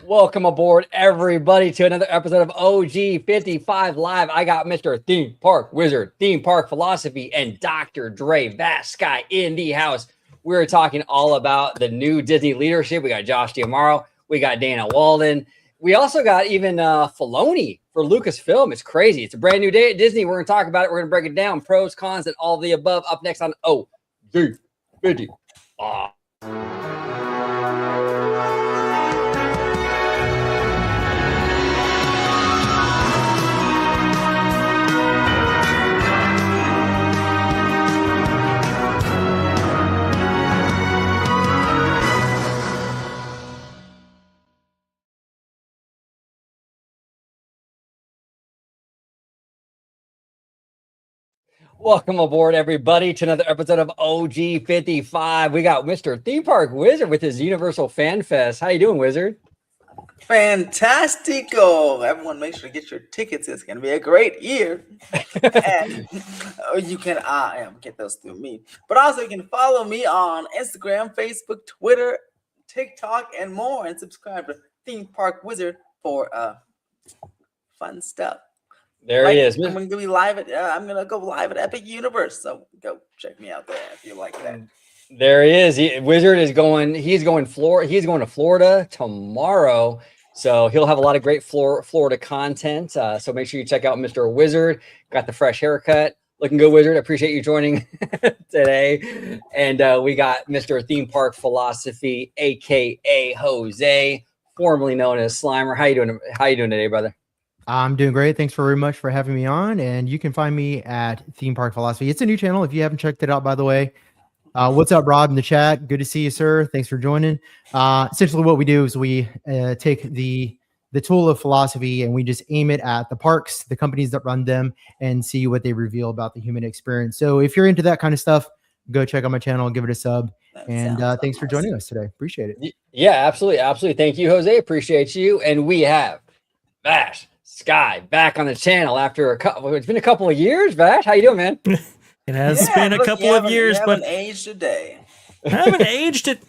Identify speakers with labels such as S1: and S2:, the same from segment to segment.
S1: Welcome aboard, everybody, to another episode of OG 55 Live. I got Mr. Theme Park Wizard, Theme Park Philosophy, and Dr. Dre Vast Sky in the house. We're talking all about the new Disney leadership. We got Josh D'Amaro. We got Dana Walden. We also got even Filoni for Lucasfilm. It's crazy. It's a brand new day at Disney. We're going to talk about it. We're going to break it down. Pros, cons, and all of the above. Up next on OG 55. Welcome aboard, everybody, to another episode of OG 55. We got Mr. Theme Park Wizard with his Universal Fan Fest. How you doing, Wizard?
S2: Fantastico. Everyone, make sure to get your tickets. It's going to be a great year. And you can get those through me. But also, you can follow me on Instagram, Facebook, Twitter, TikTok, and more. And subscribe to Theme Park Wizard for fun stuff.
S1: There he is.
S2: I'm going to be live at. I'm going to go live at Epic Universe. So go check me out there if you like that.
S1: There he is. Wizard is going. He's going to Florida tomorrow. So he'll have a lot of great Florida content. So make sure you check out Mr. Wizard. Got the fresh haircut. Looking good, Wizard. I appreciate you joining today. And we got Mr. Theme Park Philosophy, aka Jose, formerly known as Slimer. How you doing? How you doing today, brother?
S3: I'm doing great. Thanks very much for having me on. And you can find me at Theme Park Philosophy. It's a new channel if you haven't checked it out, by the way. What's up, Rob, in the chat? Good to see you, sir. Thanks for joining. Essentially, what we do is we take the tool of philosophy and we just aim it at the parks, the companies that run them, and see what they reveal about the human experience. So if you're into that kind of stuff, go check out my channel, give it a sub. And thanks for joining us today. Appreciate it.
S1: Yeah, absolutely. Absolutely. Thank you, Jose. Appreciate you. And we have Vash Sky back on the channel after it's been a couple of years. Vash, how you doing, man?
S4: It has been a couple of years, but
S2: aged a day.
S4: I haven't aged it.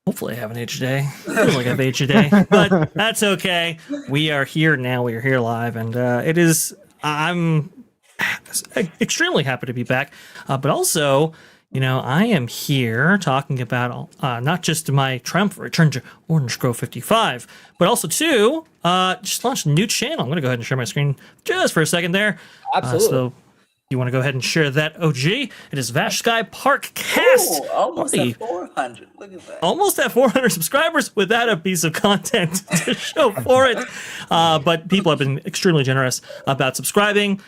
S4: Hopefully, I haven't aged a day. Feels like I've aged a day, but that's okay. We are here now. We are here live, and it is. I'm extremely happy to be back, but also, you know, I am here talking about not just my triumphant return to Orange Grove 55, but also too just launched a new channel. I'm going to go ahead and share my screen just for a second there.
S1: Absolutely.
S4: So you want to go ahead and share that, OG? It is Vash Sky Park Cast.
S2: Ooh, almost at 400. Look at that.
S4: Almost at 400 subscribers without a piece of content to show for it. But people have been extremely generous about subscribing.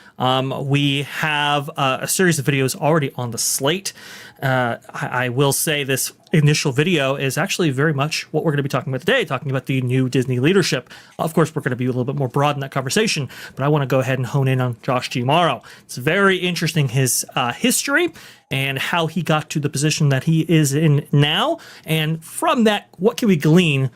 S4: We have a series of videos already on the slate. I will say this initial video is actually very much what we're going to be talking about today, talking about the new Disney leadership. Of course, we're going to be a little bit more broad in that conversation, but I want to go ahead and hone in on Josh D'Amaro. It's very interesting, his history and how he got to the position that he is in now. And from that, what can we glean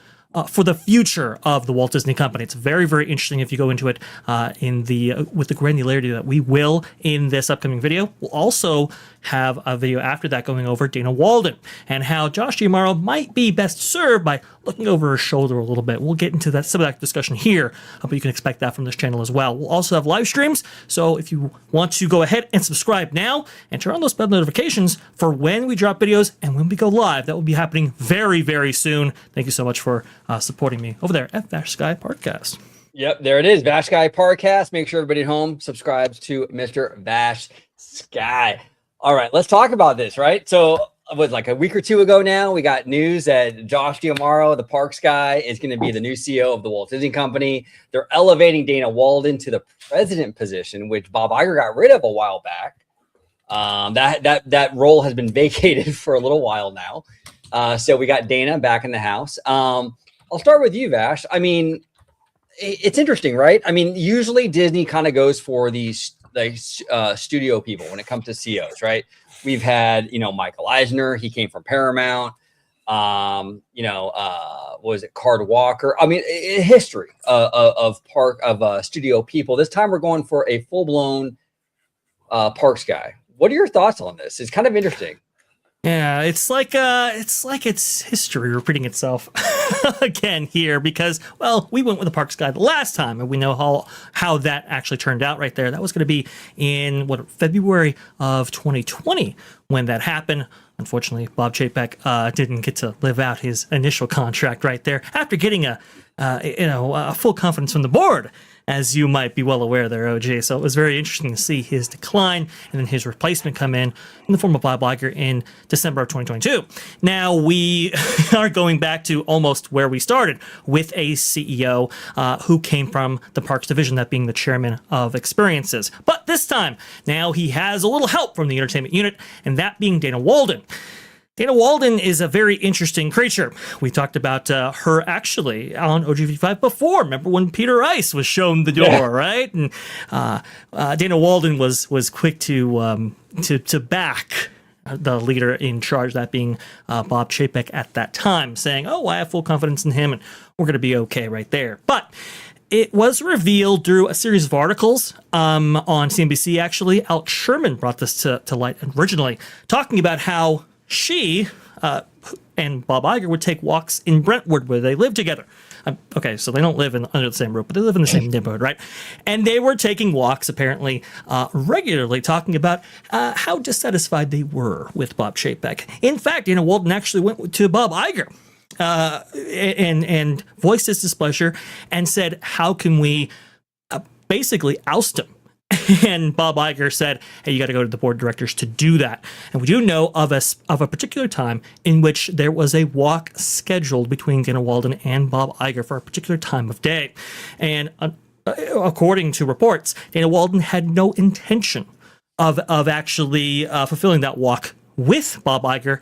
S4: for the future of the Walt Disney Company? It's very, very interesting if you go into it with the granularity that we will in this upcoming video. We'll also have a video after that going over Dana Walden and how Josh D'Amaro might be best served by looking over his shoulder a little bit. We'll get into some of that discussion here, but you can expect that from this channel as well. We'll also have live streams, so if you want to go ahead and subscribe now and turn on those bell notifications for when we drop videos and when we go live, that will be happening very, very soon. Thank you so much for supporting me over there at Vash Sky Podcast.
S1: Yep, there it is. Vash Sky Podcast. Make sure everybody at home subscribes to Mr. Vash Sky. All right, let's talk about this, right? So it was like a week or two ago now, we got news that Josh D'Amaro, the parks guy, is going to be the new CEO of the Walt Disney Company. They're elevating Dana Walden to the president position, which Bob Iger got rid of a while back. That role has been vacated for a little while now. So we got Dana back in the house. I'll start with you, Vash. I mean, it's interesting, right? I mean, usually Disney kind of goes for these studio people when it comes to CEOs, right? We've had, Michael Eisner. He came from Paramount. Was it Card Walker? I mean, history of studio people. This time we're going for a full blown parks guy. What are your thoughts on this? It's kind of interesting.
S4: Yeah, it's like it's history repeating itself again here because, well, we went with the Parks guy the last time, and we know how that actually turned out right there. That was going to be in February of 2020 when that happened. Unfortunately, Bob Chapek didn't get to live out his initial contract right there after getting a full confidence from the board, as you might be well aware there, OG. So it was very interesting to see his decline and then his replacement come in the form of Bob Iger in December of 2022. Now we are going back to almost where we started with a CEO who came from the Parks division, that being the chairman of experiences. But this time, now he has a little help from the entertainment unit, and that being Dana Walden. Dana Walden is a very interesting creature. We talked about her actually on OGV5 before. Remember when Peter Ice was shown the door, right? And Dana Walden was quick to back the leader in charge, that being Bob Chapek at that time, saying, "Oh, I have full confidence in him, and we're going to be okay right there." But it was revealed through a series of articles on CNBC. Actually, Alex Sherman brought this to light originally, talking about how she and Bob Iger would take walks in Brentwood where they live together. Okay, so they don't live under the same roof, but they live in the same neighborhood, right? And they were taking walks, apparently, regularly, talking about how dissatisfied they were with Bob Chapek. In fact, Dana Walden actually went to Bob Iger and voiced his displeasure and said, "How can we basically oust him?" And Bob Iger said, "Hey, you got to go to the board of directors to do that." And we do know of a particular time in which there was a walk scheduled between Dana Walden and Bob Iger for a particular time of day. And according to reports, Dana Walden had no intention of actually fulfilling that walk with Bob Iger.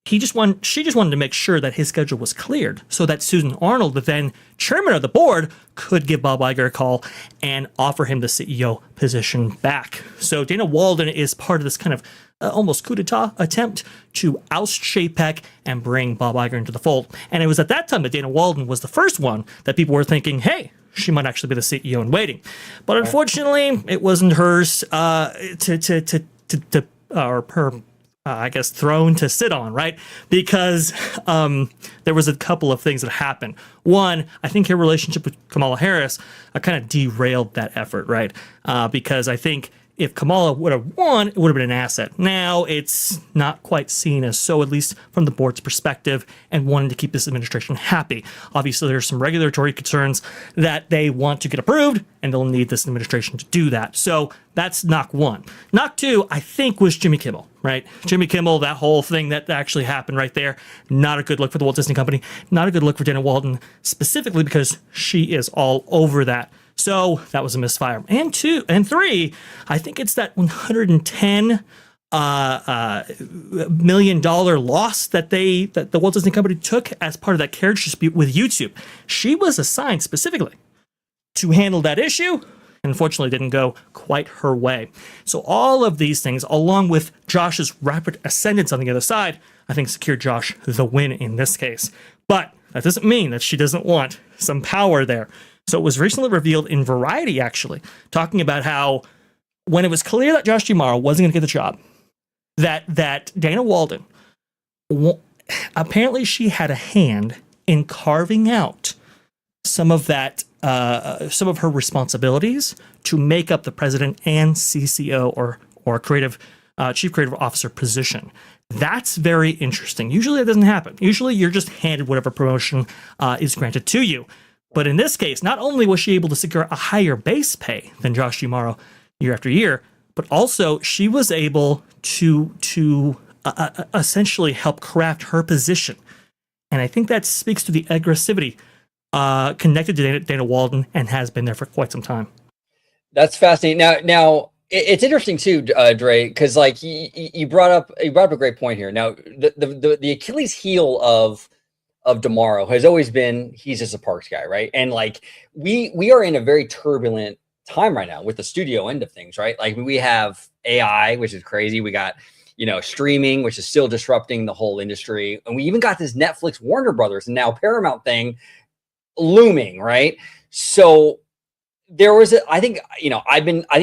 S4: She just wanted to make sure that his schedule was cleared so that Susan Arnold, the then chairman of the board, could give Bob Iger a call and offer him the CEO position back. So Dana Walden is part of this kind of almost coup d'etat attempt to oust Chapek and bring Bob Iger into the fold. And it was at that time that Dana Walden was the first one that people were thinking, hey, she might actually be the CEO in waiting. But unfortunately, it wasn't hers I guess, throne to sit on, right? Because there was a couple of things that happened. One, I think her relationship with Kamala Harris kind of derailed that effort, right? Because I think if Kamala would have won, it would have been an asset. Now it's not quite seen as so, at least from the board's perspective, and wanting to keep this administration happy. Obviously, there's some regulatory concerns that they want to get approved, and they'll need this administration to do that. So that's knock one. Knock two, I think, was Jimmy Kimmel, right? Jimmy Kimmel, that whole thing that actually happened right there, not a good look for the Walt Disney Company, not a good look for Dana Walden, specifically because she is all over that. So that was a misfire. And three, I think it's that $110 million loss that the Walt Disney Company took as part of that carriage dispute with YouTube. She was assigned specifically to handle that issue, and unfortunately didn't go quite her way. So all of these things, along with Josh's rapid ascendance on the other side, I think secured Josh the win in this case. But that doesn't mean that she doesn't want some power there. So it was recently revealed in Variety, actually, talking about how when it was clear that Josh D'Amaro wasn't going to get the job, that Dana Walden, apparently she had a hand in carving out some of her responsibilities to make up the president and CCO or chief creative officer position. That's very interesting. Usually that doesn't happen. Usually you're just handed whatever promotion is granted to you. But in this case, not only was she able to secure a higher base pay than Josh D'Amaro year after year, but also she was able to essentially help craft her position. And I think that speaks to the aggressivity connected to Dana Walden and has been there for quite some time.
S1: That's fascinating. Now it's interesting too, Dre, because like you brought up a great point here. Now the Achilles heel of D'Amaro has always been he's just a Parks guy, right? And like we are in a very turbulent time right now with the studio end of things, right? Like we have AI, which is crazy. We got streaming, which is still disrupting the whole industry, and we even got this Netflix, Warner Brothers, and now Paramount thing looming, right? So there was I think a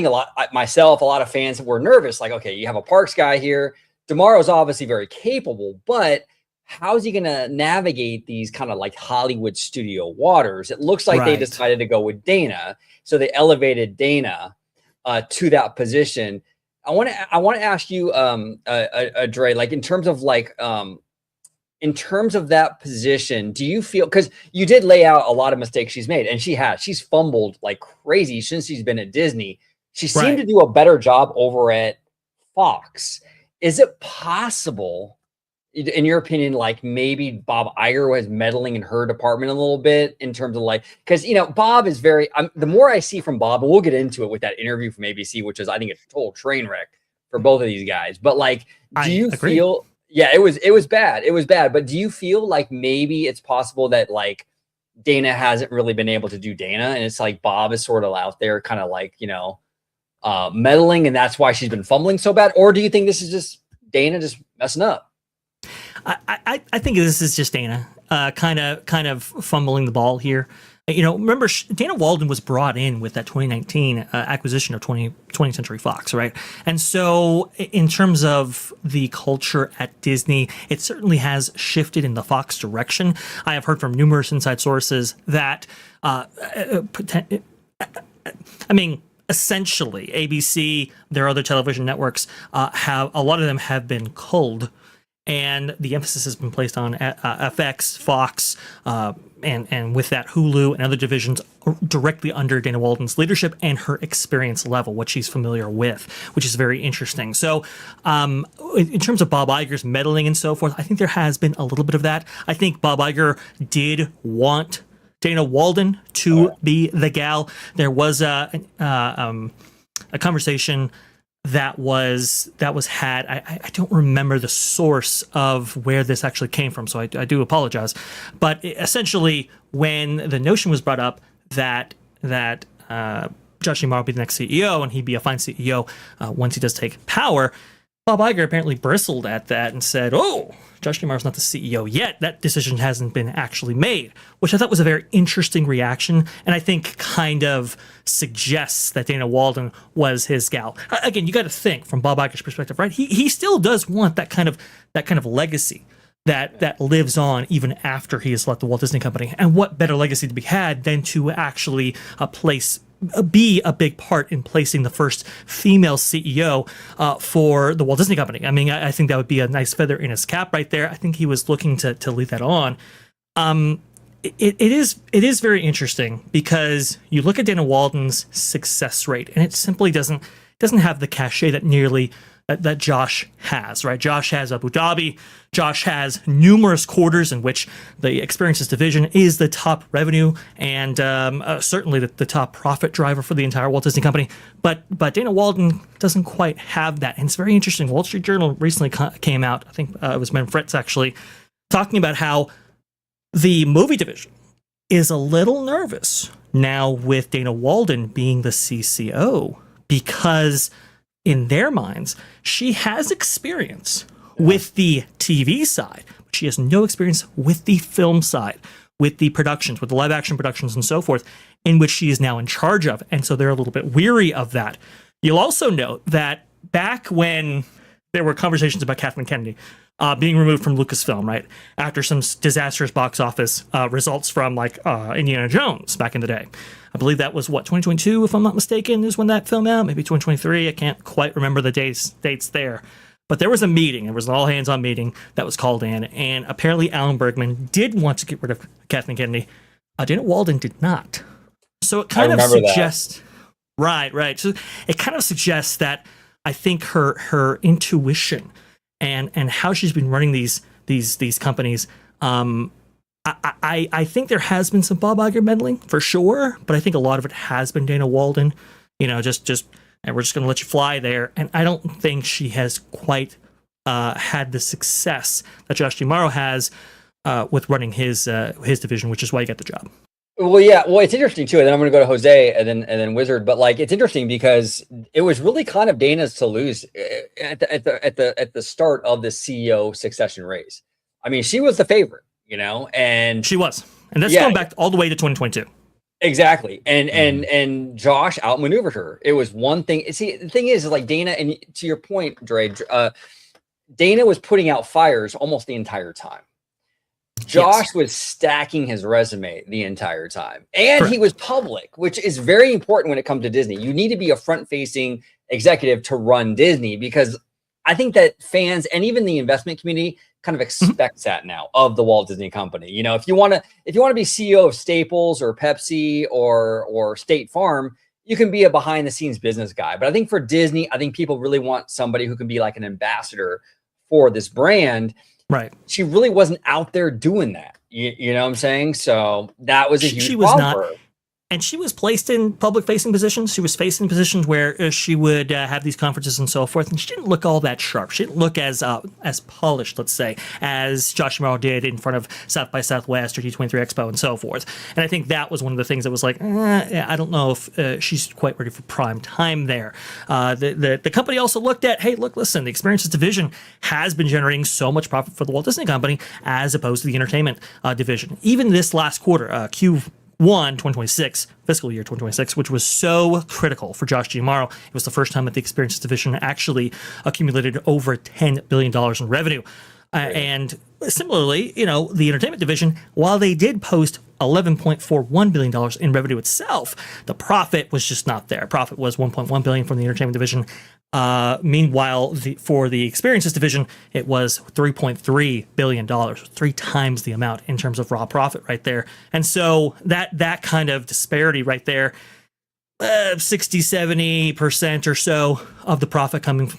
S1: lot of fans were nervous, like, okay, you have a Parks guy here, DeMaro's obviously very capable, but how's he going to navigate these kind of like Hollywood studio waters? It looks like they
S4: Right.
S1: decided to go with Dana, so they elevated Dana to that position. I want to ask you, Dre, like in terms of that position, do you feel, because you did lay out a lot of mistakes she's made, and she's fumbled like crazy since she's been at Disney. She seemed to do a better job over at Fox. Is it possible, in your opinion, like maybe Bob Iger was meddling in her department a little bit in terms of like, because, you know, Bob is very, the more I see from Bob, and we'll get into it with that interview from ABC, which is, I think, a total train wreck for both of these guys. But like, do you feel, yeah, it was bad. It was bad. But do you feel like maybe it's possible that like Dana hasn't really been able to do Dana, and it's like Bob is sort of out there kind of like, you know, meddling, and that's why she's been fumbling so bad? Or do you think this is just Dana just messing up?
S4: I think this is just Dana kind of fumbling the ball here. You know, remember, Dana Walden was brought in with that 2019 acquisition of 20th Century Fox, right? And so in terms of the culture at Disney, it certainly has shifted in the Fox direction. I have heard from numerous inside sources that, essentially, ABC, their other television networks, a lot of them have been culled, and the emphasis has been placed on FX, Fox, and with that Hulu and other divisions directly under Dana Walden's leadership and her experience level, what she's familiar with, which is very interesting. So in terms of Bob Iger's meddling and so forth, I think there has been a little bit of that. I think Bob Iger did want Dana Walden to be the gal. There was a conversation that was had. I don't remember the source of where this actually came from, so I do apologize. But essentially, when the notion was brought up that Josh D'Amaro be the next CEO and he'd be a fine CEO once he does take power, Bob Iger apparently bristled at that and said, "Oh, Josh D'Amaro's not the CEO yet. That decision hasn't been actually made," which I thought was a very interesting reaction, and I think kind of suggests that Dana Walden was his gal. Again, you got to think from Bob Iger's perspective, right? He still does want that kind of legacy that lives on even after he has left the Walt Disney Company. And what better legacy to be had than to actually be a big part in placing the first female CEO for the Walt Disney Company. I mean, I think that would be a nice feather in his cap right there. I think he was looking to lead that on. It is very interesting because you look at Dana Walden's success rate, and it simply doesn't have the cachet that Josh has, right? Josh has Abu Dhabi. Josh has numerous quarters in which the experiences division is the top revenue and certainly the top profit driver for the entire Walt Disney Company. But Dana Walden doesn't quite have that. And it's very interesting. Wall Street Journal recently came out, I think it was Ben Fritz actually, talking about how the movie division is a little nervous now with Dana Walden being the CCO because in their minds, she has experience with the TV side, but she has no experience with the film side, with the productions, with the live action productions and so forth, in which she is now in charge of. And so they're a little bit weary of that. You'll also note that back when there were conversations about Kathleen Kennedy being removed from Lucasfilm, right, after some disastrous box office results from like Indiana Jones back in the day. I believe that was 2022, if I'm not mistaken, is when that film out. Maybe 2023. I can't quite remember the dates there. But there was a meeting. There was an all-hands-on meeting that was called in, and apparently Alan Bergman did want to get rid of Kathleen Kennedy. Dana Walden did not. So it kind of suggests, right. So it kind of suggests that I think her intuition and how she's been running these companies. I think there has been some Bob Iger meddling for sure, but I think a lot of it has been Dana Walden. You know, and we're just going to let you fly there. And I don't think she has quite had the success that Josh D'Amaro has with running his division, which is why he got the job.
S1: Well, yeah. Well, it's interesting too. And then I'm going to go to Jose and then Wizard. But like, it's interesting because it was really kind of Dana's to lose at the start of the CEO succession race. I mean, she was the favorite, you know, and
S4: she was, and that's going back all the way to 2022.
S1: Exactly. And Josh outmaneuvered her. It was one thing. See, the thing is like Dana, and to your point, Dre, Dana was putting out fires almost the entire time. Josh was stacking his resume the entire time, and he was public, which is very important when it comes to Disney. You need to be a front-facing executive to run Disney, because I think that fans and even the investment community kind of expects that now of the Walt Disney Company. You know, if you want to be CEO of Staples or Pepsi or State Farm, you can be a behind-the-scenes business guy. But I think for Disney, I think people really want somebody who can be like an ambassador for this brand.
S4: Right.
S1: She really wasn't out there doing that. You know what I'm saying? So that was a huge
S4: she was
S1: problem
S4: not,
S1: for her.
S4: And she was placed in public-facing positions. She was facing positions where she would have these conferences and so forth, and she didn't look all that sharp. She didn't look as polished, let's say, as Josh D'Amaro did in front of South by Southwest or D23 Expo and so forth. And I think that was one of the things that was like, I don't know if she's quite ready for prime time there. The company also looked at, hey, listen, the experiences division has been generating so much profit for the Walt Disney Company as opposed to the entertainment division. Even this last quarter, Q1 2026, fiscal year 2026, which was so critical for Josh D'Amaro. It was the first time that the experiences division actually accumulated over $10 billion in revenue. And similarly, you know, the entertainment division, while they did post $11.41 billion in revenue itself, the profit was just not there. Profit was $1.1 billion from the entertainment division. Meanwhile, for the experiences division, it was $3.3 billion, 3 times the amount in terms of raw profit right there. And so that kind of disparity right there, 60-70% or so of the profit coming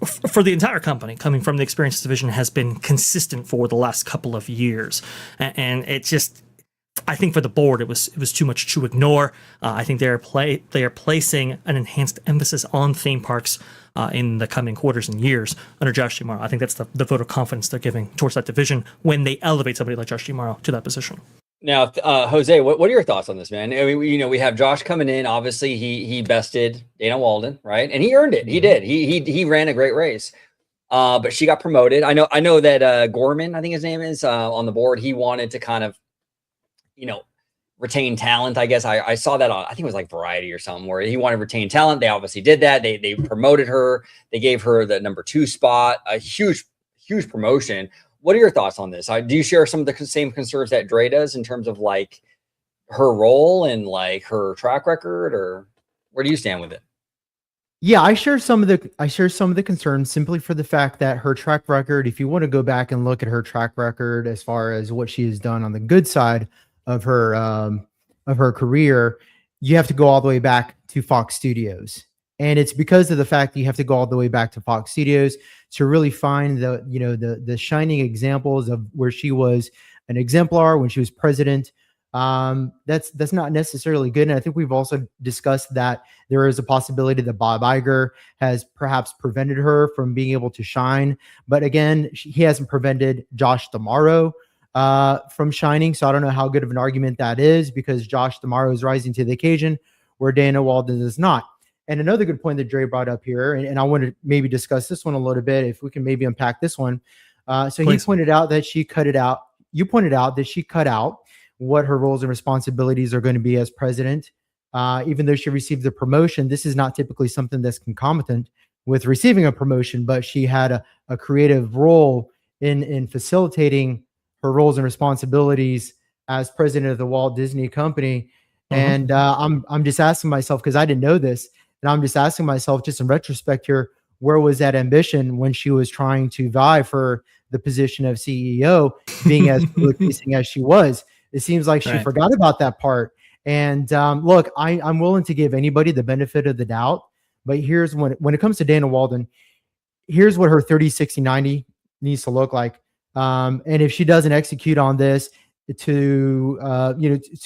S4: for the entire company coming from the experiences division has been consistent for the last couple of years. And it just, I think for the board, it was too much to ignore. I think they are placing an enhanced emphasis on theme parks in the coming quarters and years under Josh D'Amaro. I think that's the vote of confidence they're giving towards that division when they elevate somebody like Josh D'Amaro to that position.
S1: Now, Jose, what are your thoughts on this, man? I mean, you know, we have Josh coming in. Obviously, he bested Dana Walden, right? And he earned it. He did. He ran a great race. But she got promoted. I know that Gorman, I think his name is, on the board. He wanted to kind of, you know, retain talent. I guess I saw that on, I think it was like Variety or something, where he wanted to retain talent. They obviously did that. They promoted her. They gave her the number 2 spot, a huge promotion. What are your thoughts on this? Do you share some of the same concerns that Dre does in terms of like her role and like her track record, or where do you stand with it?
S3: Yeah, I share some of the concerns simply for the fact that her track record, if you want to go back and look at her track record as far as what she has done on the good side of her career, you have to go all the way back to Fox Studios. And it's because of the fact that you have to go all the way back to Fox Studios to really find the shining examples of where she was an exemplar when she was president. That's not necessarily good. And I think we've also discussed that there is a possibility that Bob Iger has perhaps prevented her from being able to shine. But again, he hasn't prevented Josh D'Amaro from shining. So I don't know how good of an argument that is, because Josh D'Amaro is rising to the occasion where Dana Walden is not. And another good point that Dre brought up here, and I want to maybe discuss this one a little bit, if we can maybe unpack this one. So Please. He pointed out that she cut it out. You pointed out that she cut out what her roles and responsibilities are going to be as president. Even though she received the promotion, this is not typically something that's concomitant with receiving a promotion, but she had a creative role in facilitating her roles and responsibilities as president of the Walt Disney Company. And I'm just asking myself, because I didn't know this, and I'm just asking myself, just in retrospect here, where was that ambition when she was trying to vie for the position of CEO, being as public-facing as she was? It seems like she forgot about that part. And look, I'm willing to give anybody the benefit of the doubt, but here's when it comes to Dana Walden, here's what her 30, 60, 90 needs to look like. And if she doesn't execute on this to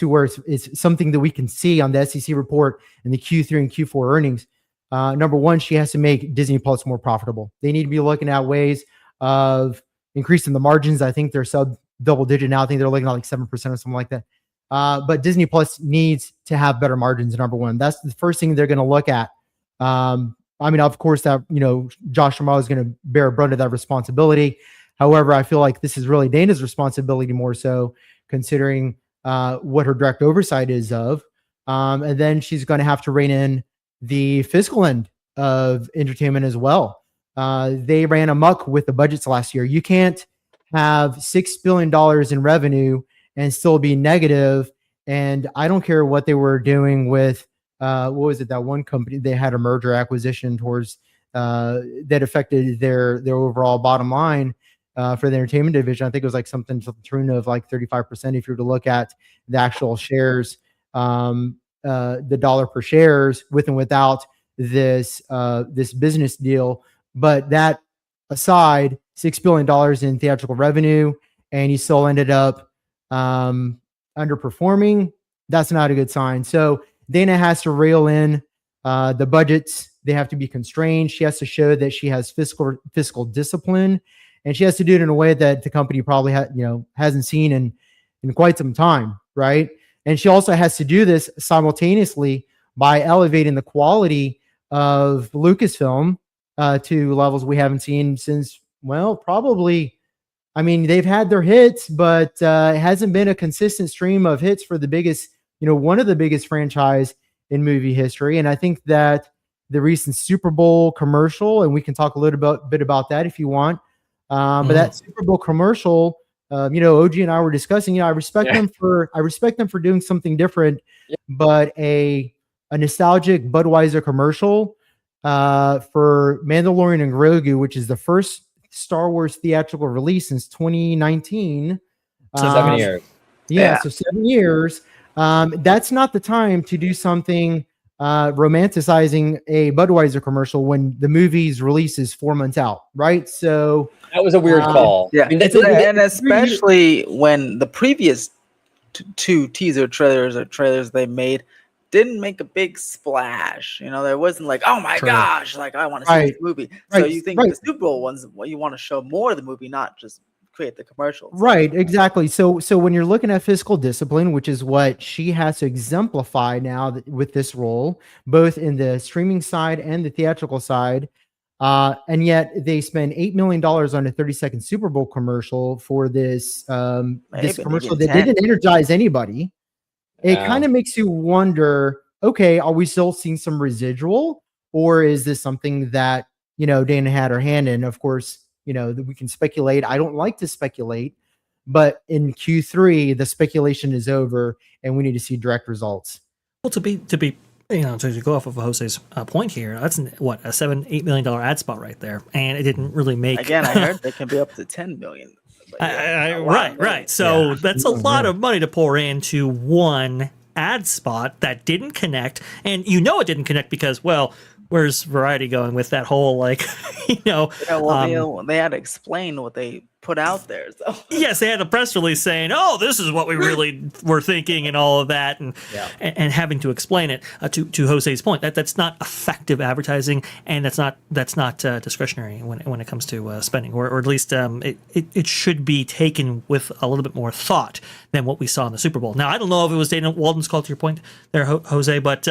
S3: where it's something that we can see on the SEC report and the Q3 and Q4 earnings, number one, she has to make Disney Plus more profitable. They need to be looking at ways of increasing the margins. I think they're sub double digit now. I think they're looking at like 7% or something like that. But Disney Plus needs to have better margins. Number one, that's the first thing they're going to look at. I mean, of course, that Josh D'Amaro is going to bear a brunt of that responsibility. However, I feel like this is really Dana's responsibility more so, considering what her direct oversight is of. And then she's going to have to rein in the fiscal end of entertainment as well. they ran amok with the budgets last year. You can't have $6 billion in revenue and still be negative. And I don't care what they were doing with, what was it? That one company, they had a merger acquisition towards, that affected their overall bottom line for the entertainment division. I think it was like something to the tune of like 35% if you were to look at the actual shares, the dollar per shares with and without this business deal. But that aside, $6 billion in theatrical revenue, and you still ended up underperforming. That's not a good sign. So Dana has to reel in the budgets. They have to be constrained. She has to show that she has fiscal discipline, and she has to do it in a way that the company probably hasn't seen in quite some time, right? And she also has to do this simultaneously by elevating the quality of Lucasfilm to levels we haven't seen since, well, probably. I mean, they've had their hits, but it hasn't been a consistent stream of hits for the biggest, one of the biggest franchise in movie history. And I think that the recent Super Bowl commercial, and we can talk a little bit about that if you want. But that Super Bowl commercial, OG and I were discussing. I respect them for doing something different, but a nostalgic Budweiser commercial for Mandalorian and Grogu, which is the first Star Wars theatrical release since 2019.
S1: So 7 years.
S3: Yeah, so 7 years. That's not the time to do something romanticizing a Budweiser commercial when the movie's release is 4 months out, right? So
S1: that was a weird call.
S2: Yeah,
S1: I mean,
S2: and especially when the previous two teaser trailers they made didn't make a big splash. There wasn't like, oh my gosh, like I want to see this movie. So you think the Super Bowl ones, you want to show more of the movie, not just create the commercials.
S3: Right, exactly. So when you're looking at fiscal discipline, which is what she has to exemplify now with this role, both in the streaming side and the theatrical side, and yet they spend $8 million on a 30-second Super Bowl commercial for this commercial that didn't energize anybody. It kind of makes you wonder, okay, are we still seeing some residual, or is this something that, Dana had her hand in? Of course, that we can speculate. I don't like to speculate, but in Q3, the speculation is over and we need to see direct results.
S4: Well, to go off of Jose's point here, that's what, a $7-8 million ad spot right there. And it didn't really make.
S2: Again, I heard they can be up to 10 million.
S4: Right. So that's a lot of money to pour into one ad spot that didn't connect. And it didn't connect because, well, where's Variety going with that whole, like,
S2: they had to explain what they put out there. So.
S4: Yes, they had a press release saying, "Oh, this is what we really were thinking," and all of that, and having to explain it. To Jose's point, that's not effective advertising, and that's not discretionary when it comes to spending, or at least it should be taken with a little bit more thought than what we saw in the Super Bowl. Now, I don't know if it was Dana Walden's call, to your point there, Jose, but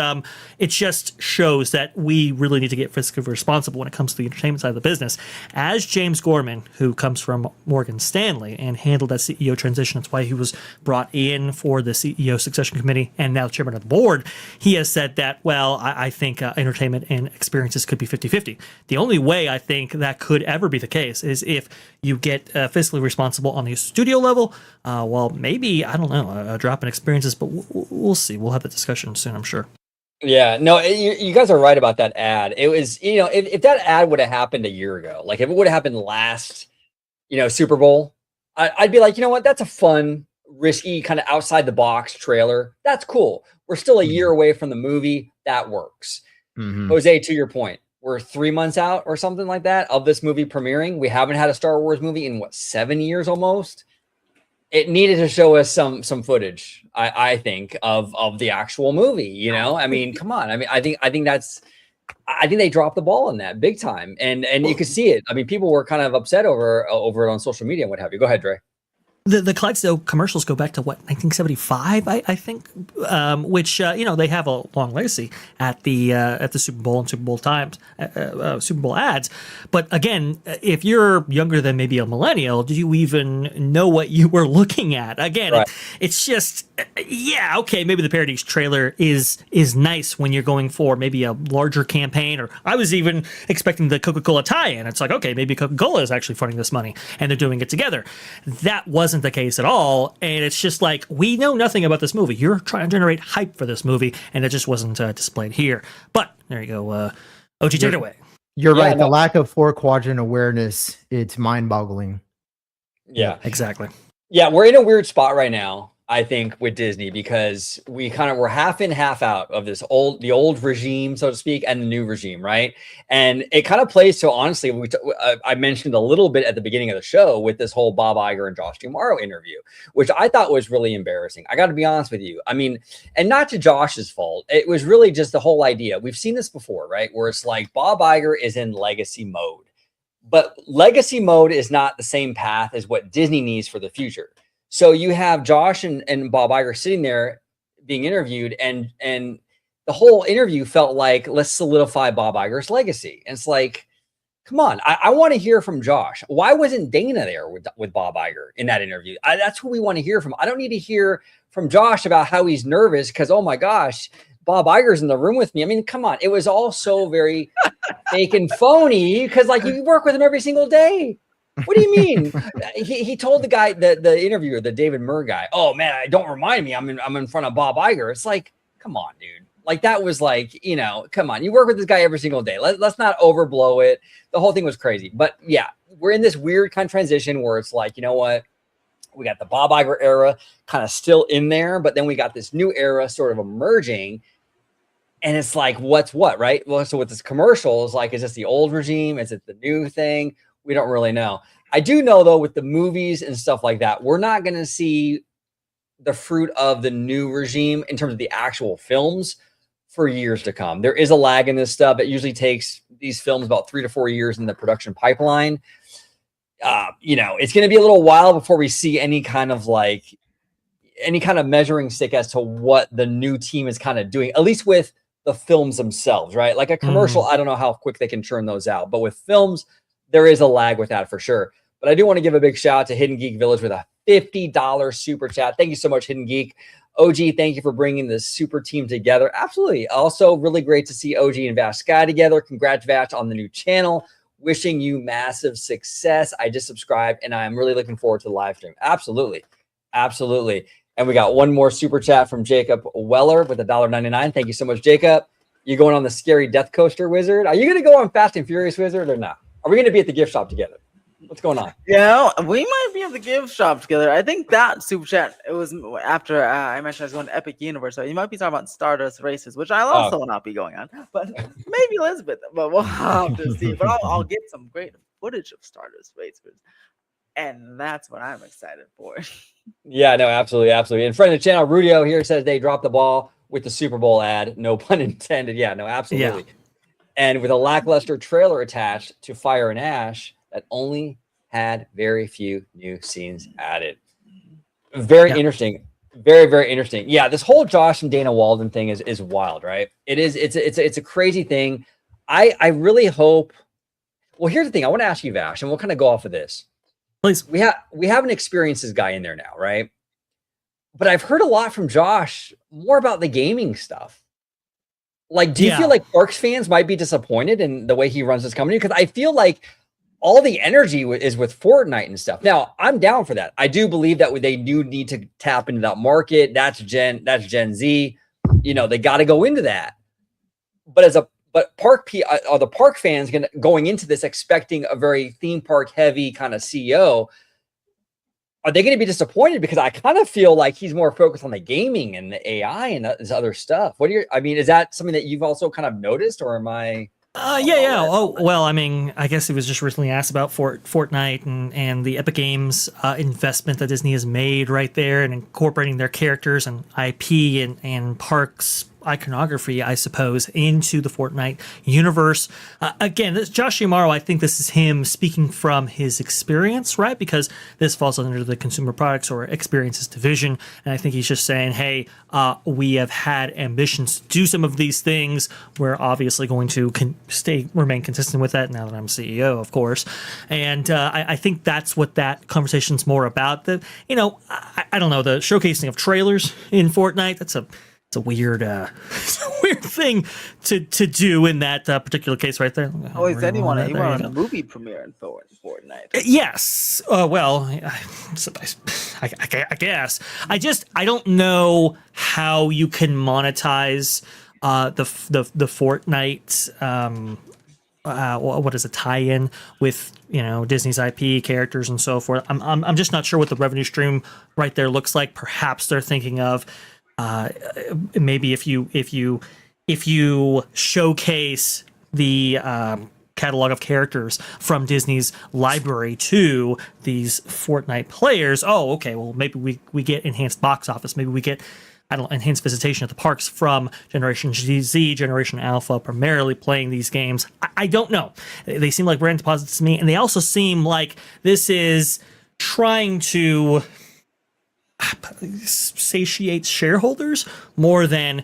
S4: it just shows that we really need to get fiscally responsible when it comes to the entertainment side of the business. As James Gorman, who comes from Morgan Stanley and handled that CEO transition, that's why he was brought in for the CEO succession committee and now chairman of the board, he has said that, well, I think entertainment and experiences could be 50-50. The only way I think that could ever be the case is if you get fiscally responsible on the studio level. Well, maybe, I don't know, a drop in experiences, but we'll see. We'll have the discussion soon, I'm sure.
S1: Yeah, no, you guys are right about that ad. It was, if that ad would have happened a year ago, like if it would have happened last, Super Bowl, I'd be like, you know what? That's a fun, risky, kind of outside the box trailer. That's cool. We're still a year away from the movie. That works. Jose, to your point, we're 3 months out or something like that of this movie premiering. We haven't had a Star Wars movie in 7 years almost. It needed to show us some footage, I think, of the actual movie. I mean, come on. I mean, I think they dropped the ball on that big time, and you could see it. I mean, people were kind of upset over it on social media and what have you. Go ahead, Dre.
S4: The Kaleidoscope commercials go back to what, 1975, I think, which they have a long legacy at the Super Bowl and Super Bowl times, Super Bowl ads. But again, if you're younger than maybe a millennial, do you even know what you were looking at? Again,
S1: Right.
S4: it's just okay. Maybe the Parodies trailer is nice when you're going for maybe a larger campaign. Or I was even expecting the Coca-Cola tie-in. It's like, okay, maybe Coca-Cola is actually funding this money and they're doing it together. That wasn't the case at all, and it's just like, we know nothing about this movie. You're trying to generate hype for this movie, and it just wasn't displayed here. But there you go. OG, take it away.
S3: You're
S1: Yeah,
S3: right.
S1: no.
S3: The lack of 4-quadrant awareness, it's mind-boggling.
S1: Yeah.
S4: Exactly.
S1: Yeah, we're in a weird spot right now, I think, with Disney, because we're half in, half out of the old regime, so to speak, and the new regime, right? And it kind of plays to, honestly, I mentioned a little bit at the beginning of the show with this whole Bob Iger and Josh D'Amaro interview, which I thought was really embarrassing. I got to be honest with you. I mean, and not to Josh's fault. It was really just the whole idea. We've seen this before, right? Where it's like Bob Iger is in legacy mode. But legacy mode is not the same path as what Disney needs for the future. So you have Josh and Bob Iger sitting there being interviewed, and the whole interview felt like, let's solidify Bob Iger's legacy. And it's like, come on, I want to hear from Josh. Why wasn't Dana there with Bob Iger in that interview? That's who we want to hear from. I don't need to hear from Josh about how he's nervous because, oh my gosh, Bob Iger's in the room with me. I mean, come on. It was all so very fake and phony because, like, you work with him every single day. What do you mean? He told the guy, the interviewer, the David Murr guy, oh man, don't remind me, I'm in front of Bob Iger. It's like, come on, dude. Like, that was like, come on. You work with this guy every single day. Let's not overblow it. The whole thing was crazy. But yeah, we're in this weird kind of transition where it's like, you know what? We got the Bob Iger era kind of still in there, but then we got this new era sort of emerging. And it's like, what's what, right? Well, so with this commercial, it's like, is this the old regime? Is it the new thing? We don't really know. I do know, though, with the movies and stuff like that, we're not going to see the fruit of the new regime in terms of the actual films for years to come. There is a lag in this stuff. It usually takes these films about 3 to 4 years in the production pipeline. It's going to be a little while before we see any kind of measuring stick as to what the new team is kind of doing, at least with the films themselves, right? Like a commercial, I don't know how quick they can churn those out, but with films, there is a lag with that for sure. But I do want to give a big shout out to Hidden Geek Village with a $50 super chat. Thank you so much, Hidden Geek. OG, thank you for bringing this super team together. Absolutely. Also, really great to see OG and Vash Sky together. Congrats, Vash, on the new channel. Wishing you massive success. I just subscribed, and I'm really looking forward to the live stream. Absolutely. Absolutely. And we got one more super chat from Jacob Weller with $1.99. Thank you so much, Jacob. You going on the scary Death Coaster, Wizard? Are you going to go on Fast and Furious, Wizard, or not? Are we going to be at the gift shop together? What's going on?
S2: Yeah, we might be at the gift shop together. I think that super chat, it was after I mentioned I was going to Epic Universe. So you might be talking about Stardust Races, which I'll also not be going on. But maybe Elizabeth, but we'll have to see. But I'll get some great footage of Stardust Races. And that's what I'm excited for.
S1: Yeah, no, absolutely, absolutely. And friend of the channel, Rudio here says they dropped the ball with the Super Bowl ad. No pun intended. Yeah, no, absolutely. Yeah. And with a lackluster trailer attached to Fire and Ash that only had very few new scenes added. Very interesting. Very, very interesting. Yeah, this whole Josh and Dana Walden thing is wild, right? It is. It's a crazy thing. I really hope. Well, here's the thing. I want to ask you, Vash, and we'll kind of go off of this.
S4: Please.
S1: We have an experienced guy in there now, right? But I've heard a lot from Josh more about the gaming stuff. Like, do you feel like Parks fans might be disappointed in the way he runs his company? Because I feel like all the energy is with Fortnite and stuff. Now, I'm down for that. I do believe that they do need to tap into that market. That's Gen Z. They got to go into that. But are the park fans going into this expecting a very theme park heavy kind of CEO? Are they going to be disappointed? Because I kind of feel like he's more focused on the gaming and the AI and this other stuff. Is that something that you've also kind of noticed, or am I?
S4: Yeah. Oh, well, I mean, I guess it was just recently asked about Fortnite and the Epic Games investment that Disney has made right there and incorporating their characters and IP and parks iconography, I suppose, into the Fortnite universe. Again, this Josh Yamaro, I think this is him speaking from his experience, right? Because this falls under the consumer products or experiences division. And I think he's just saying, hey, we have had ambitions to do some of these things. We're obviously going to remain consistent with that now that I'm CEO, of course. And I think that's what that conversation's more about. That, you know, I don't know, the showcasing of trailers in Fortnite, it's a weird it's a weird thing to do in that particular case right there.
S2: Oh, is anyone on a movie premiere in Fortnite?
S4: Yes. Well, I guess. I don't know how you can monetize the Fortnite what is a tie-in with, you know, Disney's IP characters and so forth. I'm just not sure what the revenue stream right there looks like. Perhaps they're thinking of maybe if you showcase the catalog of characters from Disney's library to these Fortnite players. Oh, okay. Well, maybe we get enhanced box office. Maybe we get, I don't know, enhanced visitation at the parks from Generation Z, Generation Alpha, primarily playing these games. I don't know. They seem like brand deposits to me, and they also seem like this is trying to satiate shareholders more than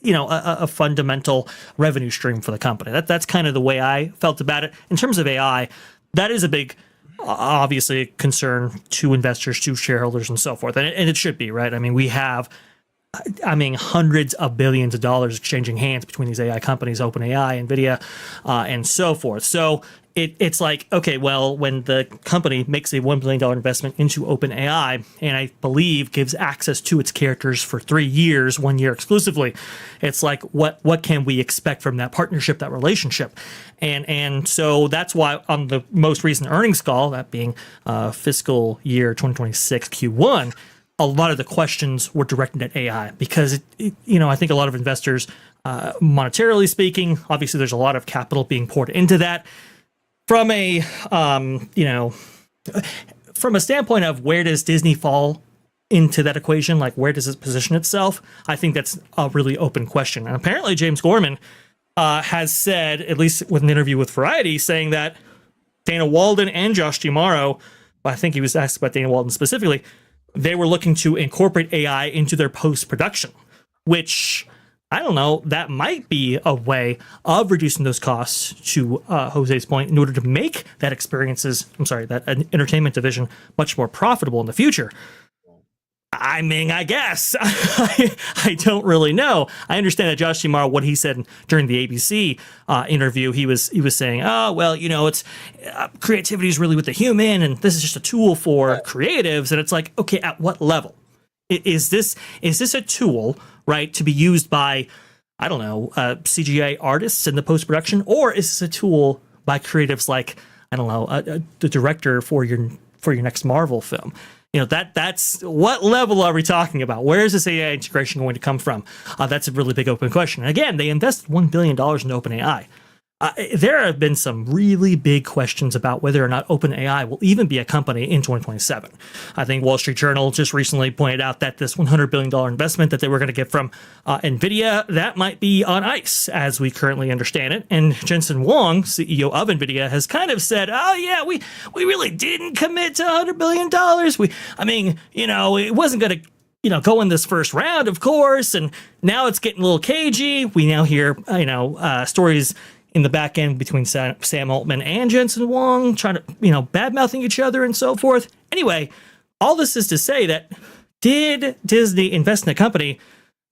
S4: you know, a fundamental revenue stream for the company. That's kind of the way I felt about it. In terms of AI, that is a big, obviously, concern to investors, to shareholders, and so forth. And it should be, right? I mean, we have, hundreds of billions of dollars exchanging hands between these AI companies, OpenAI, NVIDIA, and so forth. So it's like, okay, well, when the company makes a $1 billion investment into OpenAI, and I believe gives access to its characters for 3 years, 1 year exclusively, it's like, what can we expect from that partnership, that relationship? And so that's why on the most recent earnings call, that being fiscal year 2026 Q1, a lot of the questions were directed at AI because, I think a lot of investors, monetarily speaking, obviously there's a lot of capital being poured into that. From a, from a standpoint of where does Disney fall into that equation, like where does it position itself? I think that's a really open question. And apparently James Gorman has said, at least with an interview with Variety, saying that Dana Walden and Josh D'Amaro, I think he was asked about Dana Walden specifically, they were looking to incorporate AI into their post-production, which, I don't know, that might be a way of reducing those costs, to Jose's point, in order to make that that entertainment division much more profitable in the future. I mean, I guess. I don't really know. I understand that Josh D'Amaro, what he said during the ABC interview, he was saying, oh, well, it's creativity is really with the human, and this is just a tool for creatives. And it's like, okay, at what level? Is this a tool, right, to be used by, I don't know, CGI artists in the post-production, or is this a tool by creatives like, I don't know, the director for your next Marvel film? That's what level are we talking about? Where is this AI integration going to come from? That's a really big open question. And again, they invested $1 billion in OpenAI. There have been some really big questions about whether or not OpenAI will even be a company in 2027. I think Wall Street Journal just recently pointed out that this $100 billion investment that they were going to get from NVIDIA, that might be on ice as we currently understand it. And Jensen Huang, CEO of NVIDIA, has kind of said, oh yeah, we really didn't commit to $100 billion. It wasn't going to go in this first round, of course, and now it's getting a little cagey. We now hear, stories in the back end between Sam Altman and Jensen Huang trying to, bad-mouthing each other and so forth. Anyway, all this is to say that, did Disney invest in a company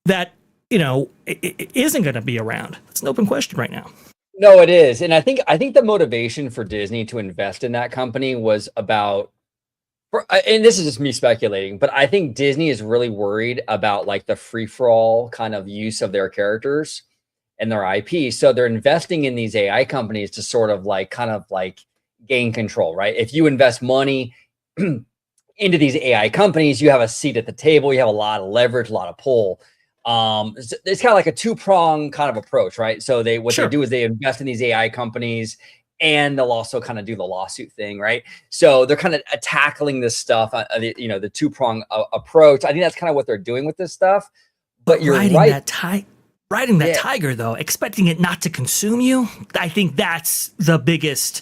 S4: that, it isn't going to be around? It's an open question right now.
S1: No, it is. And I think the motivation for Disney to invest in that company was about, and this is just me speculating, but I think Disney is really worried about like the free-for-all kind of use of their characters and their IP. So they're investing in these AI companies to sort of gain control, right? If you invest money into these AI companies, you have a seat at the table, you have a lot of leverage, a lot of pull. It's kind of like a two-pronged kind of approach, right? So they do is they invest in these AI companies, and they'll also kind of do the lawsuit thing, right? So they're kind of tackling this stuff, the two-prong approach. I think that's kind of what they're doing with this stuff. But you're right.
S4: Riding that tiger, though, expecting it not to consume you, I think that's the biggest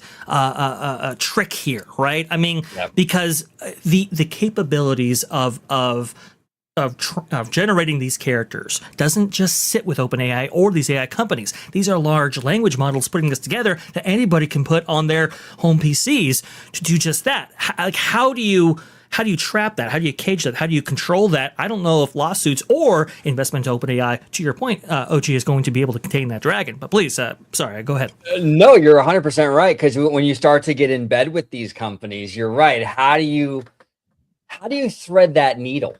S4: trick here, right? I mean, because the capabilities of generating these characters doesn't just sit with OpenAI or these AI companies. These are large language models putting this together that anybody can put on their home PCs to do just that. How do you trap that? How do you cage that? How do you control that? I don't know if lawsuits or investment to OpenAI, to your point, OG, is going to be able to contain that dragon. But please, sorry, go ahead.
S1: No, you're 100% right. Because when you start to get in bed with these companies, you're right. How do you thread that needle?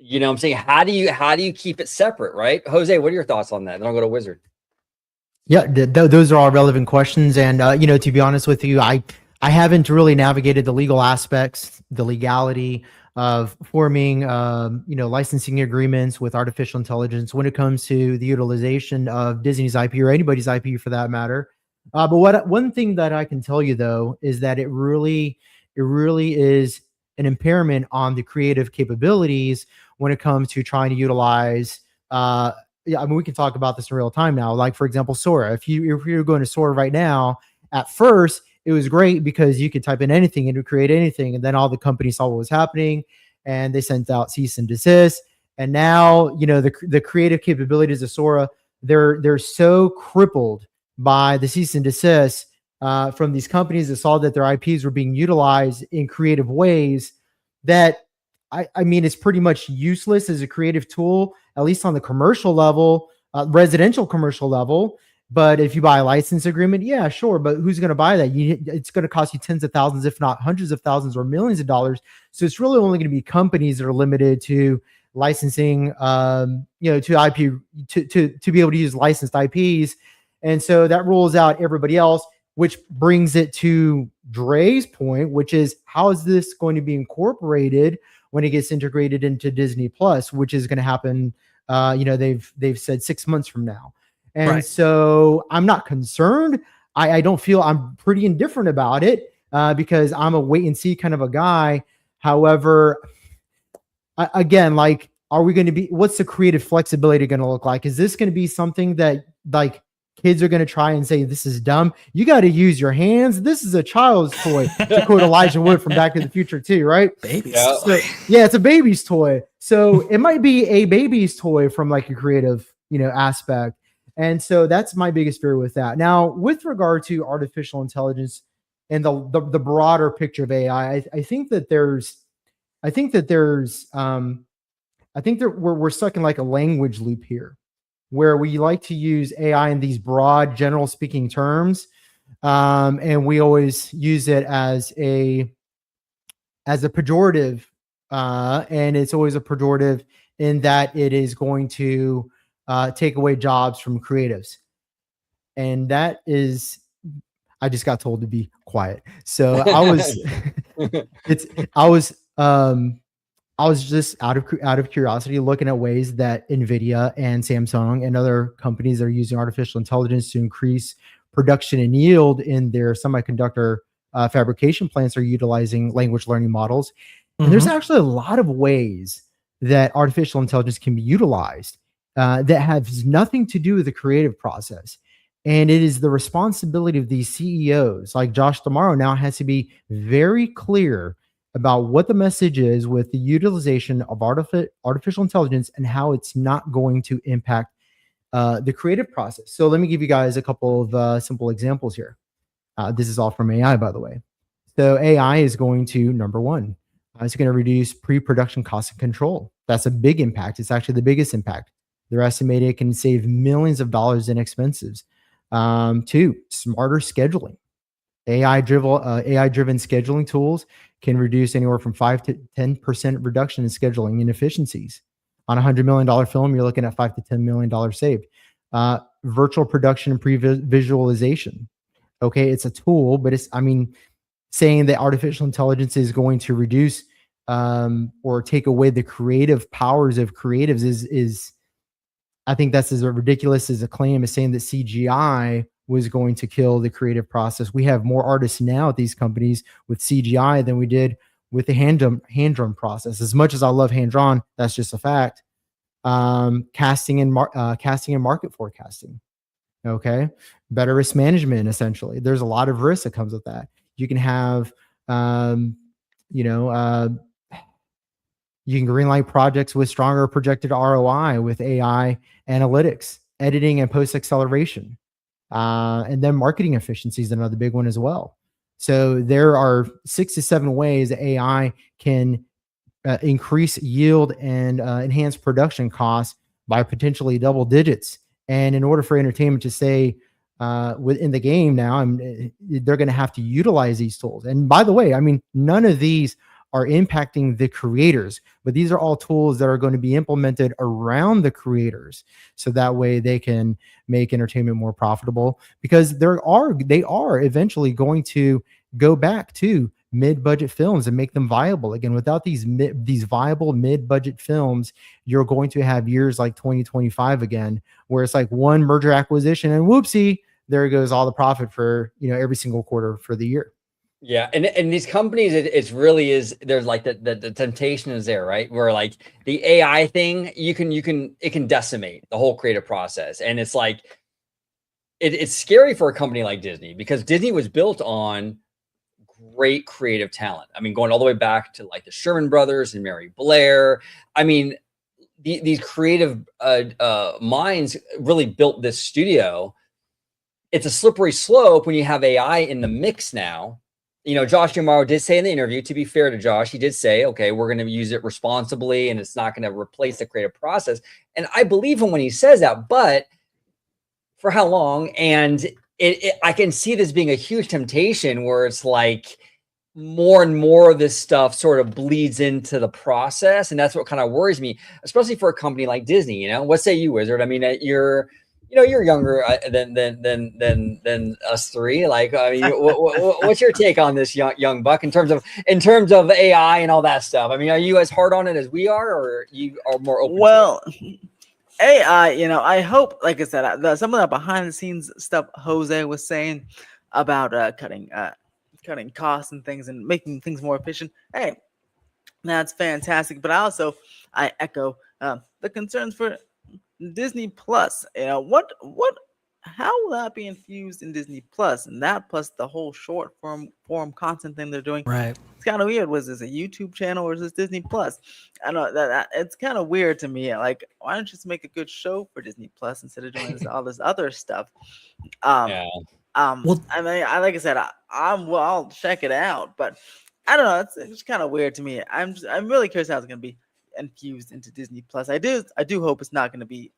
S1: You know what I'm saying? How do you keep it separate, right? Jose, what are your thoughts on that? Then I'll go to Wizard.
S3: Yeah, those are all relevant questions. And, to be honest with you, I haven't really navigated the legal aspects, the legality of forming, licensing agreements with artificial intelligence when it comes to the utilization of Disney's IP or anybody's IP for that matter. But one thing that I can tell you, though, is that it really is an impairment on the creative capabilities when it comes to trying to utilize. We can talk about this in real time now. Like, for example, Sora. If you're going to Sora right now, at first, it was great because you could type in anything and it would create anything. And then all the companies saw what was happening and they sent out cease and desist. And now, the creative capabilities of Sora, they're so crippled by the cease and desist from these companies that saw that their IPs were being utilized in creative ways that, I mean, it's pretty much useless as a creative tool, at least on the commercial level, residential commercial level. But if you buy a license agreement, yeah, sure. But who's going to buy that? It's going to cost you tens of thousands, if not hundreds of thousands or millions of dollars. So it's really only going to be companies that are limited to licensing, to IP, to be able to use licensed IPs. And so that rules out everybody else, which brings it to Dre's point, which is how is this going to be incorporated when it gets integrated into Disney Plus, which is going to happen, they've said 6 months from now. And
S4: right.
S3: So I'm not concerned. I don't feel, I'm pretty indifferent about it because I'm a wait and see kind of a guy. However, again, like, are we going to be, what's the creative flexibility going to look like? Is this going to be something that like kids are going to try and say, this is dumb? You got to use your hands. This is a child's toy, to quote Elijah Wood from Back to the Future too, right?
S4: Baby's
S3: toy. Yeah, it's a baby's toy. So it might be a baby's toy from like a creative, aspect. And so that's my biggest fear with that. Now, with regard to artificial intelligence and the broader picture of AI, I think that we're stuck in like a language loop here, where we like to use AI in these broad, general speaking terms, and we always use it as a pejorative, and it's always a pejorative in that it is going to take away jobs from creatives, and that is, I just got told to be quiet. So I was just out of curiosity looking at ways that NVIDIA and Samsung and other companies are using artificial intelligence to increase production and yield in their semiconductor fabrication plants are utilizing language learning models. And there's actually a lot of ways that artificial intelligence can be utilized that has nothing to do with the creative process. And it is the responsibility of these CEOs, like Josh Tomorrow, now has to be very clear about what the message is with the utilization of artificial intelligence and how it's not going to impact the creative process. So let me give you guys a couple of simple examples here. This is all from AI, by the way. So AI is going to, number one, it's going to reduce pre-production cost and control. That's a big impact. It's actually the biggest impact. They're estimating it can save millions of dollars in expenses. Two, smarter scheduling. AI-driven scheduling tools can reduce anywhere from 5 to 10% reduction in scheduling inefficiencies. On a $100 million film, you're looking at $5 to $10 million saved. Virtual production and pre-visualization. Okay, it's a tool, but saying that artificial intelligence is going to reduce or take away the creative powers of creatives is I think that's as ridiculous as a claim as saying that CGI was going to kill the creative process. We have more artists now at these companies with CGI than we did with the hand drawn process. As much as I love hand drawn, that's just a fact. Casting and market forecasting. Okay, better risk management. Essentially, there's a lot of risk that comes with that. You can have, you can greenlight projects with stronger projected ROI with AI analytics, editing, and post acceleration. And then marketing efficiency is another big one as well. So there are 6 to 7 ways that AI can increase yield and enhance production costs by potentially double digits. And in order for entertainment to stay within the game now, they're going to have to utilize these tools. And by the way, I mean, none of these are impacting the creators, but these are all tools that are going to be implemented around the creators, so that way they can make entertainment more profitable, because they are eventually going to go back to mid-budget films and make them viable again. Without these viable mid-budget films, you're going to have years like 2025 again, where it's like one merger acquisition and whoopsie, there goes all the profit for every single quarter for the year.
S1: Yeah, and these companies, it's really is, there's like the temptation is there, right? Where like the AI thing, it can decimate the whole creative process, and it's like it's scary for a company like Disney, because Disney was built on great creative talent. I mean, going all the way back to like the Sherman Brothers and Mary Blair. I mean, these creative minds really built this studio. It's a slippery slope when you have AI in the mix now. Josh D'Amaro did say in the interview, to be fair to Josh, he did say, okay, we're going to use it responsibly and it's not going to replace the creative process. And I believe him when he says that, but for how long? And I can see this being a huge temptation where it's like more and more of this stuff sort of bleeds into the process. And that's what kind of worries me, especially for a company like Disney. What say you, Wizard? I mean, you're younger than us three. Like, I mean, what's your take on this, young buck, in terms of AI and all that stuff? I mean, are you as hard on it as we are, or you are more open?
S2: Well, AI, I hope, like I said, some of that behind the scenes stuff Jose was saying about cutting costs and things and making things more efficient. Hey, that's fantastic. But I echo the concerns for Disney Plus. How will that be infused in Disney Plus? And that plus the whole short form content thing they're doing.
S4: Right.
S2: It's kind of weird. Was this a YouTube channel or is this Disney Plus? I know that it's kind of weird to me. Like, why don't you just make a good show for Disney Plus instead of doing all this other stuff?
S1: Yeah.
S2: I mean, like I said, I'll check it out, but I don't know. It's kind of weird to me. I'm really curious how it's going to be infused into Disney Plus. I do hope it's not going to be,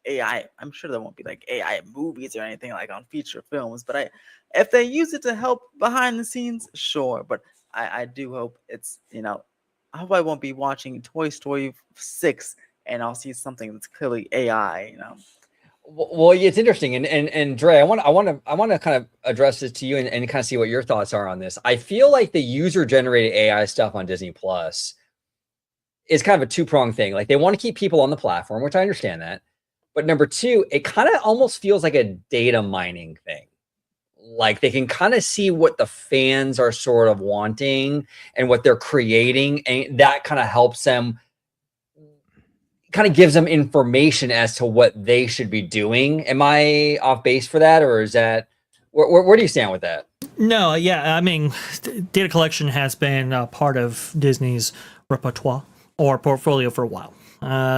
S2: AI. I'm sure there won't be like AI movies or anything like on feature films, but if they use it to help behind the scenes, sure. But I do hope it's, I hope I won't be watching Toy Story 6 and I'll see something that's clearly AI,
S1: Well, it's interesting, and Dre, I want to kind of address this to you and kind of see what your thoughts are on this. I feel like the user generated AI stuff on Disney Plus is kind of a two-pronged thing. Like, they want to keep people on the platform, which I understand that. But number two, it kind of almost feels like a data mining thing. Like, they can kind of see what the fans are sort of wanting and what they're creating. And that kind of helps them, kind of gives them information as to what they should be doing. Am I off base for that? Or is that, where do you stand with that?
S4: No, yeah. I mean, data collection has been a part of Disney's repertoire or portfolio for a while.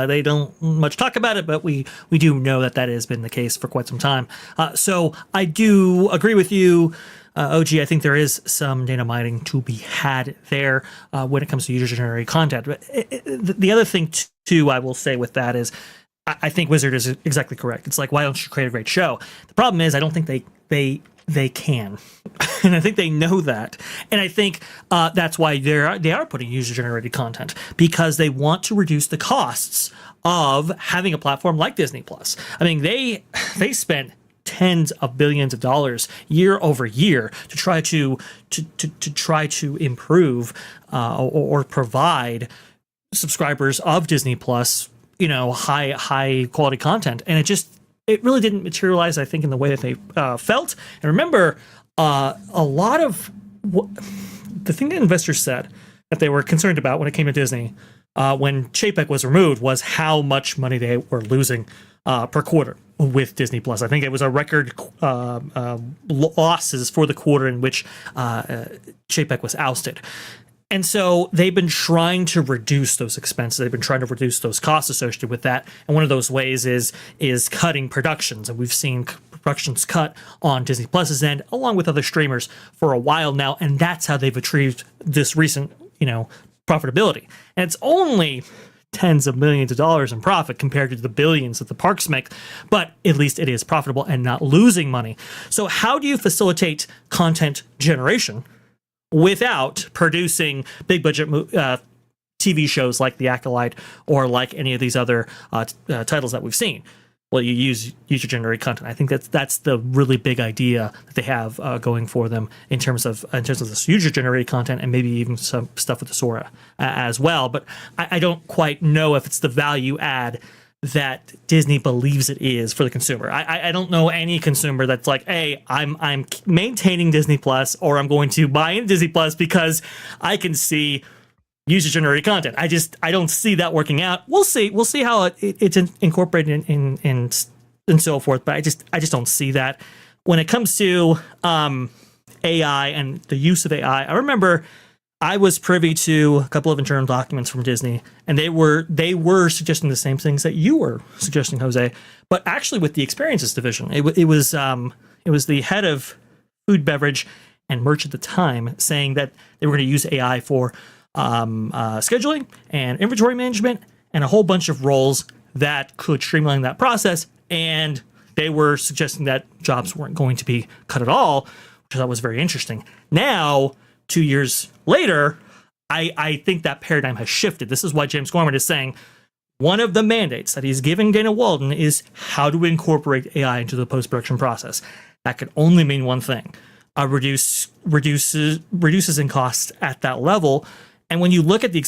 S4: They don't much talk about it, but we do know that has been the case for quite some time. So I do agree with you, OG. I think there is some data mining to be had there when it comes to user-generated content. But the other thing, too, I will say with that is I think Wizard is exactly correct. It's like, why don't you create a great show? The problem is I don't think they can. And I think they know that. And I think that's why they are putting user-generated content, because they want to reduce the costs of having a platform like Disney Plus. I mean, they spent tens of billions of dollars year over year to try to improve or provide subscribers of Disney Plus, high quality content, and it just it really didn't materialize, I think, in the way that they felt. And remember, a lot of the thing that investors said that they were concerned about when it came to Disney, when Chapek was removed, was how much money they were losing per quarter with Disney Plus. I think it was a record losses for the quarter in which Chapek was ousted. And so they've been trying to reduce those expenses. They've been trying to reduce those costs associated with that. And one of those ways is cutting productions. And we've seen productions cut on Disney Plus's end, along with other streamers, for a while now. And that's how they've achieved this recent, profitability. And it's only tens of millions of dollars in profit compared to the billions that the parks make, but at least it is profitable and not losing money. So how do you facilitate content generation without producing big budget TV shows like The Acolyte or like any of these other titles that we've seen? Well, you use user-generated content. I think that's the really big idea that they have going for them in terms of this user-generated content, and maybe even some stuff with the Sora as well. But I don't quite know if it's the value add that Disney believes it is for the consumer. I don't know any consumer that's like, hey, I'm maintaining Disney Plus, or I'm going to buy into Disney Plus because I can see user-generated content. I don't see that working out. We'll see how it's incorporated in and so forth. But I just don't see that. When it comes to AI and the use of AI, I remember I was privy to a couple of internal documents from Disney, and they were suggesting the same things that you were suggesting, Jose, but actually with the experiences division. It was the head of food, beverage, and merch at the time saying that they were going to use AI for scheduling and inventory management and a whole bunch of roles that could streamline that process. And they were suggesting that jobs weren't going to be cut at all, which I thought was very interesting. Now, 2 years later, I think that paradigm has shifted. This is why James Gorman is saying one of the mandates that he's giving Dana Walden is how to incorporate AI into the post-production process. That could only mean one thing: reduces in costs at that level. And when you look at the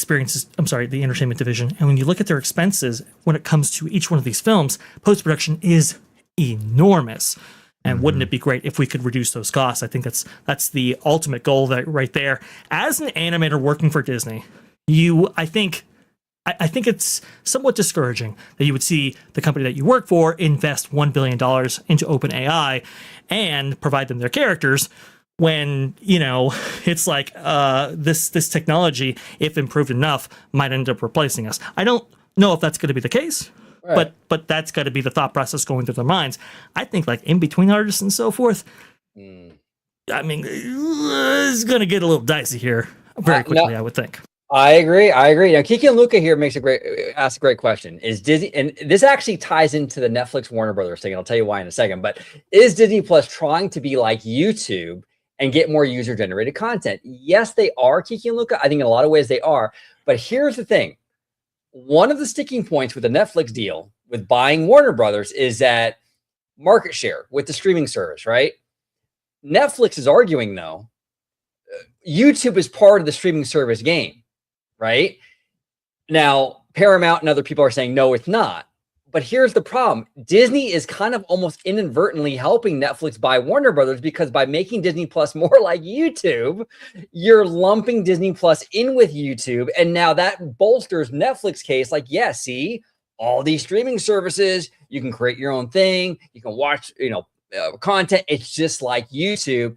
S4: entertainment division, and when you look at their expenses when it comes to each one of these films, post-production is enormous. And wouldn't it be great if we could reduce those costs? I think that's the ultimate goal right there. As an animator working for Disney, I think it's somewhat discouraging that you would see the company that you work for invest $1 billion into OpenAI and provide them their characters, when it's like this technology, if improved enough, might end up replacing us. I don't know if that's going to be the case, right, but that's got to be the thought process going through their minds. I think like in between artists and so forth, I mean, it's going to get a little dicey here very quickly. I would think.
S1: I agree. Now, Kiki and Luca here asks a great question. Is Disney, and this actually ties into the Netflix Warner Brothers thing, and I'll tell you why in a second, but is Disney Plus trying to be like YouTube and get more user-generated content? Yes, they are, Kiki and Luca. I think in a lot of ways they are. But here's the thing. One of the sticking points with the Netflix deal with buying Warner Brothers is that market share with the streaming service, right? Netflix is arguing, though, YouTube is part of the streaming service game, right? Now, Paramount and other people are saying, no, it's not. But here's the problem. Disney is kind of almost inadvertently helping Netflix buy Warner Brothers, because by making Disney Plus more like YouTube, you're lumping Disney Plus in with YouTube. And now that bolsters Netflix case. Like, yeah, see, all these streaming services, you can create your own thing. You can watch, content. It's just like YouTube.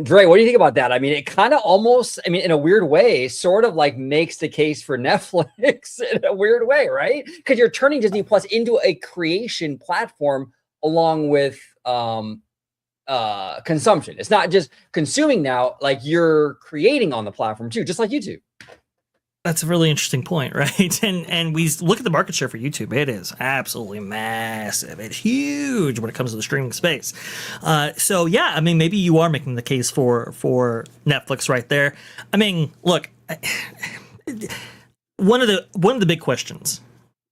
S1: Dre, what do you think about that? I mean, it kind of almost, in a weird way, sort of like makes the case for Netflix in a weird way, right? Because you're turning Disney Plus into a creation platform along with consumption. It's not just consuming now, like you're creating on the platform too, just like YouTube.
S4: That's a really interesting point, right? And we look at the market share for YouTube. It is absolutely massive. It's huge when it comes to the streaming space. So yeah, maybe you are making the case for Netflix right there. Look, one of the big questions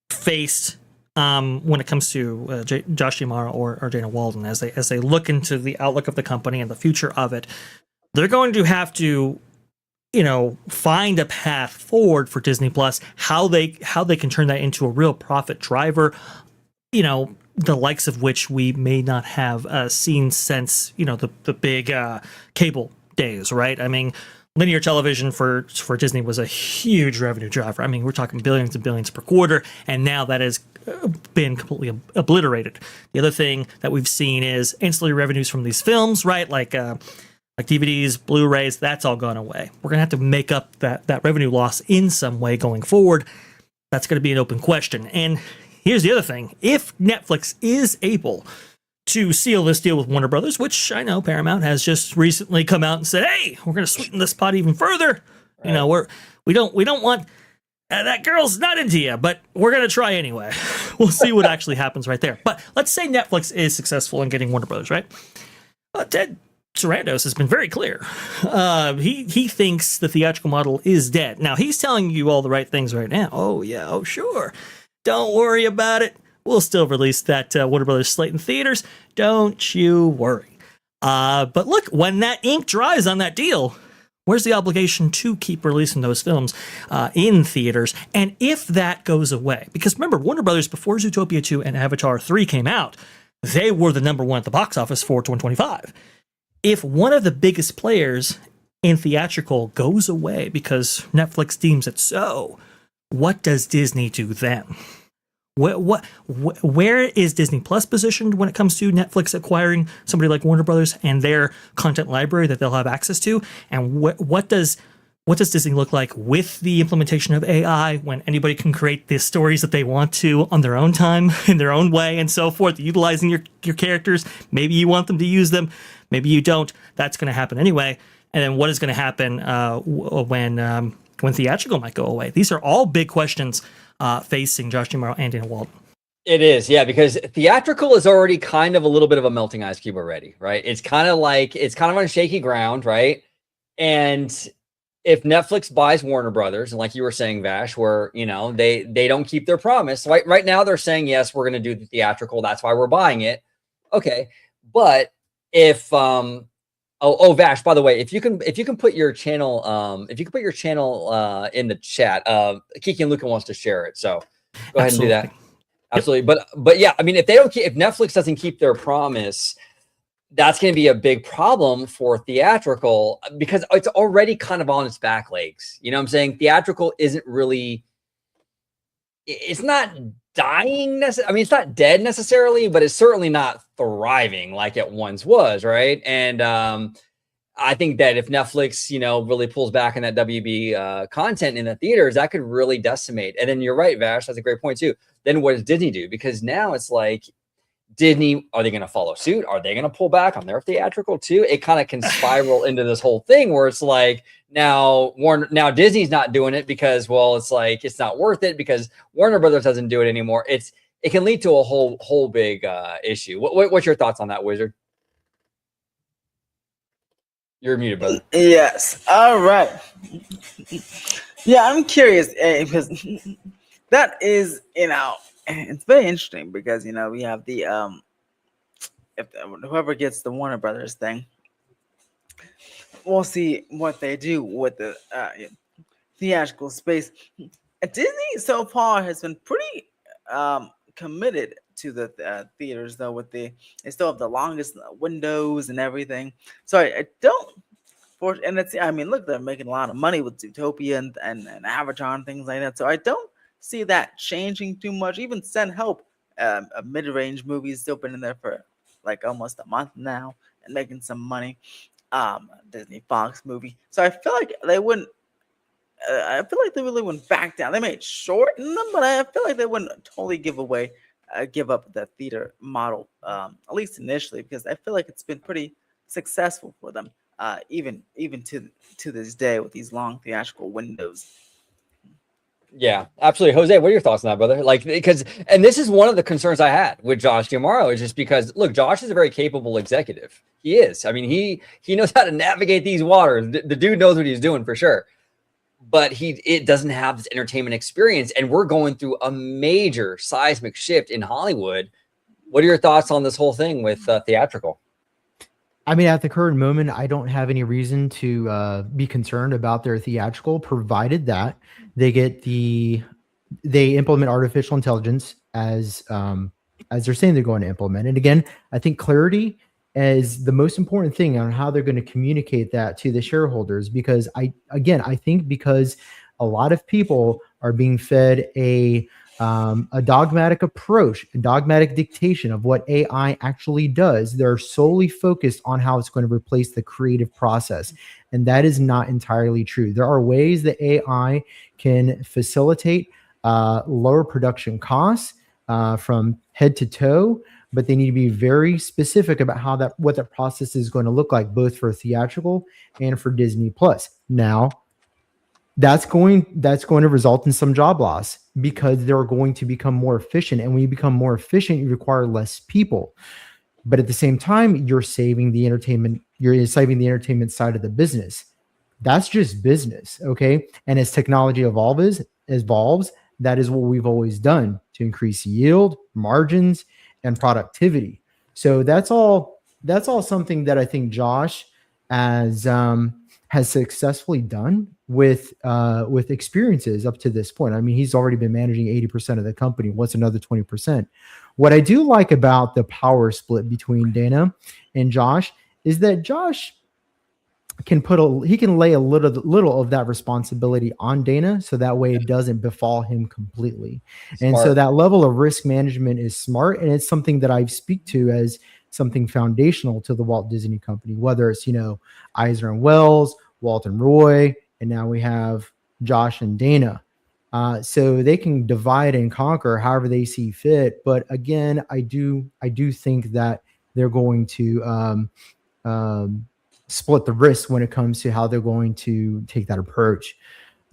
S4: faced when it comes to Josh D'Amaro or Dana Walden as they look into the outlook of the company and the future of it, they're going to have to find a path forward for Disney Plus, how they can turn that into a real profit driver the likes of which we may not have seen since, the big cable days, right? I mean, linear television for Disney was a huge revenue driver. I mean, we're talking billions and billions per quarter, and now that has been completely obliterated. The other thing that we've seen is ancillary revenues from these films, right? Like DVDs, Blu-rays, that's all gone away. We're gonna have to make up that revenue loss in some way going forward. That's gonna be an open question. And here's the other thing. If Netflix is able to seal this deal with Warner Brothers, which I know Paramount has just recently come out and said, hey, we're going to sweeten this pot even further. Right. We don't want that girl's not into you, but we're going to try anyway. We'll see what actually happens right there. But let's say Netflix is successful in getting Warner Brothers, right? Ted Sarandos has been very clear. He thinks the theatrical model is dead. Now, he's telling you all the right things right now. Oh, yeah. Oh, sure. Don't worry about it. We'll still release that Warner Brothers slate in theaters. Don't you worry. But look, when that ink dries on that deal, where's the obligation to keep releasing those films in theaters? And if that goes away, because remember, Warner Brothers, before Zootopia 2 and Avatar 3 came out, they were the #1 at the box office for 2025. If one of the biggest players in theatrical goes away because Netflix deems it so, what does Disney do then? Where is Disney Plus positioned when it comes to Netflix acquiring somebody like Warner Brothers and their content library that they'll have access to? And what does Disney look like with the implementation of AI, when anybody can create the stories that they want to on their own time, in their own way, and so forth, utilizing your characters? Maybe you want them to use them, maybe you don't. That's going to happen anyway. And then what is going to happen when theatrical might go away? These are all big questions facing Josh D'Amaro and Dana Walden.
S1: It is, yeah, because theatrical is already kind of a little bit of a melting ice cube already, right? It's kind of on shaky ground, right? And if Netflix buys Warner Brothers, and like you were saying, Vash, where they don't keep their promise, right now they're saying, yes, we're going to do the theatrical, that's why we're buying it. Okay, but if Vash, by the way, if you can put your channel in the chat, Kiki and Luca wants to share it, so go ahead and do that. Absolutely. Yep. But yeah, I mean, if Netflix doesn't keep their promise, that's going to be a big problem for theatrical, because it's already kind of on its back legs. You know what I'm saying? Theatrical isn't really, it's not dying. I mean, it's not dead necessarily, but it's certainly not thriving like it once was, right? And I think that if Netflix, really pulls back on that WB content in the theaters, that could really decimate. And then you're right, Vash, that's a great point too. Then what does Disney do? Because now it's like, Disney, are they going to follow suit? Are they going to pull back on their theatrical too? It kind of can spiral into this whole thing where it's like, now Disney's not doing it because, well, it's like, it's not worth it because Warner Brothers doesn't do it anymore. It can lead to a whole big issue. What's your thoughts on that, Wizard? You're muted, brother.
S2: Yes. All right. Yeah, I'm curious because that is, it's very interesting because, we have the, if whoever gets the Warner Brothers thing, we'll see what they do with the theatrical space. Disney so far has been pretty committed to the theaters, though. They still have the longest windows and everything. So I don't. And look, they're making a lot of money with Zootopia and Avatar and things like that. So I don't see that changing too much. Even Send Help, a mid-range movie, has still been in there for like almost a month now and making some money. Disney Fox movie. So I feel like they wouldn't. I feel like they really wouldn't back down. They might shorten them, but I feel like they wouldn't totally give up the theater model, at least initially, because I feel like it's been pretty successful for them, even to this day with these long theatrical windows.
S1: Yeah, absolutely. Jose, what are your thoughts on that, brother? And this is one of the concerns I had with Josh D'Amaro, is just because, look, Josh is a very capable executive. He is. I mean, he knows how to navigate these waters. The dude knows what he's doing for sure. But it doesn't have this entertainment experience, and we're going through a major seismic shift in Hollywood. What are your thoughts on this whole thing with theatrical?
S3: I mean, at the current moment, I don't have any reason to be concerned about their theatrical, provided that they implement artificial intelligence as as they're saying they're going to implement. And again, I think clarity is the most important thing on how they're going to communicate that to the shareholders, because I think because a lot of people are being fed a dogmatic approach, a dogmatic dictation of what AI actually does. They're solely focused on how it's going to replace the creative process. And that is not entirely true. There are ways that AI can facilitate lower production costs from head to toe, but they need to be very specific about what that process is going to look like, both for theatrical and for Disney Plus. Now, that's going to result in some job loss because they're going to become more efficient. And when you become more efficient, you require less people. But at the same time, you're saving the entertainment side of the business. That's just business, okay? And as technology evolves, that is what we've always done to increase yield, margins, and productivity. So that's all something that I think Josh has successfully done with experiences up to this point. I mean, he's already been managing 80% of the company. What's another 20%? What I do like about the power split between Dana and Josh is that Josh can lay a little of that responsibility on Dana, so that way it doesn't befall him completely. Smart. And so that level of risk management is smart, and it's something that I speak to as something foundational to the Walt Disney Company, whether it's, Eisner and Wells, Walton Roy, and now we have Josh and Dana. So they can divide and conquer however they see fit. But again, I do think that they're going to split the risk when it comes to how they're going to take that approach.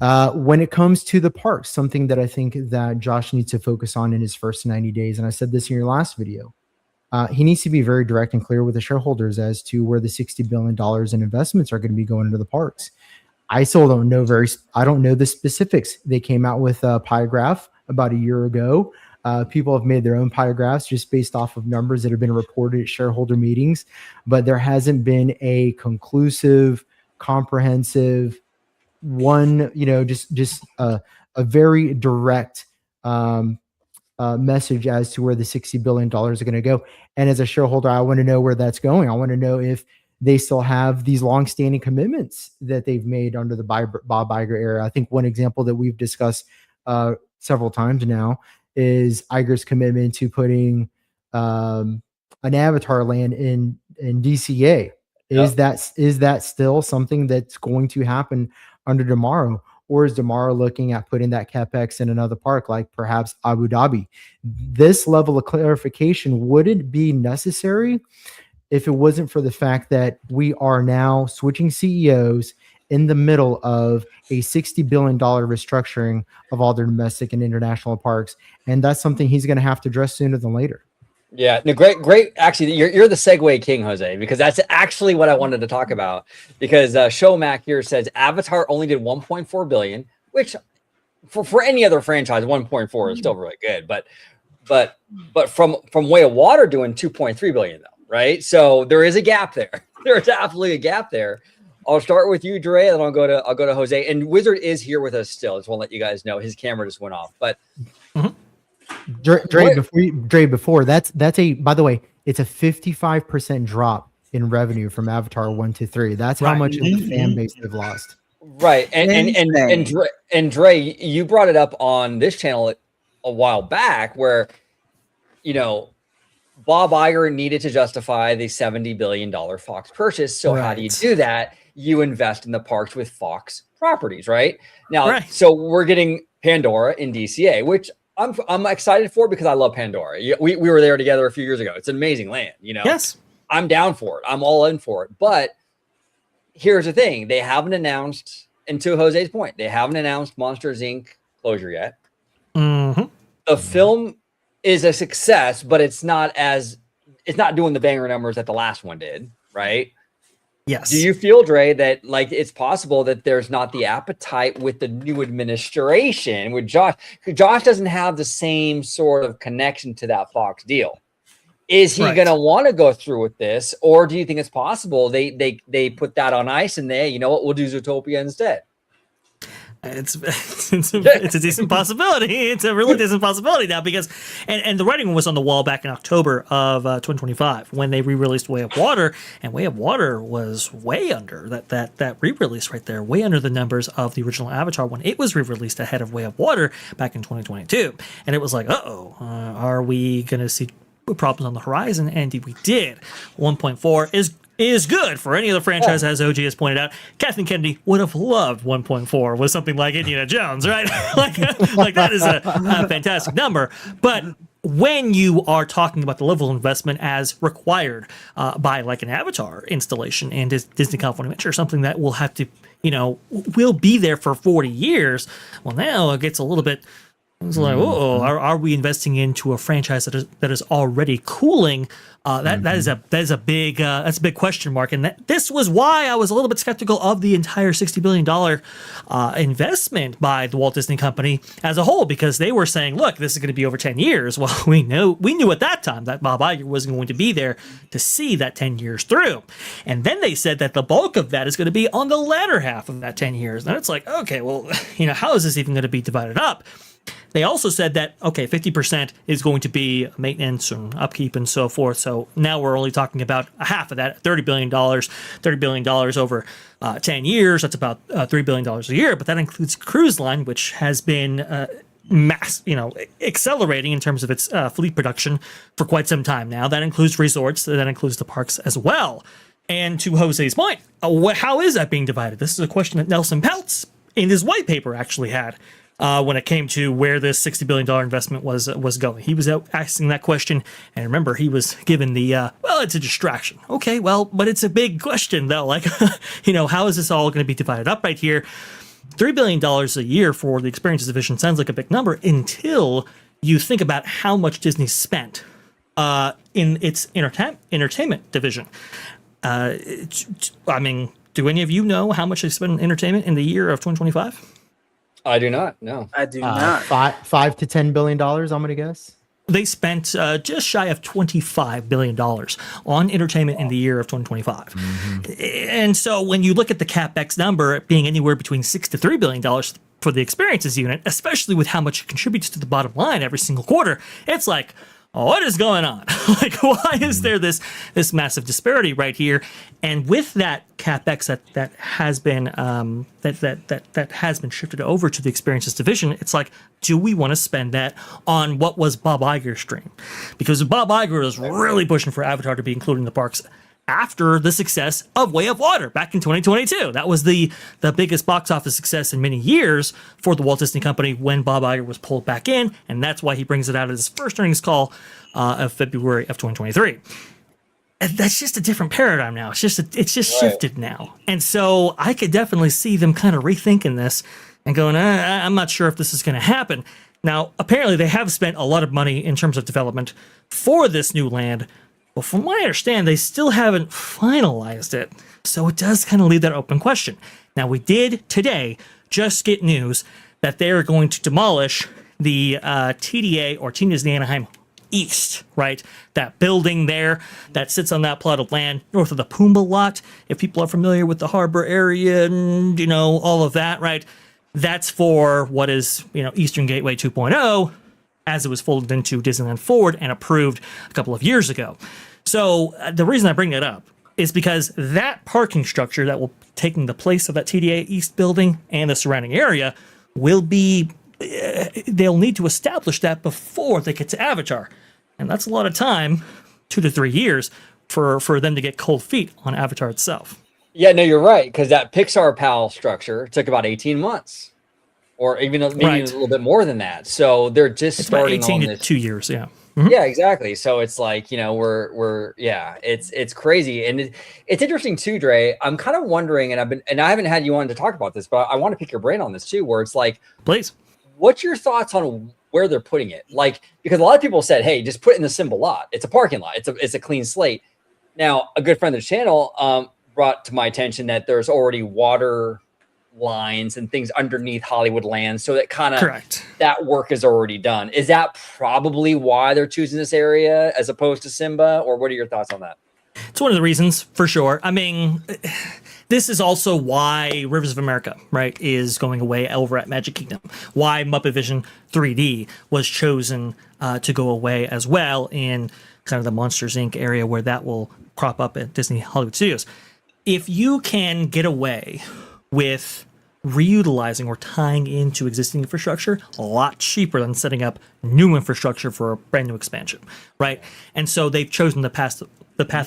S3: When it comes to the parks, something that I think that Josh needs to focus on in his first 90 days, and I said this in your last video, he needs to be very direct and clear with the shareholders as to where the $60 billion in investments are going to be going into the parks. I still don't know I don't know the specifics. They came out with a pie graph about a year ago. People have made their own pie graphs just based off of numbers that have been reported at shareholder meetings, but there hasn't been a conclusive, comprehensive one, just a very direct message as to where the $60 billion are going to go. And as a shareholder, I want to know where that's going. I want to know if they still have these longstanding commitments that they've made under the Bob Iger era. I think one example that we've discussed several times now is Iger's commitment to putting an Avatar land in DCA. Is that still something that's going to happen under Damaro? Or is Damaro looking at putting that CapEx in another park, like perhaps Abu Dhabi? This level of clarification wouldn't be necessary if it wasn't for the fact that we are now switching CEOs in the middle of a $60 billion restructuring of all their domestic and international parks. And that's something he's going to have to address sooner than later.
S1: Yeah, no, great. Actually, you're the segue king, Jose, because that's actually what I wanted to talk about. Because Showmac here says Avatar only did 1.4 billion, which for any other franchise, 1.4 is still really good. But from Way of Water doing 2.3 billion though, right? So there is a gap there. There's absolutely a gap there. I'll start with you, Dre, and then I'll go to Jose. And Wizard is here with us still. Just want to let you guys know his camera just went off, but. Mm-hmm.
S3: Dre, before that's by the way, it's a 55% drop in revenue from Avatar 1 to 3. That's how much of the fan base they've lost.
S1: Right. And Dre, you brought it up on this channel a while back where, Bob Iger needed to justify the $70 billion Fox purchase. So how do you do that? You invest in the parks with Fox properties, right? Now, so we're getting Pandora in DCA, which I'm excited for because I love Pandora. We were there together a few years ago. It's an amazing land, Yes. I'm down for it. I'm all in for it. But here's the thing. They haven't announced, and to Jose's point, they haven't announced Monsters, Inc. closure yet. Mm-hmm. The film is a success, but it's not doing the banger numbers that the last one did, right?
S4: Yes.
S1: Do you feel, Dre, that it's possible that there's not the appetite with the new administration with Josh? Josh doesn't have the same sort of connection to that Fox deal. Is he going to want to go through with this, or do you think it's possible they put that on ice and you know what, we'll do Zootopia instead?
S4: It's a decent possibility. It's a really decent possibility now because, and the writing was on the wall back in October of 2025 when they re-released Way of Water, and Way of Water was way under that re-release right there, way under the numbers of the original Avatar when it was re-released ahead of Way of Water back in 2022, and it was like, are we gonna see problems on the horizon? And we did. 1.4 is good for any other franchise, as OG has pointed out. Kathleen Kennedy would have loved 1.4 with something like Indiana Jones, right? like that is a fantastic number. But when you are talking about the level of investment as required by like an Avatar installation and Disney California Adventure, something that will have to, will be there for 40 years, well, now it gets a little bit. It's like, are we investing into a franchise that is already cooling? That is a big question mark, and this was why I was a little bit skeptical of the entire $60 billion investment by the Walt Disney Company as a whole, because they were saying, look, this is going to be over 10 years. Well, we knew at that time that Bob Iger wasn't going to be there to see that 10 years through, and then they said that the bulk of that is going to be on the latter half of that 10 years. And it's like, okay, well, how is this even going to be divided up? They also said that, okay, 50% is going to be maintenance and upkeep and so forth. So now we're only talking about a half of that, $30 billion over 10 years. That's about $3 billion a year. But that includes Cruise Line, which has been accelerating in terms of its fleet production for quite some time now. That includes resorts. That includes the parks as well. And to Jose's point, how is that being divided? This is a question that Nelson Peltz in his white paper actually had. When it came to where this $60 billion investment was going. He was asking that question, and remember, he was given the, it's a distraction. Okay, well, but it's a big question, though. Like, how is this all going to be divided up right here? $3 billion a year for the Experiences Division sounds like a big number until you think about how much Disney spent in its entertainment division. I mean, do any of you know how much they spent on entertainment in the year of 2025?
S1: I do not. No,
S2: I do not.
S3: $5 to $10 billion. I'm gonna guess
S4: they spent just shy of $25 billion on entertainment in the year of 2025. And so when you look at the CapEx number being anywhere between $6 to $3 billion for the experiences unit, especially with how much it contributes to the bottom line every single quarter, it's like, what is going on? Like, why is there this massive disparity right here? And with that CapEx that has been that has been shifted over to the Experiences Division, it's like, do we want to spend that on what was Bob Iger's dream? Because Bob Iger was really pushing for Avatar to be included in the parks after the success of Way of Water back in 2022. That was the biggest box office success in many years for the Walt Disney Company when Bob Iger was pulled back in, and that's why he brings it out at his first earnings call of February of 2023. And that's just a different paradigm now. It's just shifted now, and so I could definitely see them kind of rethinking this and going, I'm not sure if this is going to happen. Now, apparently, they have spent a lot of money in terms of development for this new land. But from what I understand, they still haven't finalized it. So it does kind of leave that open question. Now, we did today just get news that they are going to demolish the TDA or Team Disney Anaheim East, right? That building there that sits on that plot of land north of the Pumbaa lot. If people are familiar with the harbor area and, all of that, right? That's for what is, Eastern Gateway 2.0 as it was folded into Disneyland Forward and approved a couple of years ago. So the reason I bring it up is because that parking structure that will be taking the place of that TDA East building and the surrounding area will be, they'll need to establish that before they get to Avatar. And that's a lot of time, 2 to 3 years, for them to get cold feet on Avatar itself.
S1: Yeah, no, you're right, because that Pixar PAL structure took about 18 months. Or even maybe a little bit more than that. So they're just starting
S4: about 18
S1: on
S4: to
S1: this.
S4: 2 years, yeah.
S1: Yeah, exactly. So it's like, it's crazy. And it's interesting too, Dre. I'm kind of wondering, and I haven't had you on to talk about this, but I want to pick your brain on this too, where it's like,
S4: please,
S1: what's your thoughts on where they're putting it? Like, because a lot of people said, hey, just put it in the symbol lot. It's a parking lot. It's a clean slate. Now, a good friend of the channel brought to my attention that there's already water lines and things underneath Hollywood land, so that kind of that work is already done. Is that probably why they're choosing this area as opposed to Simba, or what are your thoughts on that?
S4: It's one of the reasons, for sure. I mean, This is also why Rivers of America, right, is going away over at Magic Kingdom. Why Muppet Vision 3D was chosen to go away as well in kind of the Monsters Inc. area where that will crop up at Disney Hollywood Studios. If you can get away with reutilizing or tying into existing infrastructure, a lot cheaper than setting up new infrastructure for a brand new expansion, right? And so they've chosen the path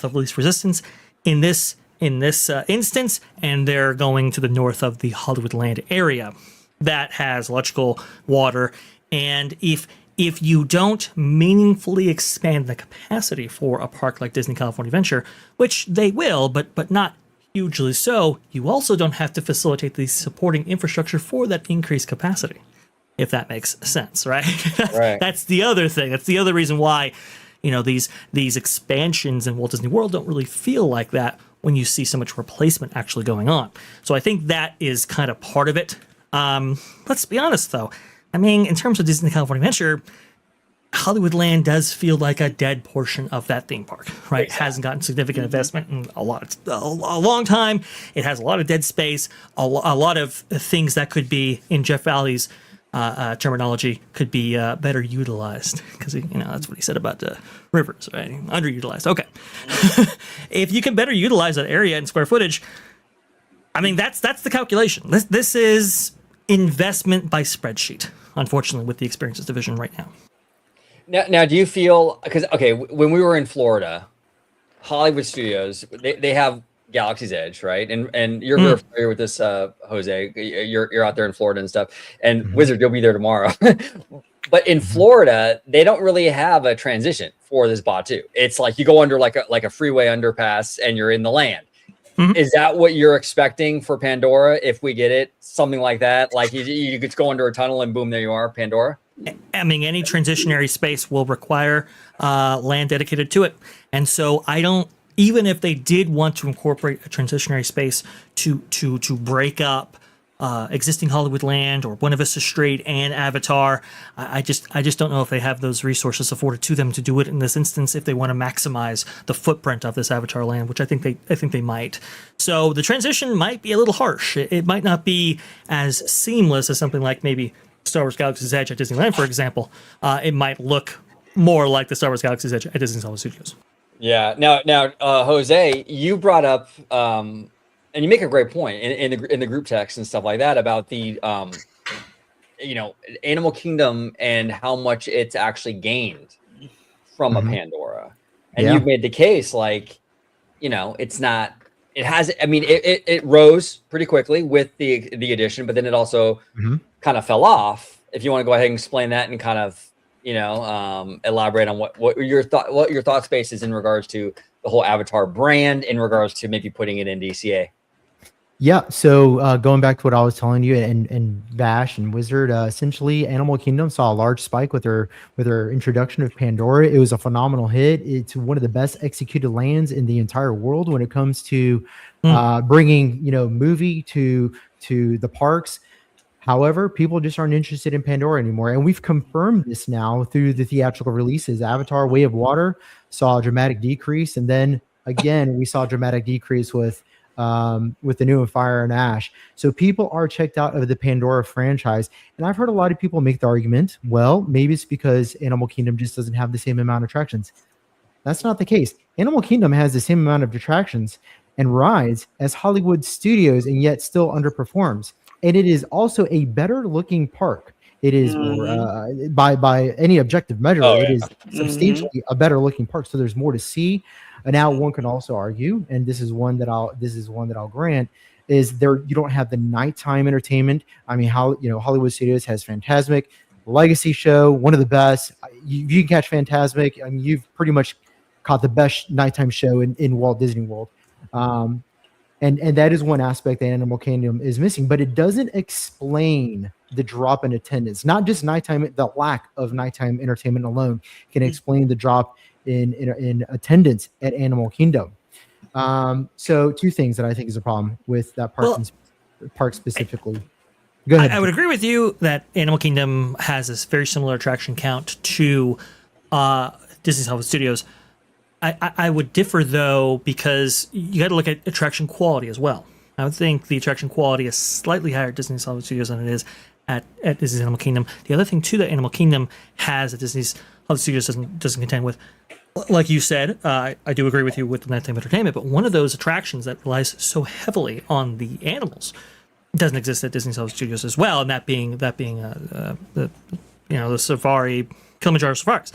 S4: of least resistance in this instance, and they're going to the north of the Hollywoodland area that has electrical, water, and if you don't meaningfully expand the capacity for a park like Disney California Adventure, which they will, but not hugely so, you also don't have to facilitate the supporting infrastructure for that increased capacity, if that makes sense, right?
S1: Right.
S4: That's the other thing. That's the other reason why, these expansions in Walt Disney World don't really feel like that when you see so much replacement actually going on. So I think that is kind of part of it. Let's be honest, though. I mean, in terms of Disney California Adventure, Hollywoodland does feel like a dead portion of that theme park, right? It hasn't gotten significant investment in a long time. It has a lot of dead space, a lot of things that could be, in Jeff Valley's terminology, could be better utilized, because that's what he said about the Rivers, right? Underutilized. Okay. If you can better utilize that area in square footage, I mean, that's the calculation. This is investment by spreadsheet, unfortunately, with the Experiences division right now.
S1: Now, do you feel, because when we were in Florida, Hollywood Studios, they have Galaxy's Edge, right? And you're very familiar with this, Jose. You're out there in Florida and stuff. And Wizard, you'll be there tomorrow. But in Florida, they don't really have a transition for this Batu. It's like you go under like a freeway underpass and you're in the land. Is that what you're expecting for Pandora if we get it? Something like that? Like you could go under a tunnel and boom, there you are, Pandora?
S4: I mean, any transitionary space will require land dedicated to it. And so even if they did want to incorporate a transitionary space to break up existing Hollywood land or Buena Vista Street and Avatar, I just don't know if they have those resources afforded to them to do it in this instance if they want to maximize the footprint of this Avatar land, which I think they might. So the transition might be a little harsh. It might not be as seamless as something like maybe Star Wars Galaxy's Edge at Disneyland, for example. It might look more like the Star Wars Galaxy's Edge at Disney Hollywood Studios. Yeah.
S1: Now, Jose, you brought up, and you make a great point in the group text and stuff like that about the, Animal Kingdom and how much it's actually gained from a Pandora, and you've made the case like, it's not. It has. I mean, it rose pretty quickly with the addition, but then it also kind of fell off. If you want to go ahead and explain that and kind of elaborate on what your thought space is in regards to the whole Avatar brand, in regards to maybe putting it in DCA.
S3: Yeah, so going back to what I was telling you, and Vash and Wizard, essentially Animal Kingdom saw a large spike with their introduction of Pandora. It was a phenomenal hit. It's one of the best executed lands in the entire world when it comes to bringing movie to the parks. However, people just aren't interested in Pandora anymore, and we've confirmed this now through the theatrical releases. Avatar: Way of Water saw a dramatic decrease, and then again we saw a dramatic decrease with the new Fire and Ash. So people are checked out of the Pandora franchise. And I've heard a lot of people make the argument, well, maybe it's because Animal Kingdom just doesn't have the same amount of attractions. That's not the case. Animal Kingdom has the same amount of attractions and rides as Hollywood Studios, and yet still underperforms. And it is also a better looking park. It is by any objective measure, it is substantially a better looking park. So there's more to see. Now, one can also argue, and this is one that I'll grant, is there you don't have the nighttime entertainment. I mean, Hollywood Studios has Fantasmic, Legacy Show, one of the best. You can catch Fantasmic. I mean, you've pretty much caught the best nighttime show in Walt Disney World. And that is one aspect that Animal Kingdom is missing, but it doesn't explain the drop in attendance. Not just nighttime, the lack of nighttime entertainment alone can explain the drop in attendance at Animal Kingdom. So two things that I think is a problem with that park specifically. Go ahead.
S4: I would agree with you that Animal Kingdom has this very similar attraction count to Disney's Hollywood Studios. I would differ though, because you got to look at attraction quality as well. I would think the attraction quality is slightly higher at Disney Hollywood Studios than it is at Disney's Animal Kingdom. The other thing too that Animal Kingdom has that Disney's Hollywood Studios doesn't contend with, like you said, I do agree with you with the nighttime entertainment, but one of those attractions that relies so heavily on the animals doesn't exist at Disney's Hollywood Studios as well, and that being the safari, Kilimanjaro safaris.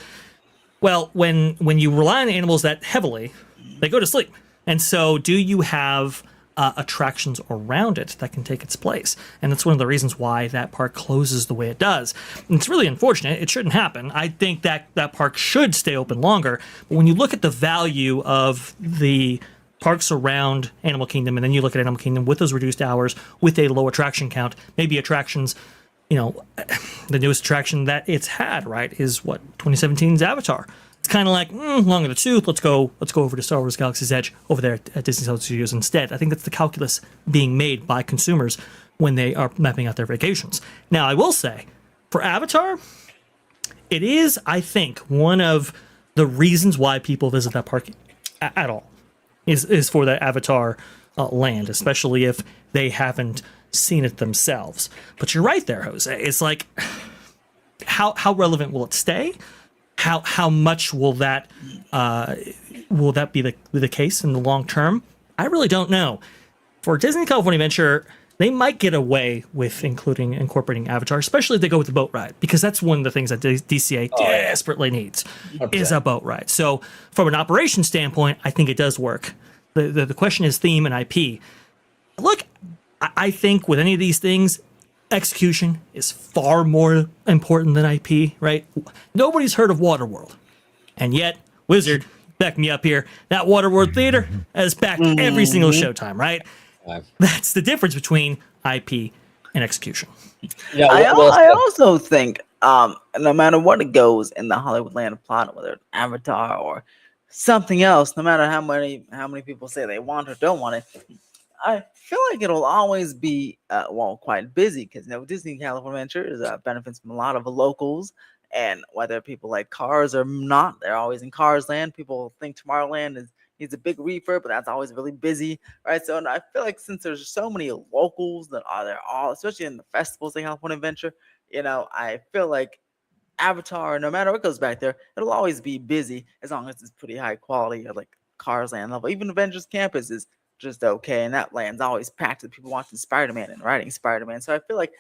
S4: Well, when you rely on animals that heavily, they go to sleep, and so do you have attractions around it that can take its place? And that's one of the reasons why that park closes the way it does. And it's really unfortunate. It shouldn't happen. I think that park should stay open longer. But when you look at the value of the parks around Animal Kingdom, and then you look at Animal Kingdom with those reduced hours, with a low attraction count, maybe attractions, the newest attraction that it's had, right, is 2017's Avatar. It's kind of like long in the tooth. Let's go over to Star Wars Galaxy's Edge over there at Disney Hollywood Studios instead. I think that's the calculus being made by consumers when they are mapping out their vacations. Now, I will say, for Avatar, it is, I think, one of the reasons why people visit that park at all is for that Avatar land, especially if they haven't seen it themselves. But you're right there, Jose. It's like, how relevant will it stay? How much will that be the case in the long term? I really don't know. For Disney California Adventure, they might get away with incorporating Avatar, especially if they go with the boat ride, because that's one of the things that DCA desperately needs 100%. Is a boat ride. So from an operation standpoint, I think it does work. The question is theme and IP. Look, I think with any of these things, execution is far more important than IP, right? Nobody's heard of Waterworld. And yet, Wizard, back me up here, that Waterworld Theater has backed every single Showtime, right? That's the difference between IP and execution.
S2: Yeah, I also think no matter what it goes in the Hollywood land plot, whether it's Avatar or something else, no matter how many people say they want or don't want it, I feel like it'll always be quite busy, because Disney California Adventure benefits from a lot of locals, and whether people like Cars or not, they're always in Cars land. People think Tomorrowland needs a big refurb, but that's always really busy, right? So I feel like since there's so many locals that are there, especially in the festivals like California Adventure, I feel like Avatar, no matter what goes back there, it'll always be busy as long as it's pretty high quality, like Cars land level. Even Avengers Campus is just okay, and that land's always packed with people watching Spider-Man and writing Spider-Man. So I feel like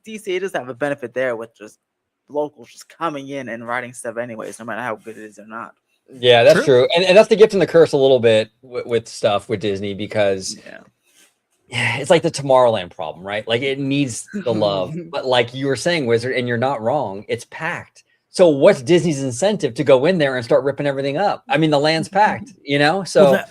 S2: DC does have a benefit there with just locals just coming in and writing stuff anyways, no matter how good it is or not.
S1: Yeah, that's true. And that's the gift and the curse a little bit with stuff with Disney, because it's like the Tomorrowland problem, right? Like, it needs the love, but like you were saying, Wizard, and you're not wrong, it's packed. So what's Disney's incentive to go in there and start ripping everything up? I mean, the land's packed, So
S4: well,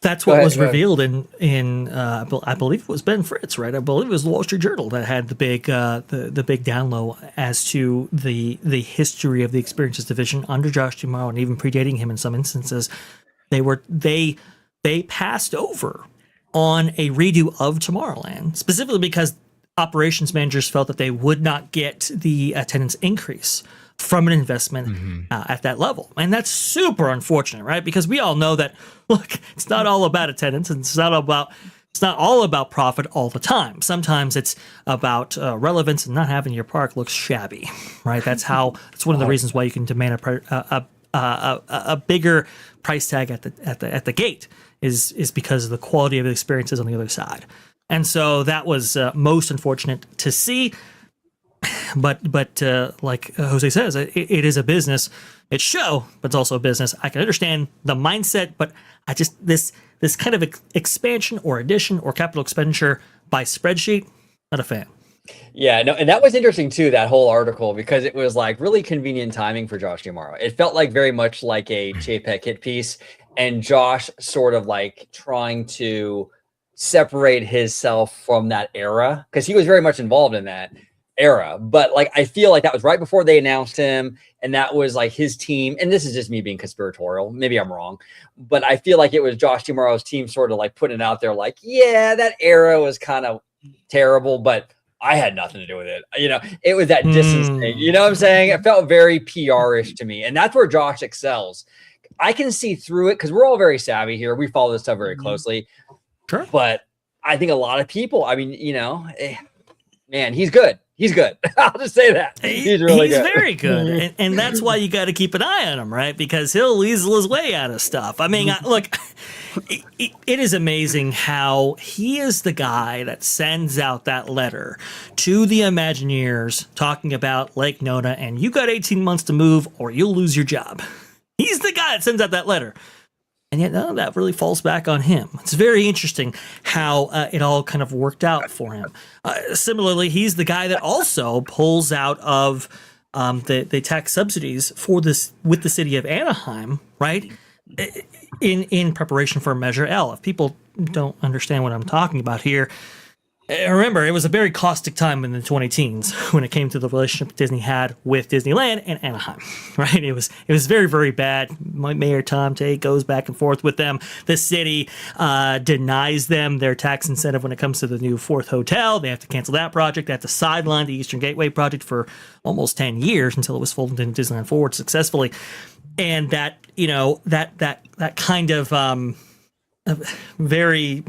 S4: that's what was revealed in I believe it was Ben Fritz, right? I believe it was the Wall Street Journal that had the big the big down low as to the history of the experiences division under Josh D'Amaro, and even predating him in some instances. They passed over on a redo of Tomorrowland, specifically because operations managers felt that they would not get the attendance increase from an investment at that level. And that's super unfortunate, right? Because we all know that, look, it's not all about attendance, and it's not all about profit all the time. Sometimes it's about relevance and not having your park look shabby, right? That's one of the reasons why you can demand a bigger price tag at the gate is because of the quality of the experiences on the other side. And so that was most unfortunate to see. But like Jose says, it is a business. It's show, but it's also a business. I can understand the mindset, but I just this kind of expansion or addition or capital expenditure by spreadsheet, not a fan.
S1: Yeah, no, and that was interesting too, that whole article, because it was like really convenient timing for Josh D'Amaro. It felt like very much like a JPEG hit piece, and Josh sort of like trying to separate himself from that era, because he was very much involved in that era. But like, I feel like that was right before they announced him, and that was like his team. And this is just me being conspiratorial, maybe I'm wrong, but I feel like it was Josh D'Amaro's team sort of like putting it out there like, yeah, that era was kind of terrible, but I had nothing to do with it. It was that distance thing. You know what I'm saying? It felt very PR-ish to me, and that's where Josh excels. I can see through it because we're all very savvy here. We follow this stuff very closely.
S4: Sure.
S1: But I think a lot of people, I mean, man, he's good. He's good. I'll just say that. He's really good.
S4: He's very good. And that's why you got to keep an eye on him, right? Because he'll weasel his way out of stuff. I mean, look, it is amazing how he is the guy that sends out that letter to the Imagineers talking about Lake Nona, and you got 18 months to move or you'll lose your job. He's the guy that sends out that letter. And yet none of that really falls back on him. It's very interesting how it all kind of worked out for him. Similarly, he's the guy that also pulls out of the tax subsidies for this with the city of Anaheim, right? In preparation for Measure L. If people don't understand what I'm talking about here, remember, it was a very caustic time in the 2010s when it came to the relationship Disney had with Disneyland and Anaheim, right? It was very, very bad. Mayor Tom Tate goes back and forth with them. The city denies them their tax incentive when it comes to the new fourth hotel. They have to cancel that project. They have to sideline the Eastern Gateway project for almost 10 years until it was folded into Disneyland Forward successfully. And that, that kind of very,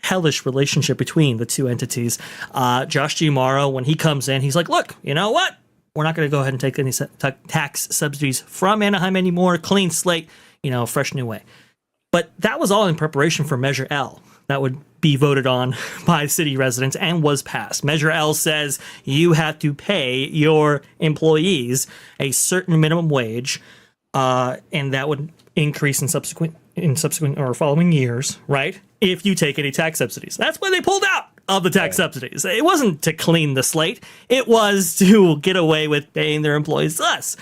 S4: hellish relationship between the two entities. Josh G. Morrow, when he comes in, he's like, look, you know what? We're not going to go ahead and take any tax subsidies from Anaheim anymore. Clean slate, fresh new way. But that was all in preparation for Measure L. That would be voted on by city residents and was passed. Measure L says you have to pay your employees a certain minimum wage, and that would increase in subsequent or following years, right? If you take any tax subsidies. That's why they pulled out of the tax subsidies. It wasn't to clean the slate. It was to get away with paying their employees less.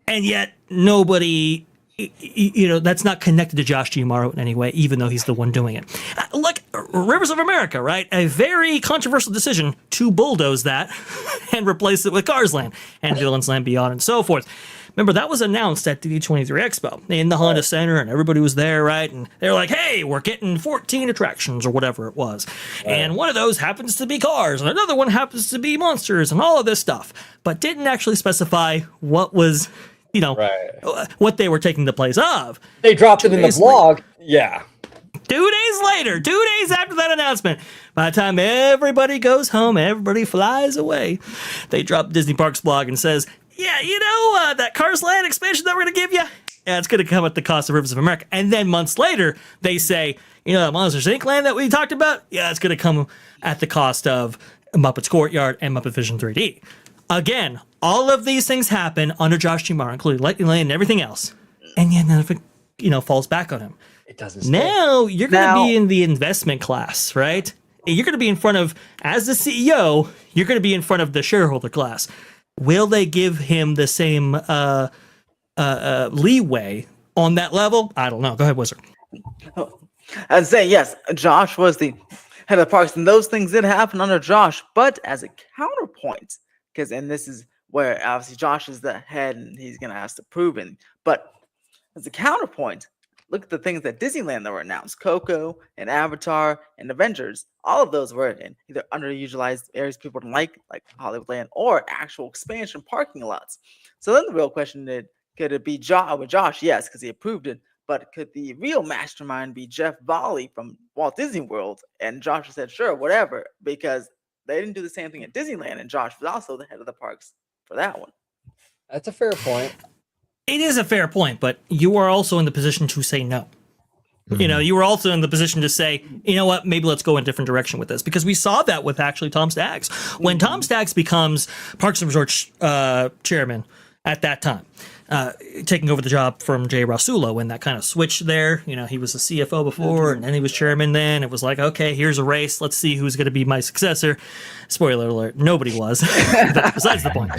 S4: And yet nobody, that's not connected to Josh G. Morrow in any way, even though he's the one doing it. Look, Rivers of America, right? A very controversial decision to bulldoze that and replace it with Cars Land and Villains Land Beyond and so forth. Remember, that was announced at the D23 Expo in the Honda Center, and everybody was there, right? And they're like, hey, we're getting 14 attractions or whatever it was. Right. And one of those happens to be Cars, and another one happens to be Monsters, and all of this stuff. But didn't actually specify what was, what they were taking the place of.
S1: They dropped it in the blog. Yeah.
S4: 2 days later, 2 days after that announcement, by the time everybody goes home, everybody flies away, they drop Disney Parks blog and says, yeah, that Cars Land expansion that we're going to give you, it's going to come at the cost of Rivers of America. And then months later, they say, that Monsters, Inc. land that we talked about, it's going to come at the cost of Muppets Courtyard and Muppet Vision 3D. Again, all of these things happen under Josh G. Morrow, including Lightning Lane and everything else. And yet none of it, falls back on him.
S1: It doesn't stay.
S4: Now you're going to be in the investment class, right? You're going to be in front of, as the CEO, you're going to be in front of the shareholder class. Will they give him the same leeway on that level? I don't know. Go ahead, Wizard.
S2: I'd say, yes, Josh was the head of the parks, and those things did happen under Josh. But as a counterpoint, and this is where obviously Josh is the head and he's going to have to prove it. But as a counterpoint, look at the things that Disneyland that were announced. Coco and Avatar and Avengers. All of those were in either underutilized areas people didn't like Hollywoodland, or actual expansion parking lots. So then the real question is, could it be with Josh? Yes, because he approved it. But could the real mastermind be Jeff Volley from Walt Disney World? And Josh said, sure, whatever, because they didn't do the same thing at Disneyland. And Josh was also the head of the parks for that one.
S1: That's a fair point.
S4: It is a fair point, but you are also in the position to say no. Mm-hmm. You were also in the position to say, you know what, maybe let's go in a different direction with this. Because we saw that with actually Tom Staggs. When Tom Staggs becomes Parks and Resorts chairman at that time, taking over the job from Jay Rasulo, when that kind of switched there. He was the CFO before, and then he was chairman then. It was like, okay, here's a race. Let's see who's going to be my successor. Spoiler alert, nobody was. But besides the point.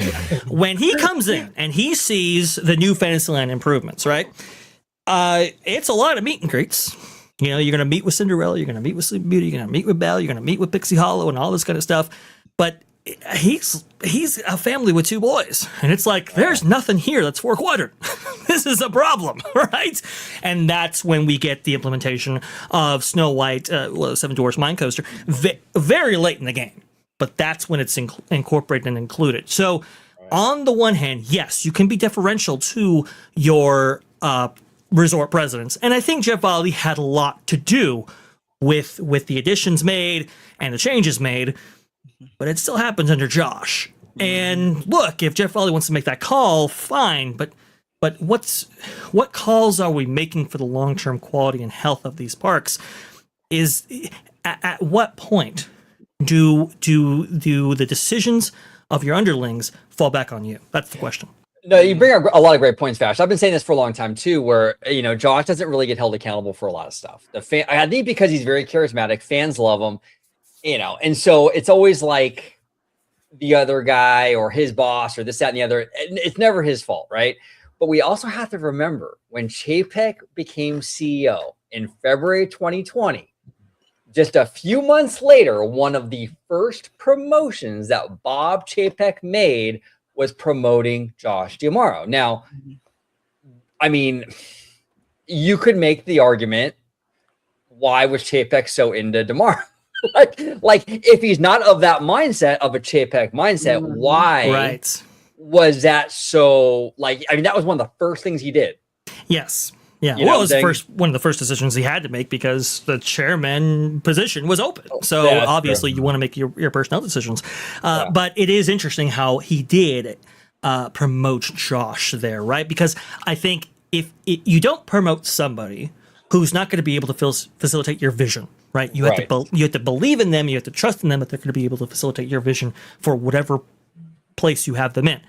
S4: When he comes in and he sees the new Fantasyland improvements, right? It's a lot of meet and greets. You're going to meet with Cinderella, you're going to meet with Sleeping Beauty, you're going to meet with Belle, you're going to meet with Pixie Hollow and all this kind of stuff. But he's a family with two boys, and it's like, there's nothing here that's 4 quadrant. This is a problem, right? And that's when we get the implementation of Snow White, Seven Dwarfs Mine Coaster, very late in the game. But that's when it's incorporated and included. So on the one hand, yes, you can be deferential to your resort presidents. And I think Jeff Volley had a lot to do with the additions made and the changes made, but it still happens under Josh. And look, if Jeff Volley wants to make that call, fine, but what calls are we making for the long-term quality and health of these parks? Is at what point do the decisions of your underlings fall back on you? That's the question.
S1: No, you bring up a lot of great points, Vash. I've been saying this for a long time too, where Josh doesn't really get held accountable for a lot of stuff. I think because he's very charismatic, fans love him, and so it's always like the other guy or his boss or this, that, and the other. It's never his fault, right? But we also have to remember when Chapek became CEO in February 2020, just a few months later, one of the first promotions that Bob Chapek made was promoting Josh D'Amaro. Now, I mean, you could make the argument, why was Chapek so into D'Amaro? like if he's not of that mindset, of a Chapek mindset, why was that so, that was one of the first things he did.
S4: Yes. Yeah, well, it was one of the first decisions he had to make because the chairman position was open. So obviously you want to make your personnel decisions. But it is interesting how he did promote Josh there, right? Because I think if you don't promote somebody who's not going to be able to facilitate your vision, right? You have to believe in them. You have to trust in them that they're going to be able to facilitate your vision for whatever place you have them in.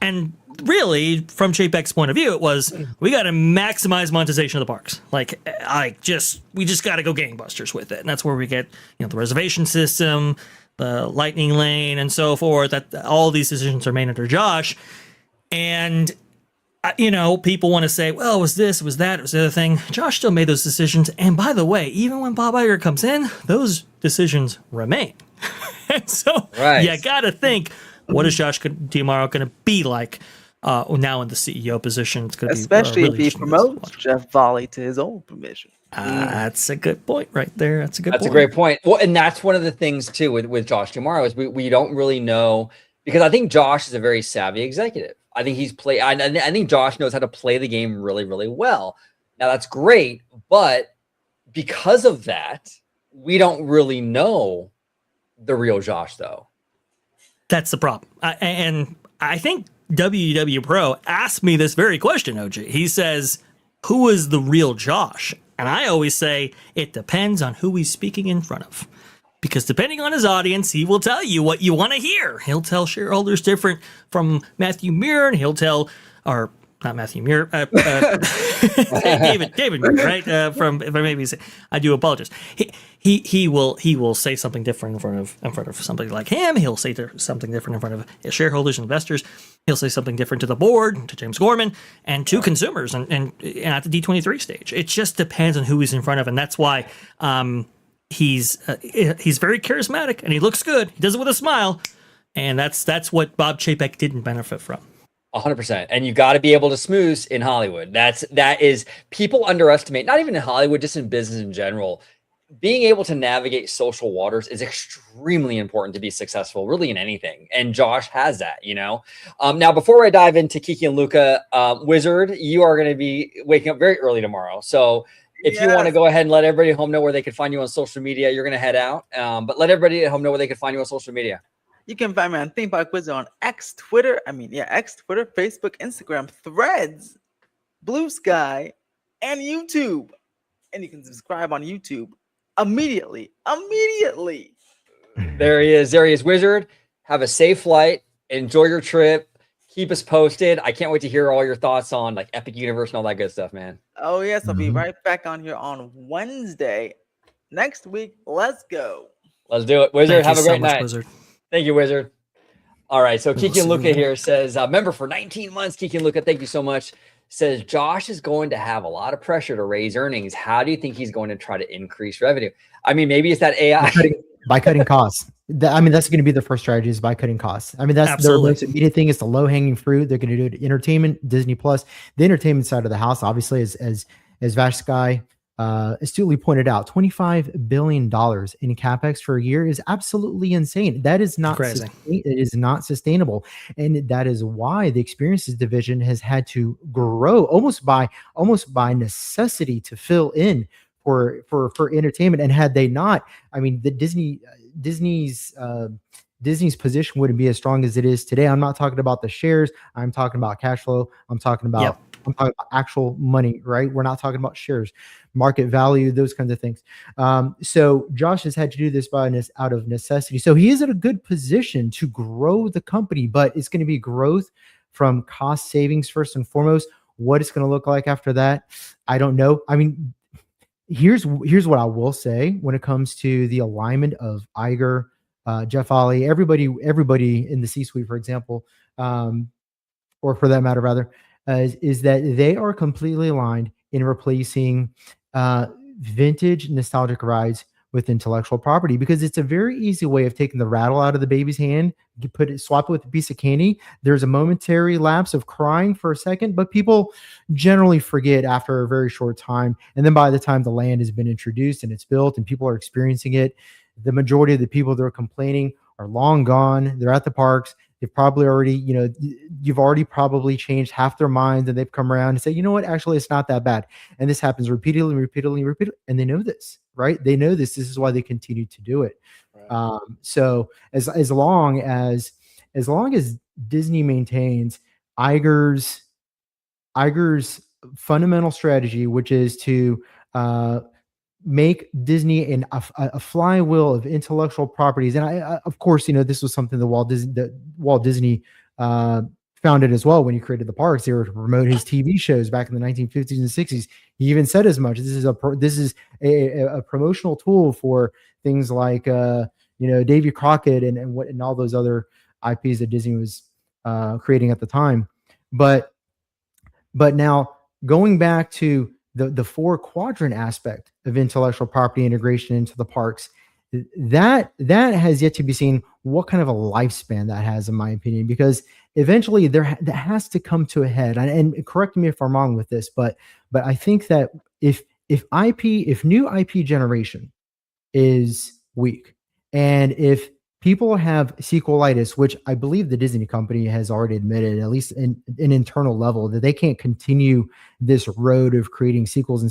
S4: And really, from Chapek's point of view, it was, we got to maximize monetization of the parks. We just got to go gangbusters with it. And that's where we get, the reservation system, the lightning lane, and so forth. That all these decisions are made under Josh. And, people want to say, well, it was this, it was that, it was the other thing. Josh still made those decisions. And by the way, even when Bob Iger comes in, those decisions remain. And so you got to think, what is Josh D'Amaro going to be like now in the CEO position? It's going to
S2: especially
S4: be really
S2: if he promotes Jeff Volley to his own position.
S4: That's a good point right there. That's a
S1: great point. Well, and that's one of the things too with Josh D'Amaro is we don't really know, because I think Josh is a very savvy executive. I think I think Josh knows how to play the game really, really well. Now that's great, but because of that, we don't really know the real Josh though.
S4: That's the problem. And I think WW Pro asked me this very question, OG. He says, who is the real Josh? And I always say, it depends on who he's speaking in front of. Because depending on his audience, he will tell you what you want to hear. He'll tell shareholders different from Matthew Muir, and he'll tell, or not Matthew Muir, David Muir, right? From maybe I do apologize. He will say something different in front of somebody like him. He'll say something different in front of shareholders, investors. He'll say something different to the board, to James Gorman, and to consumers, and at the D23 stage. It just depends on who he's in front of, and that's why he's very charismatic and he looks good. He does it with a smile, and that's what Bob Chapek didn't benefit from.
S1: 100%. And you got to be able to smooth in Hollywood. That is people underestimate, not even in Hollywood, just in business in general. Being able to navigate social waters is extremely important to be successful, really in anything. And Josh has that, Now, before I dive into Kiki and Luca, Wizard, you are going to be waking up very early tomorrow. So if you want to go ahead and let everybody at home know where they can find you on social media, you're going to head out. But let everybody at home know where they can find you on social media.
S2: You can find me on Theme Park Wizard on Twitter, Facebook, Instagram, Threads, Blue Sky, and YouTube. And you can subscribe on YouTube immediately.
S1: There he is, Wizard. Have a safe flight. Enjoy your trip. Keep us posted. I can't wait to hear all your thoughts on like Epic Universe and all that good stuff, man.
S2: Oh, yes. I'll be right back on here on Wednesday next week. Let's go.
S1: Let's do it. Wizard, have a great night.
S4: Wizard.
S1: Thank you, Wizard. All right. So Kiki and Luca here says, member for 19 months. Kiki and Luca, thank you so much. Says Josh is going to have a lot of pressure to raise earnings. How do you think he's going to try to increase revenue? I mean, maybe it's that AI.
S3: By cutting costs. That's going to be the first strategy, is by cutting costs. That's their most immediate thing. It's the low hanging fruit. They're going to do it. Entertainment, Disney Plus, the entertainment side of the house, obviously, as Vash Sky astutely pointed out, $25 billion in capex for a year is absolutely insane. That is not
S4: Crazy.
S3: it is not sustainable, and that is why the experiences division has had to grow almost by necessity to fill in for entertainment. And had they not, I mean, the Disney's position wouldn't be as strong as it is today. I'm not talking about the shares. I'm talking about cash flow. I'm talking about actual money, right? We're not talking about shares, market value, those kinds of things. So Josh has had to do this out of necessity. So he is in a good position to grow the company, but it's going to be growth from cost savings first and foremost. What it's going to look like after that, I don't know. I mean, here's what I will say when it comes to the alignment of Iger, Jeff Ollie, everybody in the C-suite, for example, or for that matter, rather, is that they are completely aligned in replacing vintage nostalgic rides with intellectual property, because it's a very easy way of taking the rattle out of the baby's hand. You swap it with a piece of candy. There's a momentary lapse of crying for a second, but people generally forget after a very short time. And then by the time the land has been introduced and it's built and people are experiencing it, the majority of the people that are complaining are long gone. They're at the parks. They've probably already, you've already probably changed half their minds, and they've come around and say, you know what, actually, it's not that bad. And this happens repeatedly. And they know this, right? They know this. This is why they continue to do it. Right. So as long as Disney maintains Iger's fundamental strategy, which is to make Disney a flywheel of intellectual properties. And I of course, this was something that Walt Disney founded as well when he created the parks. They were to promote his TV shows back in the 1950s and 60s. He even said as much. This is a promotional tool for things like Davy Crockett and all those other IPs that Disney was creating at the time. But now going back to the 4-quadrant aspect of intellectual property integration into the parks, that has yet to be seen what kind of a lifespan that has, in my opinion, because eventually that has to come to a head. And correct me if I'm wrong with this, but I think that if new IP generation is weak, and if people have sequelitis, which I believe the Disney company has already admitted, at least in an internal level, that they can't continue this road of creating sequels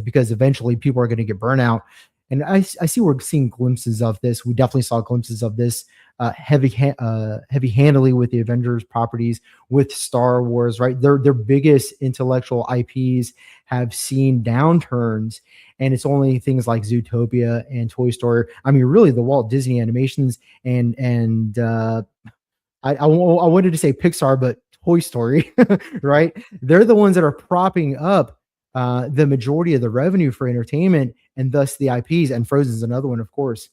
S3: because eventually people are going to get burnout. And I see we're seeing glimpses of this. We definitely saw glimpses of this heavy-handedly with the Avengers properties, with Star Wars, right? Their biggest intellectual IPs have seen downturns, and it's only things like Zootopia and Toy Story. I mean, really, the Walt Disney animations and I wanted to say Pixar, but Toy Story, right? They're the ones that are propping up the majority of the revenue for entertainment, and thus the IPs. And Frozen's another one, of course.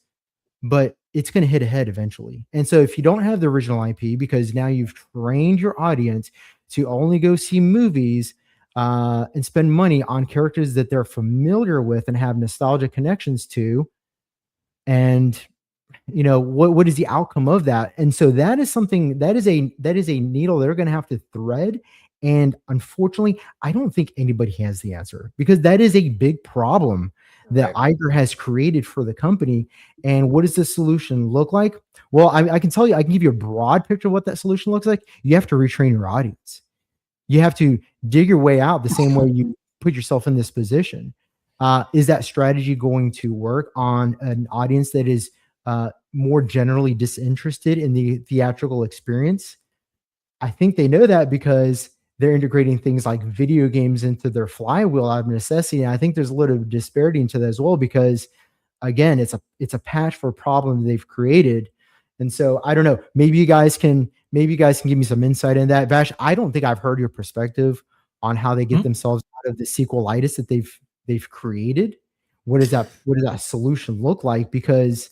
S3: But it's going to hit ahead eventually. And so if you don't have the original IP, because now you've trained your audience to only go see movies and spend money on characters that they're familiar with and have nostalgic connections to, and what is the outcome of that? And so that is something that is a needle they're going to have to thread. And unfortunately, I don't think anybody has the answer, because that is a big problem that Iger has created for the company. And what does the solution look like? Well, I can tell you, I can give you a broad picture of what that solution looks like. You have to retrain your audience. You have to dig your way out the same way you put yourself in this position. Is that strategy going to work on an audience that is more generally disinterested in the theatrical experience? I think they know that because they're integrating things like video games into their flywheel out of necessity. And I think there's a little disparity into that as well, because again, it's a patch for a problem they've created. And so I don't know, maybe you guys can give me some insight in that. Vash, I don't think I've heard your perspective on how they get themselves out of the sequelitis that they've created. What does that solution look like? Because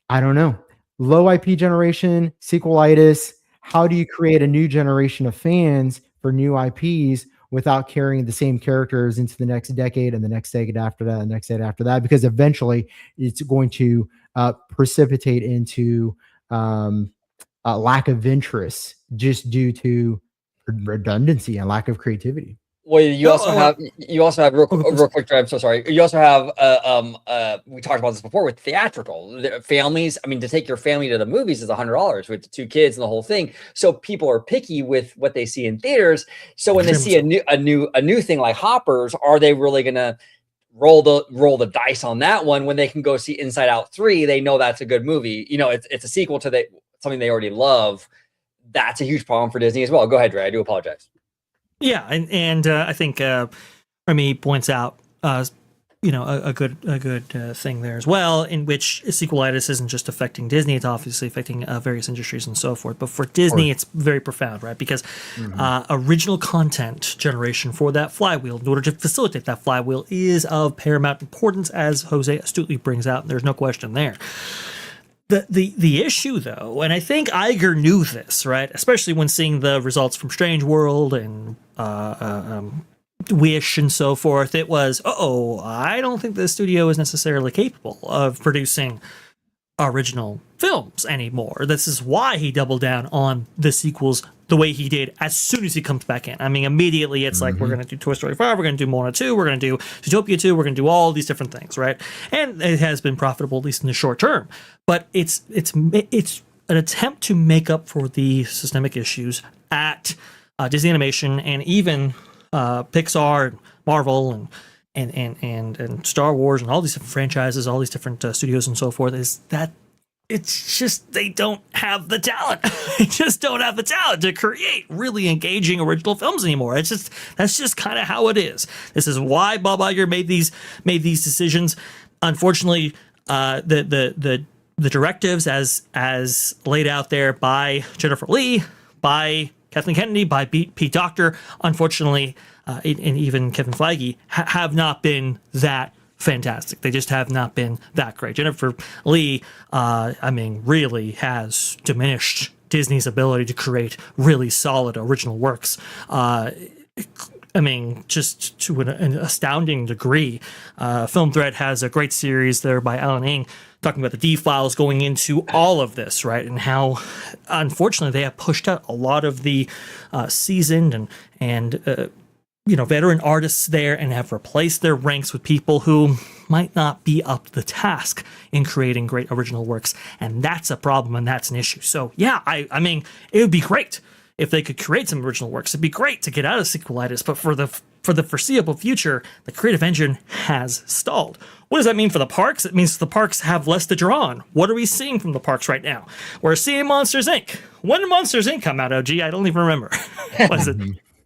S3: I don't know. Low IP generation, sequelitis. How do you create a new generation of fans for new IPs without carrying the same characters into the next decade and the next decade after that and the next decade after that? Because eventually it's going to precipitate into a lack of interest just due to redundancy and lack of creativity.
S1: Well, you also have
S4: please.
S1: real quick. I'm so sorry. You also have we talked about this before with theatrical families. I mean, to take your family to the movies is $100 with the 2 kids and the whole thing. So people are picky with what they see in theaters. So when they see a new thing like Hoppers, are they really gonna roll the dice on that one when they can go see Inside Out 3? They know that's a good movie. You know, it's a sequel to something they already love. That's a huge problem for Disney as well. Go ahead, Dre. I do apologize.
S4: Yeah, and I think Remy points out, a good thing there as well, in which sequelitis isn't just affecting Disney; it's obviously affecting various industries and so forth. But for Disney, it's very profound, right? Because original content generation for that flywheel, in order to facilitate that flywheel, is of paramount importance, as Jose astutely brings out. And there's no question there. The issue, though, and I think Iger knew this, right? Especially when seeing the results from Strange World and Wish and so forth, it was, I don't think the studio is necessarily capable of producing original films anymore. This is why he doubled down on the sequels the way he did as soon as he comes back in. I mean, immediately it's like, we're going to do Toy Story 5, we're going to do Moana 2, we're going to do Zootopia 2, we're going to do all these different things, right? And it has been profitable, at least in the short term. But it's an attempt to make up for the systemic issues at Disney Animation and even Pixar, and Marvel, and Star Wars, and all these different franchises, all these different studios and so forth, is that it's just they don't have the talent. They just don't have the talent to create really engaging original films anymore. That's just kind of how it is. This is why Bob Iger made these decisions. Unfortunately, the directives as laid out there by Jennifer Lee, by Kathleen Kennedy, by Pete Docter, unfortunately, and even Kevin Feige, have not been that fantastic. They just have not been that great. Jennifer Lee, really has diminished Disney's ability to create really solid original works. Just to an astounding degree. Film Threat has a great series there by Alan Ng talking about the D-files going into all of this, right? And how, unfortunately, they have pushed out a lot of the seasoned and veteran artists there and have replaced their ranks with people who might not be up to the task in creating great original works. And that's a problem, and that's an issue. So, yeah, I mean, it would be great if they could create some original works. It'd be great to get out of sequelitis, but for the foreseeable future, the creative engine has stalled. What does that mean for the parks? It means the parks have less to draw on. What are we seeing from the parks right now? We're seeing Monsters, Inc. When did Monsters, Inc. come out, OG? I don't even remember. Was it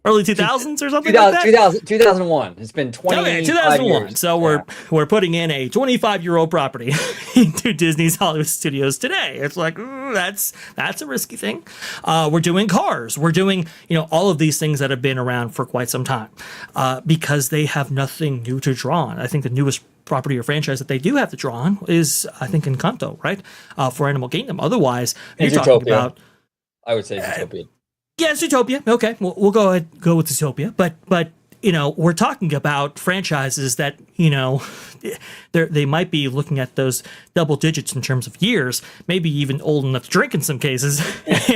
S4: early 2000s or something like that?
S1: 2001. It's been 20
S4: 2001.
S1: years.
S4: So we're putting in a 25-year-old property into Disney's Hollywood Studios today. It's like, that's a risky thing. We're doing Cars. We're doing, all of these things that have been around for quite some time because they have nothing new to draw on. I think the newest property or franchise that they do have to draw on is, I think, Encanto, right? For Animal Kingdom. Otherwise, you're talking about...
S1: I would say Zootopia.
S4: Yeah, Zootopia. Okay, we'll go with Zootopia. But we're talking about franchises that they might be looking at those double digits in terms of years, maybe even old enough to drink in some cases,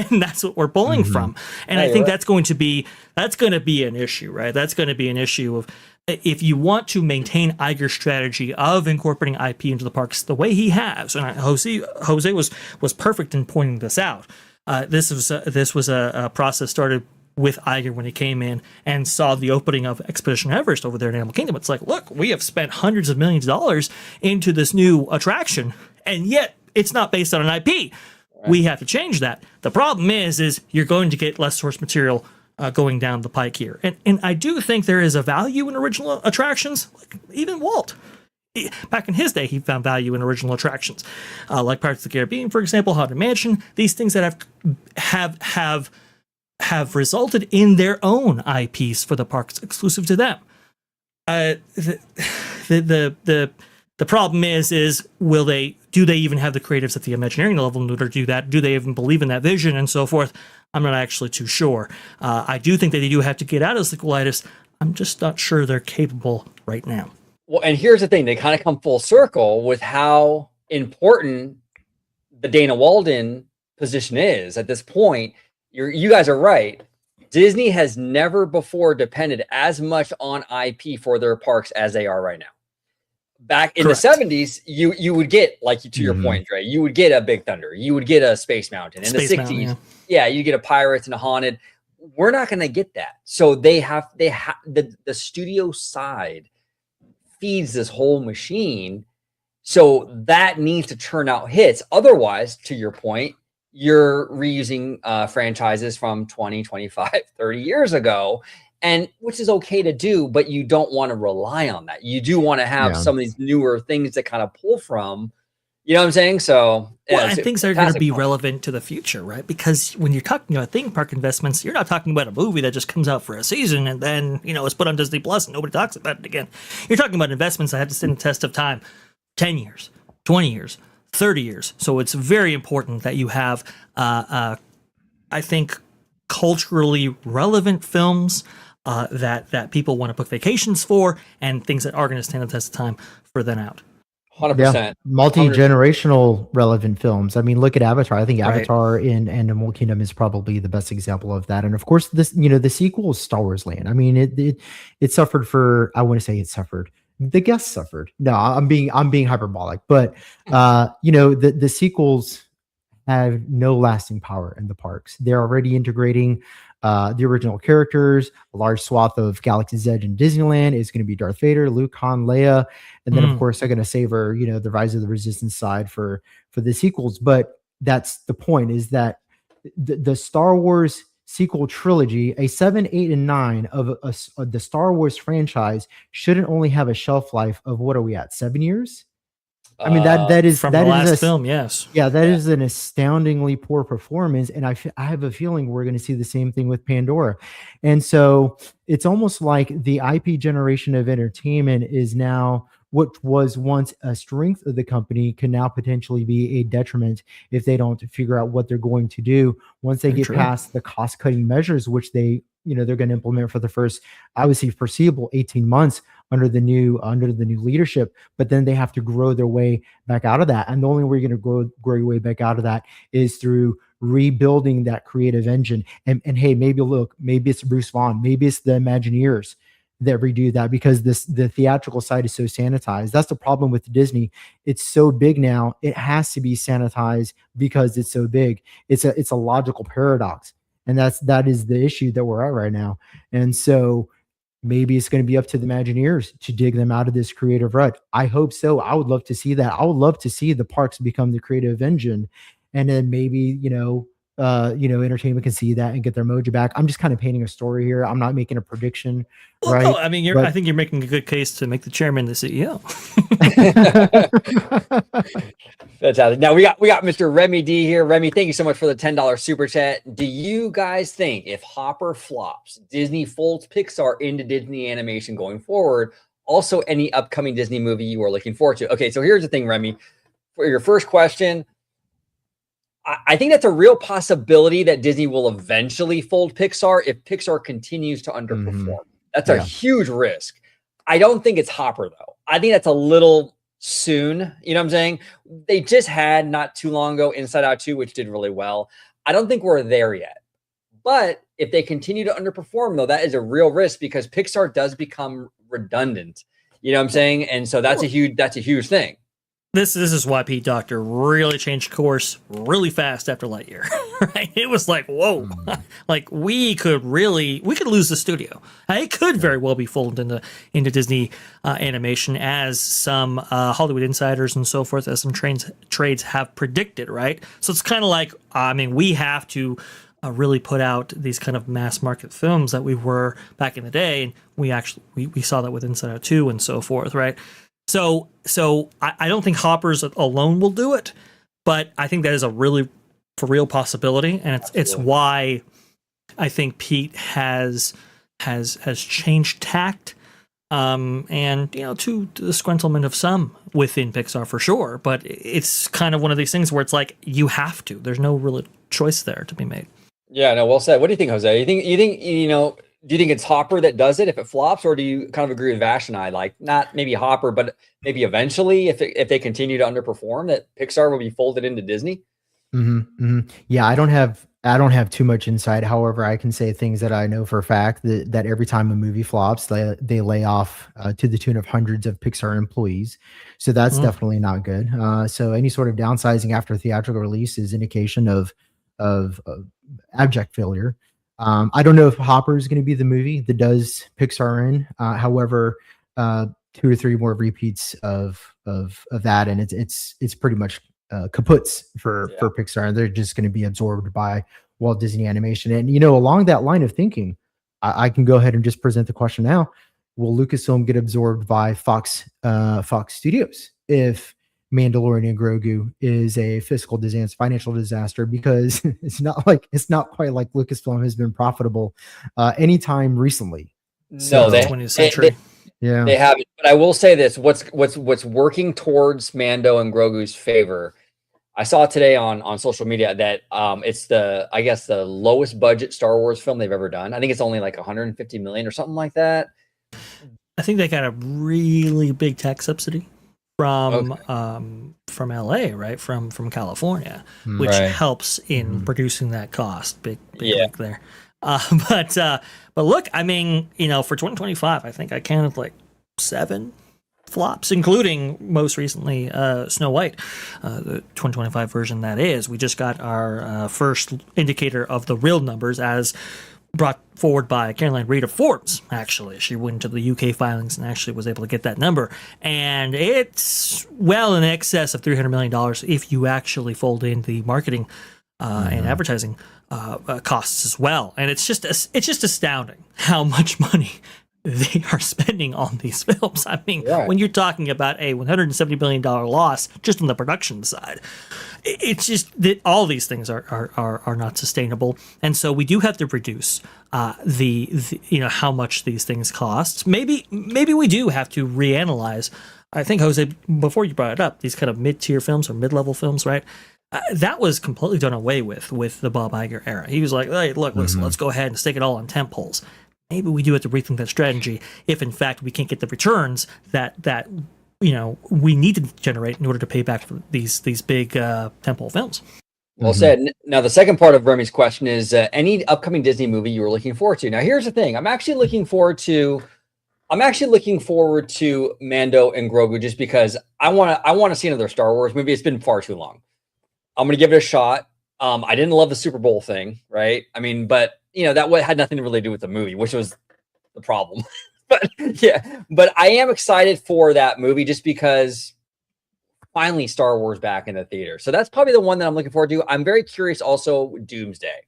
S4: and that's what we're pulling from. And I think that's going to be an issue, right? That's going to be an issue of if you want to maintain Iger's strategy of incorporating IP into the parks the way he has. And Jose was perfect in pointing this out. This was a process started with Iger when he came in and saw the opening of Expedition Everest over there in Animal Kingdom. It's like, look, we have spent hundreds of millions of dollars into this new attraction, and yet it's not based on an IP. Right. We have to change that. The problem is you're going to get less source material going down the pike here. And I do think there is a value in original attractions, like even Walt. Back in his day, he found value in original attractions, like Pirates of the Caribbean, for example, Haunted Mansion. These things that have resulted in their own IPs for the parks, exclusive to them. The problem is do they even have the creatives at the Imagineering level in order to do that? Do they even believe in that vision and so forth? I'm not actually too sure. I do think that they do have to get out of sequelitis. I'm just not sure they're capable right now.
S1: Well, and here's the thing. They kind of come full circle with how important the Dana Walden position is at this point. You guys are right. Disney has never before depended as much on IP for their parks as they are right now. Back in
S4: Correct.
S1: the 70s, you would get, like, to your point, Dre, you would get a Big Thunder, you would get a Space Mountain. In
S4: Space
S1: the 60s,
S4: Mountain,
S1: you get a Pirates and a Haunted. We're not going to get that. So the studio side feeds this whole machine. So that needs to turn out hits. Otherwise, to your point, you're reusing franchises from 20, 25, 30 years ago, and which is okay to do, but you don't want to rely on that. You do want to have some of these newer things to kind of pull from. You know what I'm saying? So,
S4: well, and things are going to be relevant to the future, right? Because when you're talking about theme park investments, you're not talking about a movie that just comes out for a season and then, it's put on Disney Plus and nobody talks about it again. You're talking about investments that have to stand the test of time, 10 years, 20 years, 30 years. So it's very important that you have, I think, culturally relevant films that people want to book vacations for, and things that are going to stand the test of time for then out.
S1: 100%.
S3: Yeah. Multi-generational relevant films. I mean, look at Avatar. I think Avatar in Animal Kingdom is probably the best example of that. And of course, this, the sequel is Star Wars Land. I mean, it suffered for, I want to say it suffered. The guests suffered. No, I'm being hyperbolic, but the sequels have no lasting power in the parks. They're already integrating the original characters. A large swath of Galaxy's Edge in Disneyland is going to be Darth Vader, Luke, Han, Leia, and then of course they're going to savor the Rise of the Resistance side for the sequels. But that's the point: is that the Star Wars sequel trilogy, a 7, 8, and 9 of the Star Wars franchise, shouldn't only have a shelf life of, what are we at, 7 years? I mean, that is
S4: from
S3: that
S4: the
S3: is
S4: last film, yes.
S3: Yeah, that is an astoundingly poor performance, and I have a feeling we're going to see the same thing with Pandora. And so it's almost like the IP generation of entertainment is now, what was once a strength of the company can now potentially be a detriment if they don't figure out what they're going to do once they get past the cost-cutting measures, which they're going to implement for the first, obviously foreseeable 18 months under the new leadership. But then they have to grow their way back out of that, and the only way you're going to grow your way back out of that is through rebuilding that creative engine. And hey, maybe it's Bruce Vaughn, maybe it's the Imagineers that redo that, because the theatrical side is so sanitized. That's the problem with Disney. It's so big now, it has to be sanitized because it's so big. It's a logical paradox, and that is the issue that we're at right now. And so maybe it's going to be up to the Imagineers to dig them out of this creative rut. I hope so. I would love to see that. I would love to see the parks become the creative engine, and then maybe entertainment can see that and get their mojo back. I'm just kind of painting a story here. I'm not making a prediction.
S4: Well,
S3: right?
S4: No, I mean, I think you're making a good case to make the chairman the CEO.
S1: Fantastic. Now we got Mr. Remy D here. Remy, thank you so much for the $10 super chat. Do you guys think if Hopper flops, Disney folds Pixar into Disney animation going forward? Also, any upcoming Disney movie you are looking forward to? Okay, so here's the thing, Remy. For your first question, I think that's a real possibility that Disney will eventually fold Pixar if Pixar continues to underperform. That's a huge risk. I don't think it's Hopper, though. I think that's a little soon. You know what I'm saying? They just had, not too long ago, Inside Out 2, which did really well. I don't think we're there yet. But if they continue to underperform, though, that is a real risk, because Pixar does become redundant. You know what I'm saying? And so that's a huge thing.
S4: This is why Pete Docter really changed course really fast after Lightyear. Right? It was like, whoa, like we could lose the studio. It could very well be folded into Disney animation, as some Hollywood insiders and so forth, as some trades have predicted. Right? So it's kind of like, we have to really put out these kind of mass market films that we were back in the day, and we saw that with Inside Out 2 and so forth. Right? So I don't think Hoppers alone will do it, but I think that is a really for real possibility, and it's why I think Pete has changed tact, and to the disgruntlement of some within Pixar for sure. But it's kind of one of these things where it's like you have to. There's no real choice there to be made.
S1: Yeah, no, well said. What do you think, Jose? You think do you think it's Hopper that does it if it flops, or do you kind of agree with Vash and I, like not maybe Hopper, but maybe eventually if they continue to underperform, that Pixar will be folded into Disney?
S3: Yeah, I don't have I don't have too much insight. However, I can say things that I know for a fact that every time a movie flops, they lay off to the tune of hundreds of Pixar employees. So that's definitely not good. So any sort of downsizing after theatrical release is indication of abject failure. I don't know if Hopper is going to be the movie that does Pixar in. However, 2 or 3 more repeats of that, and it's pretty much kaputs for Pixar. They're just going to be absorbed by Walt Disney Animation. And along that line of thinking, I can go ahead and just present the question now: will Lucasfilm get absorbed by Fox Studios if Mandalorian and Grogu is a fiscal disaster, financial disaster? Because it's not quite like Lucasfilm has been profitable anytime recently.
S1: No, they
S4: 20th century.
S1: They haven't. But I will say this: what's working towards Mando and Grogu's favor. I saw today on social media that it's the lowest budget Star Wars film they've ever done. I think it's only like 150 million or something like that.
S4: I think they got a really big tax subsidy from LA, right? From California, which helps in reducing that cost. Big link there. But look, I mean, for 2025, I think I counted like 7 flops, including most recently Snow White, the 2025 version. That is, we just got our first indicator of the real numbers as brought forward by Caroline Reed of Forbes. Actually, she went to the UK filings and actually was able to get that number, and it's well in excess of $300 million if you actually fold in the marketing and advertising costs as well. And it's just astounding how much money they are spending on these films. I mean, when you're talking about a $170 billion loss just on the production side, it's just that all these things are not sustainable. And so we do have to reduce the how much these things cost. Maybe we do have to reanalyze. I think, Jose, before you brought it up, these kind of mid-tier films or mid-level films, right? That was completely done away with the Bob Iger era. He was like, hey, look, listen, let's go ahead and stick it all on tent poles. Maybe we do have to rethink that strategy if, in fact, we can't get the returns that we need to generate in order to pay back for these big tentpole films.
S1: Well said. Now, the second part of Vermi's question is any upcoming Disney movie you were looking forward to. Now, here's the thing: I'm actually looking forward to Mando and Grogu just because I want to see another Star Wars movie. It's been far too long. I'm going to give it a shot. I didn't love the Super Bowl thing, right? I mean, but that had nothing to really do with the movie, which was the problem. But I am excited for that movie just because finally Star Wars back in the theater. So that's probably the one that I'm looking forward to. I'm very curious also Doomsday.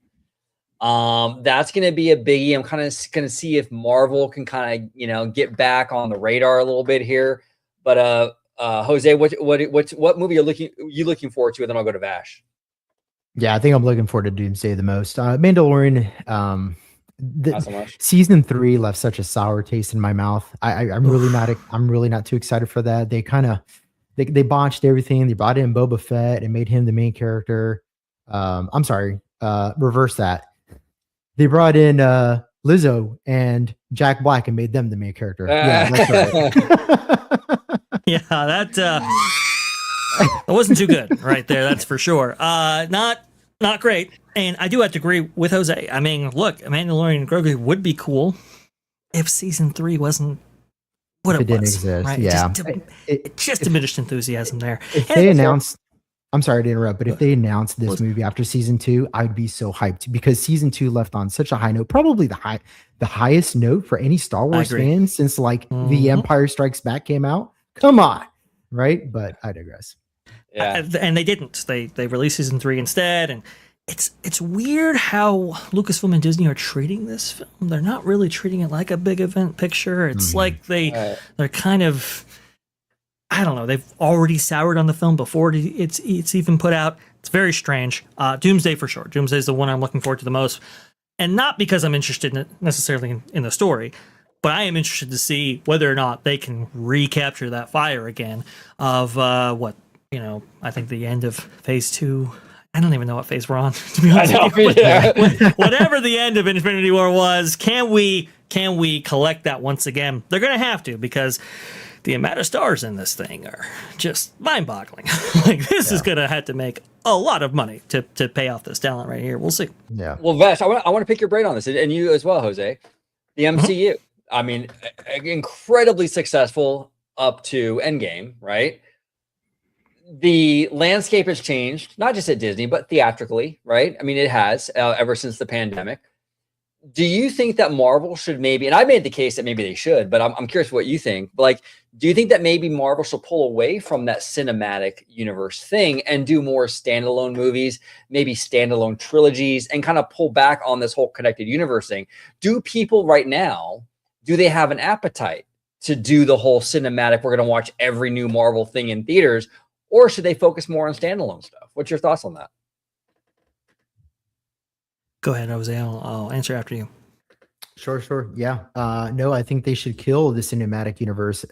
S1: That's going to be a biggie. I'm kind of going to see if Marvel can kind of, get back on the radar a little bit here. But Jose, what movie are you looking forward to? And then I'll go to Vash.
S3: Yeah, I think I'm looking forward to Doomsday the most. Mandalorian,
S1: Not so much.
S3: Season 3 left such a sour taste in my mouth. I'm really not too excited for that. They botched everything. They brought in Boba Fett and made him the main character. I'm sorry, reverse that. They brought in Lizzo and Jack Black and made them the main character. Yeah, that's right.
S4: Yeah, that wasn't too good right there. That's for sure. Not great. And I do have to agree with Jose. I mean, look, Mandalorian and Grogu would be cool if season 3 wasn't what it
S3: didn't
S4: was.
S3: Exist.
S4: Right?
S3: Yeah,
S4: It just diminished enthusiasm there.
S3: If they announced, I'm sorry to interrupt, but if they announced this movie after season 2, I'd be so hyped because season 2 left on such a high note, probably the highest note for any Star Wars fan since The Empire Strikes Back came out. Come on, right? But I digress.
S4: Yeah, and they didn't. They released season 3 instead, and it's weird how Lucasfilm and Disney are treating this film. They're not really treating it like a big event picture. It's like they're kind of, I don't know. They've already soured on the film before it's even put out. It's very strange. Doomsday for sure. Doomsday is the one I'm looking forward to the most, and not because I'm interested necessarily in the story, but I am interested to see whether or not they can recapture that fire again of I think the end of phase 2. I don't even know what phase we're on, to be honest. Whatever the end of Infinity War was, can we collect that once again? They're going to have to, because the amount of stars in this thing are just mind-boggling. Like this is gonna have to make a lot of money to pay off this talent right here. We'll see.
S3: Yeah.
S1: Well, Vesh, I want to pick your brain on this, and you as well, Jose. The MCU. I mean, incredibly successful up to Endgame, right? The landscape has changed, not just at Disney, but theatrically, right? I mean, it has ever since the pandemic. Do you think that Marvel should maybe, and I made the case that maybe they should, but I'm curious what you think. But like, do you think that maybe Marvel should pull away from that cinematic universe thing and do more standalone movies, maybe standalone trilogies, and kind of pull back on this whole connected universe thing? Do people right now, do they have an appetite to do the whole cinematic, we're going to watch every new Marvel thing in theaters, or should they focus more on standalone stuff? What's your thoughts on that?
S4: Go ahead, Jose. I'll answer after you.
S3: Sure. Yeah. No, I think they should kill the cinematic universe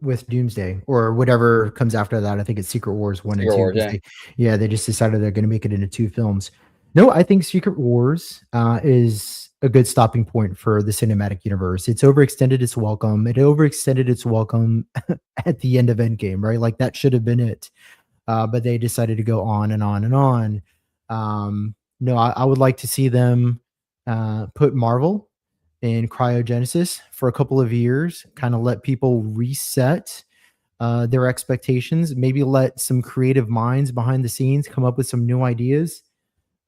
S3: with Doomsday or whatever comes after that. I think it's Secret Wars 1 and 2.
S1: Wars, yeah.
S3: Yeah, they just decided they're going to make it into 2 films. No, I think Secret Wars is a good stopping point for the cinematic universe. It's overextended its welcome. It overextended its welcome at the end of Endgame, right? Like that should have been it. But they decided to go on and on and on. No, I would like to see them put Marvel in cryogenesis for a couple of years, kind of let people reset their expectations, maybe let some creative minds behind the scenes come up with some new ideas.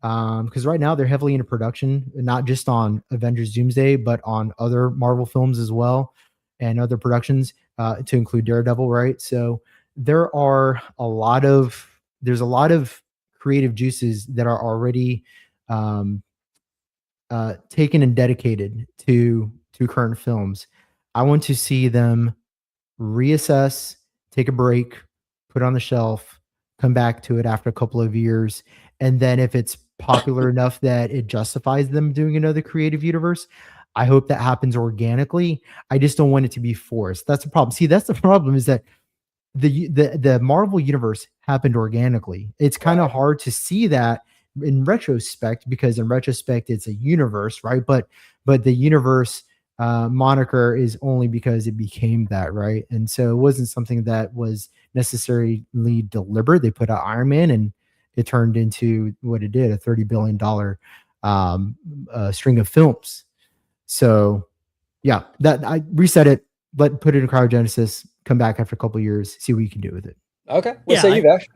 S3: Because right now they're heavily into production, not just on Avengers Doomsday, but on other Marvel films as well and other productions to include Daredevil, right? So there's a lot of creative juices that are already taken and dedicated to current films. I want to see them reassess, take a break, put it on the shelf, come back to it after a couple of years, and then if it's popular enough that it justifies them doing another creative universe, I hope that happens organically. I just don't want it to be forced. That's the problem. See, that's the problem, is that the Marvel universe happened organically. It's kind of hard to see that in retrospect, because in retrospect it's a universe, right? But the universe moniker is only because it became that, right? And so it wasn't something that was necessarily deliberate. They put out Iron Man and it turned into what it did, a $30 billion string of films. So yeah, that I reset it, put it in cryogenesis, come back after a couple of years, see what you can do with it.
S1: Okay. What say you, Vash?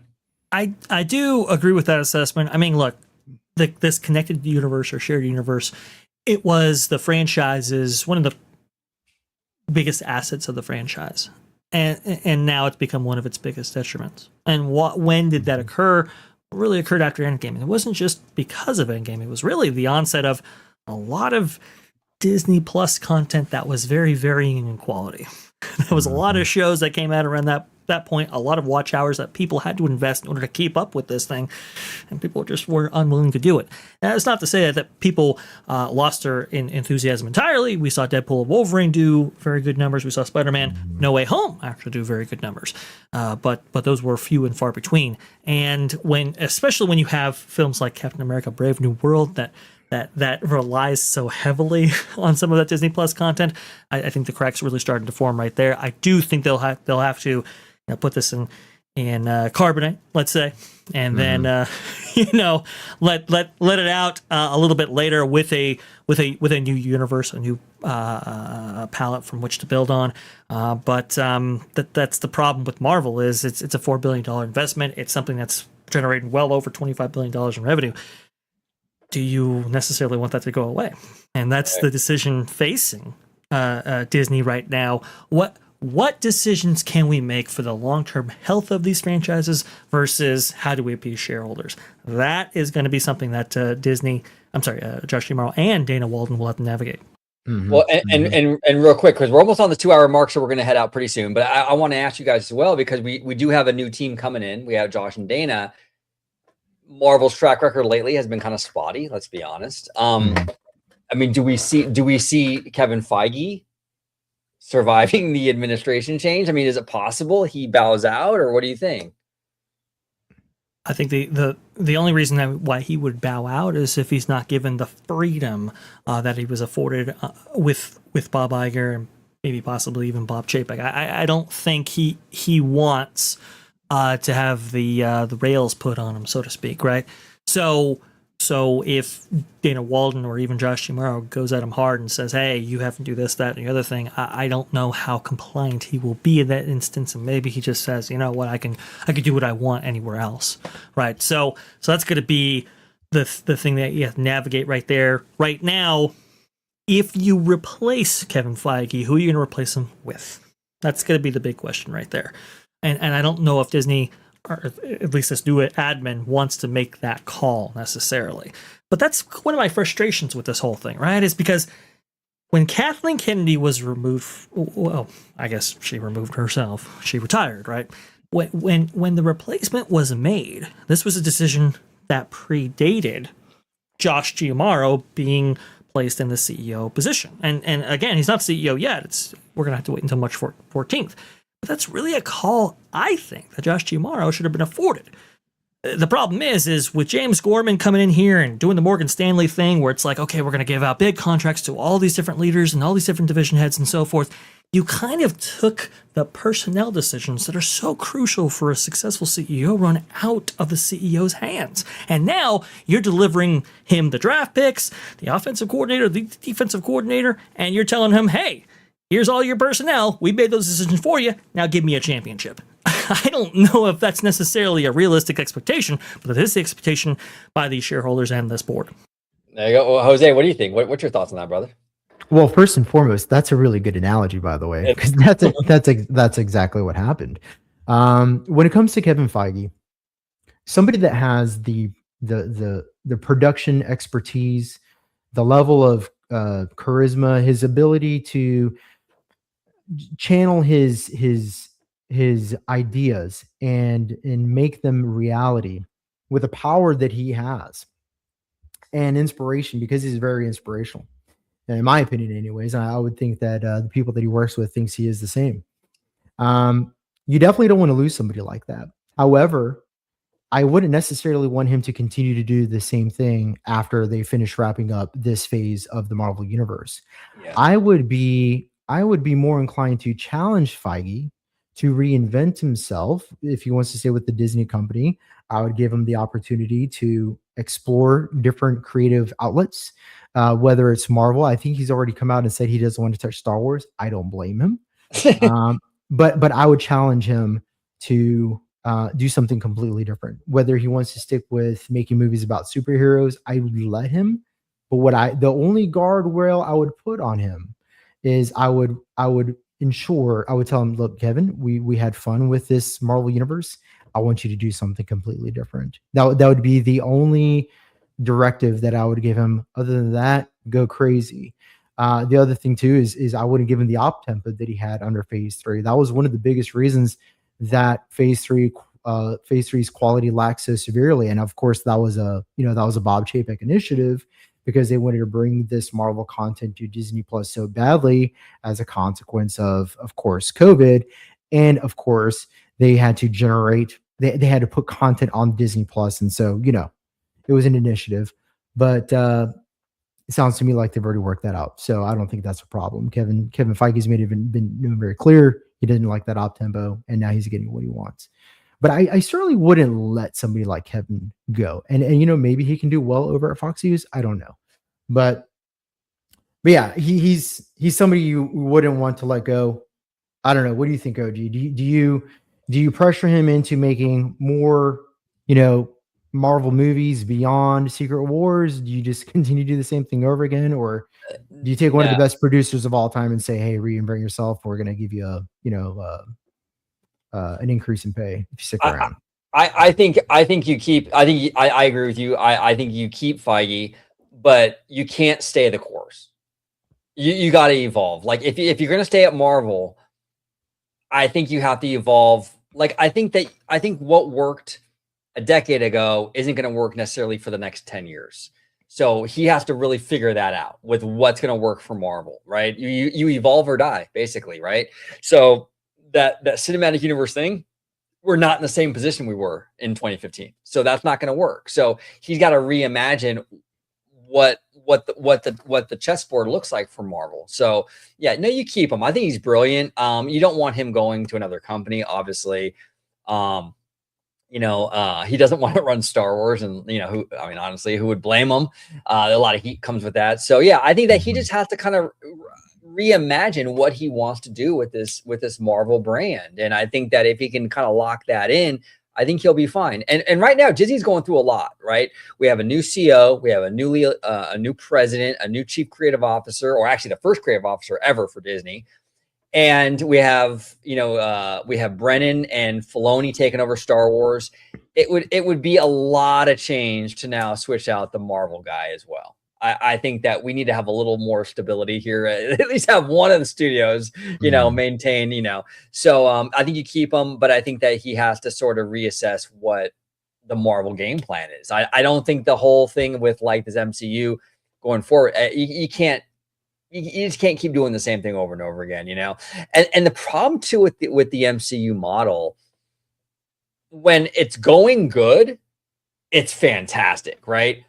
S4: I do agree with that assessment. I mean, look, this connected universe or shared universe, it was the franchise's one of the biggest assets of the franchise. And now it's become one of its biggest detriments. And when did that occur? It really occurred after Endgame. It wasn't just because of Endgame. It was really the onset of a lot of Disney Plus content that was very varying in quality. There was a lot of shows that came out around that point, a lot of watch hours that people had to invest in order to keep up with this thing, and people just were unwilling to do it. Now, that's not to say that people lost their enthusiasm entirely. We saw Deadpool and Wolverine do very good numbers. We saw Spider-Man No Way Home actually do very good numbers, but those were few and far between. And especially when you have films like Captain America: Brave New World that relies so heavily on some of that Disney Plus content, I think the cracks really starting to form right there. I do think they'll have to put this in carbonate, let's say, and then let it out a little bit later with a new universe, a new palette from which to build on. But that's the problem with Marvel, is it's a $4 billion investment. It's something that's generating well over $25 billion in revenue. Do you necessarily want that to go away? And that's the decision facing Disney right now. What decisions can we make for the long-term health of these franchises versus how do we appease shareholders? That is going to be something that Josh D'Amaro and Dana Walden will have to navigate.
S1: Mm-hmm. Well, and real quick, because we're almost on the 2-hour mark, so we're going to head out pretty soon. But I want to ask you guys as well, because we do have a new team coming in. We have Josh and Dana. Marvel's track record lately has been kind of spotty, let's be honest. I mean, do we see Kevin Feige surviving the administration change? I mean, is it possible he bows out, or what do you think?
S4: I think the only reason why he would bow out is if he's not given the freedom that he was afforded with Bob Iger maybe possibly even Bob Chapek. I don't think he wants to have the rails put on him, so to speak, right? So if Dana Walden or even Josh Chamorro goes at him hard and says, hey, you have to do this, that, and the other thing, I don't know how compliant he will be in that instance. And maybe he just says, you know what, I can do what I want anywhere else, right? So that's going to be the thing that you have to navigate right there. Right now, if you replace Kevin Feige, who are you going to replace him with? That's going to be the big question right there. And I don't know if Disney, or at least this new admin, wants to make that call necessarily. But that's one of my frustrations with this whole thing, right? Is because when Kathleen Kennedy was removed, well, I guess she removed herself. She retired, right? When the replacement was made, this was a decision that predated Josh Giamaro being placed in the CEO position. And again, he's not CEO yet. We're gonna have to wait until March 14th. But that's really a call, I think, that Josh Giamaro should have been afforded. The problem is with James Gorman coming in here and doing the Morgan Stanley thing where it's like, okay, we're going to give out big contracts to all these different leaders and all these different division heads and so forth. You kind of took the personnel decisions that are so crucial for a successful CEO run out of the CEO's hands. And now you're delivering him the draft picks, the offensive coordinator, the defensive coordinator, and you're telling him, hey, here's all your personnel. We made those decisions for you. Now give me a championship. I don't know if that's necessarily a realistic expectation, but it is the expectation by the shareholders and this board.
S1: There you go. Well, Jose, what do you think? What's your thoughts on that, brother?
S3: Well, first and foremost, that's a really good analogy, by the way, because that's exactly what happened. When it comes to Kevin Feige, somebody that has the production expertise, the level of charisma, his ability to channel his ideas and make them reality with the power that he has and inspiration, because he's very inspirational. And in my opinion, anyways, I would think that the people that he works with thinks he is the same. You definitely don't want to lose somebody like that. However, I wouldn't necessarily want him to continue to do the same thing after they finish wrapping up this phase of the Marvel Universe. Yeah. I would be more inclined to challenge Feige to reinvent himself. If he wants to stay with the Disney company, I would give him the opportunity to explore different creative outlets, whether it's Marvel. I think he's already come out and said he doesn't want to touch Star Wars. I don't blame him. But I would challenge him to do something completely different. Whether he wants to stick with making movies about superheroes, I would let him. But the only guardrail I would put on him is I would tell him, look, Kevin, we had fun with this Marvel universe. I want you to do something completely different. That would be the only directive that I would give him. Other than that, go crazy. The other thing too is I wouldn't give him the op tempo that he had under Phase 3. That was one of the biggest reasons that Phase 3's quality lacked so severely. And of course, that was a Bob Chapek initiative, because they wanted to bring this Marvel content to Disney Plus so badly as a consequence of course, COVID. And of course, they had to they had to put content on Disney Plus. And so, it was an initiative, but it sounds to me like they've already worked that out. So I don't think that's a problem. Kevin Feige's been very clear. He didn't like that op tempo, and now he's getting what he wants. But I certainly wouldn't let somebody like Kevin go. And maybe he can do well over at Fox News. I don't know. But yeah, he's somebody you wouldn't want to let go. I don't know. What do you think, OG? Do you pressure him into making more, Marvel movies beyond Secret Wars? Do you just continue to do the same thing over again? Or do you take one of the best producers of all time and say, hey, reinvent yourself, we're going to give you an increase in pay if you stick around?
S1: I think you keep. I agree with you. I think you keep Feige, but you can't stay the course. You got to evolve. Like if you're going to stay at Marvel, I think you have to evolve. Like I think what worked a decade ago isn't going to work necessarily for the next 10 years. So he has to really figure that out with what's going to work for Marvel, right? You evolve or die, basically, right? So that cinematic universe thing, we're not in the same position we were in 2015. So that's not going to work. So he's got to reimagine what what the chessboard looks like for Marvel. So yeah, no, you keep him. I think he's brilliant. You don't want him going to another company, obviously. He doesn't want to run Star Wars, and honestly, who would blame him? A lot of heat comes with that. So yeah, I think that he just has to kind of reimagine what he wants to do with this Marvel brand. And I think that if he can kind of lock that in, I think he'll be fine. And right now, Disney's going through a lot, right? We have a new CEO, we have a new president, a new chief creative officer, or actually the first creative officer ever for Disney. And we have Brennan and Filoni taking over Star Wars. It would be a lot of change to now switch out the Marvel guy as well. I think that we need to have a little more stability here. At least have one of the studios, maintain, So I think you keep him, but I think that he has to sort of reassess what the Marvel game plan is. I don't think the whole thing with like this MCU going forward, you just can't keep doing the same thing over and over again, And the problem too with the MCU model, when it's going good, it's fantastic, right?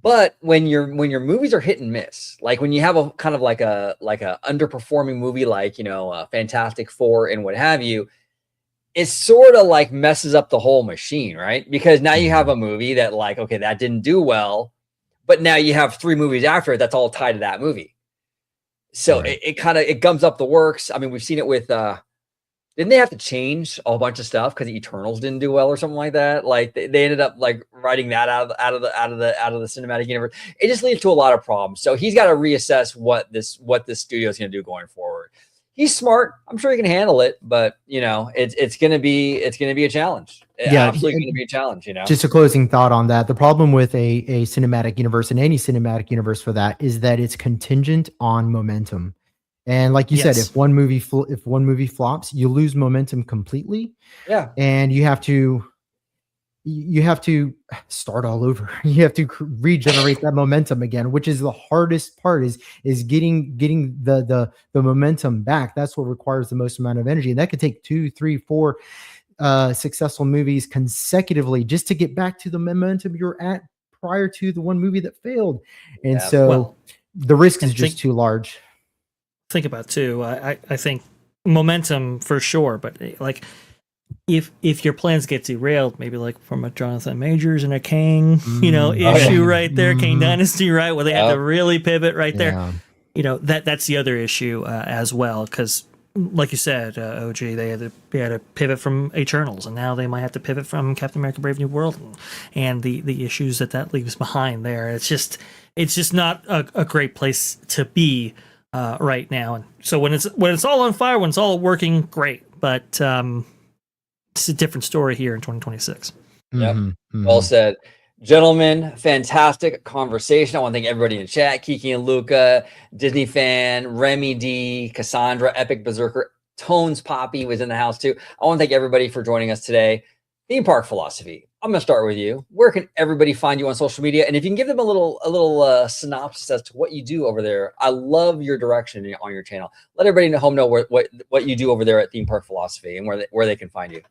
S1: But when your movies are hit and miss, like when you have a kind of like a underperforming movie, like Fantastic Four and what have you, it sort of like messes up the whole machine, right? Because now you have a movie that like, okay, that didn't do well, but now you have 3 movies after it that's all tied to that movie. So right. it gums up the works. I mean, we've seen it with didn't they have to change a bunch of stuff because Eternals didn't do well or something like that? Like they ended up like writing that out of the cinematic universe. It just leads to a lot of problems. So he's got to reassess what this studio is going to do going forward. He's smart. I'm sure he can handle it, but it's going to be a challenge.
S3: Yeah,
S1: absolutely going to be a challenge.
S3: Just a closing thought on that. The problem with a cinematic universe, and any cinematic universe for that, is that it's contingent on momentum. And like you said, if one movie flops, you lose momentum completely. Yeah, and you have to start all over. You have to regenerate that momentum again, which is the hardest part. Is getting the momentum back. That's what requires the most amount of energy, and that could take 2, 3, 4 successful movies consecutively just to get back to the momentum you're at prior to the one movie that failed. And the risk is just too large.
S4: Think about too. I think momentum for sure, but like if your plans get derailed, maybe like from a Jonathan Majors and a Kang, issue right there, Kang Dynasty, right, where they have to really pivot right there. That's the other issue as well, because like you said, OG, they had to pivot from Eternals, and now they might have to pivot from Captain America: Brave New World, and the issues that leaves behind there. It's just not a great place to be right now. And so when it's all on fire, when it's all working, great. But it's a different story here in 2026.
S1: Yep. Well said. Gentlemen, fantastic conversation. I want to thank everybody in the chat. Kiki and Luca, Disney fan, Remy D, Cassandra, Epic Berserker, Tones Poppy was in the house too. I want to thank everybody for joining us today. Theme park philosophy. I'm going to start with you. Where can everybody find you on social media? And if you can give them a little synopsis as to what you do over there. I love your direction on your channel. Let everybody at home know what you do over there at Theme Park Philosophy and where they can find you.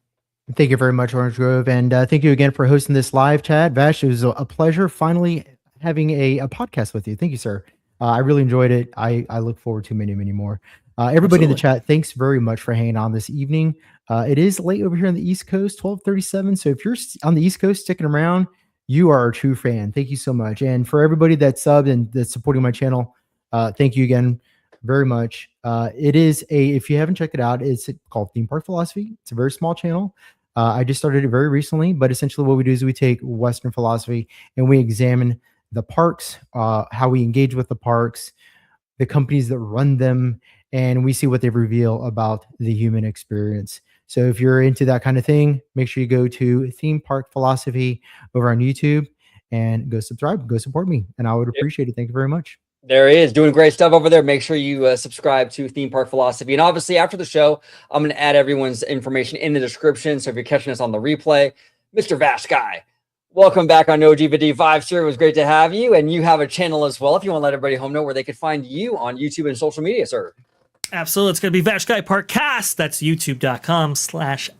S3: Thank you very much, Orange Grove. And thank you again for hosting this live chat. Vash, it was a pleasure finally having a podcast with you. Thank you, sir. I really enjoyed it. I look forward to many, many more. Everybody in the chat, thanks very much for hanging on this evening. It is late over here on the East Coast, 12:37. So if you're on the East Coast sticking around, you are a true fan. Thank you so much. And for everybody that subbed and that's supporting my channel, thank you again very much. It is if you haven't checked it out, it's called Theme Park Philosophy. It's a very small channel. I just started it very recently, but essentially what we do is we take Western philosophy and we examine the parks, how we engage with the parks, the companies that run them, and we see what they reveal about the human experience. So if you're into that kind of thing, make sure you go to Theme Park Philosophy over on YouTube and go subscribe, go support me, and I would appreciate it. Thank you very much.
S1: There he is, doing great stuff over there. Make sure you subscribe to Theme Park Philosophy. And obviously, after the show, I'm going to add everyone's information in the description. So if you're catching us on the replay, Mr. Vash Guy, welcome back on OG55, sir. It was great to have you. And you have a channel as well. If you want to let everybody home know where they could find you on YouTube and social media, sir.
S4: Absolutely. It's going to be Vash Guy Parkcast. That's youtube.com/@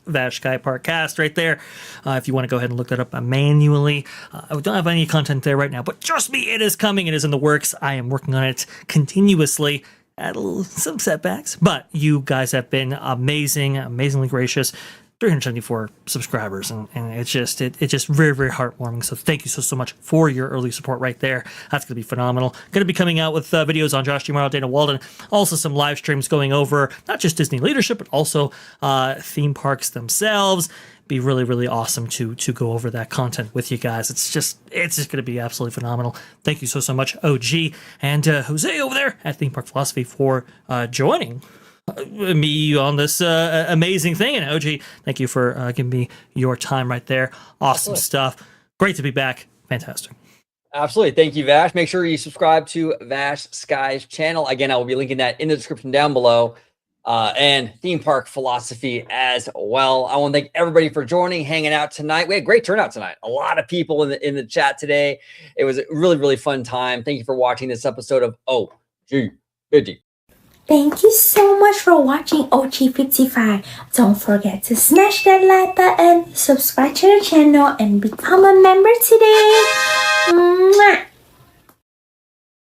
S4: Vash Guy Podcast right there. If you want to go ahead and look that up manually. I don't have any content there right now, but trust me, it is coming. It is in the works. I am working on it continuously. Had some setbacks, but you guys have been amazing, amazingly gracious. 374 subscribers, and it's just very, very heartwarming. So thank you so much for your early support right there. That's going to be phenomenal. Going to be coming out with videos on Josh Tomorrow, Dana Walden, also some live streams going over not just Disney leadership, but also theme parks themselves. Be really, really awesome to go over that content with you guys. It's just going to be absolutely phenomenal. Thank you so much, OG and Jose over there at Theme Park Philosophy for joining me on this amazing thing. And OG, thank you for giving me your time right there. Awesome stuff. Great to be back. Fantastic.
S1: Absolutely. Thank you, Vash. Make sure you subscribe to Vash Sky's channel. Again, I will be linking that in the description down below. And Theme Park Philosophy as well. I want to thank everybody for joining, hanging out tonight. We had a great turnout tonight. A lot of people in the chat today. It was a really, really fun time. Thank you for watching this episode of OG50.
S5: Thank you so much for watching OG55. Don't forget to smash that like button, subscribe to the channel, and become a member today. Mwah!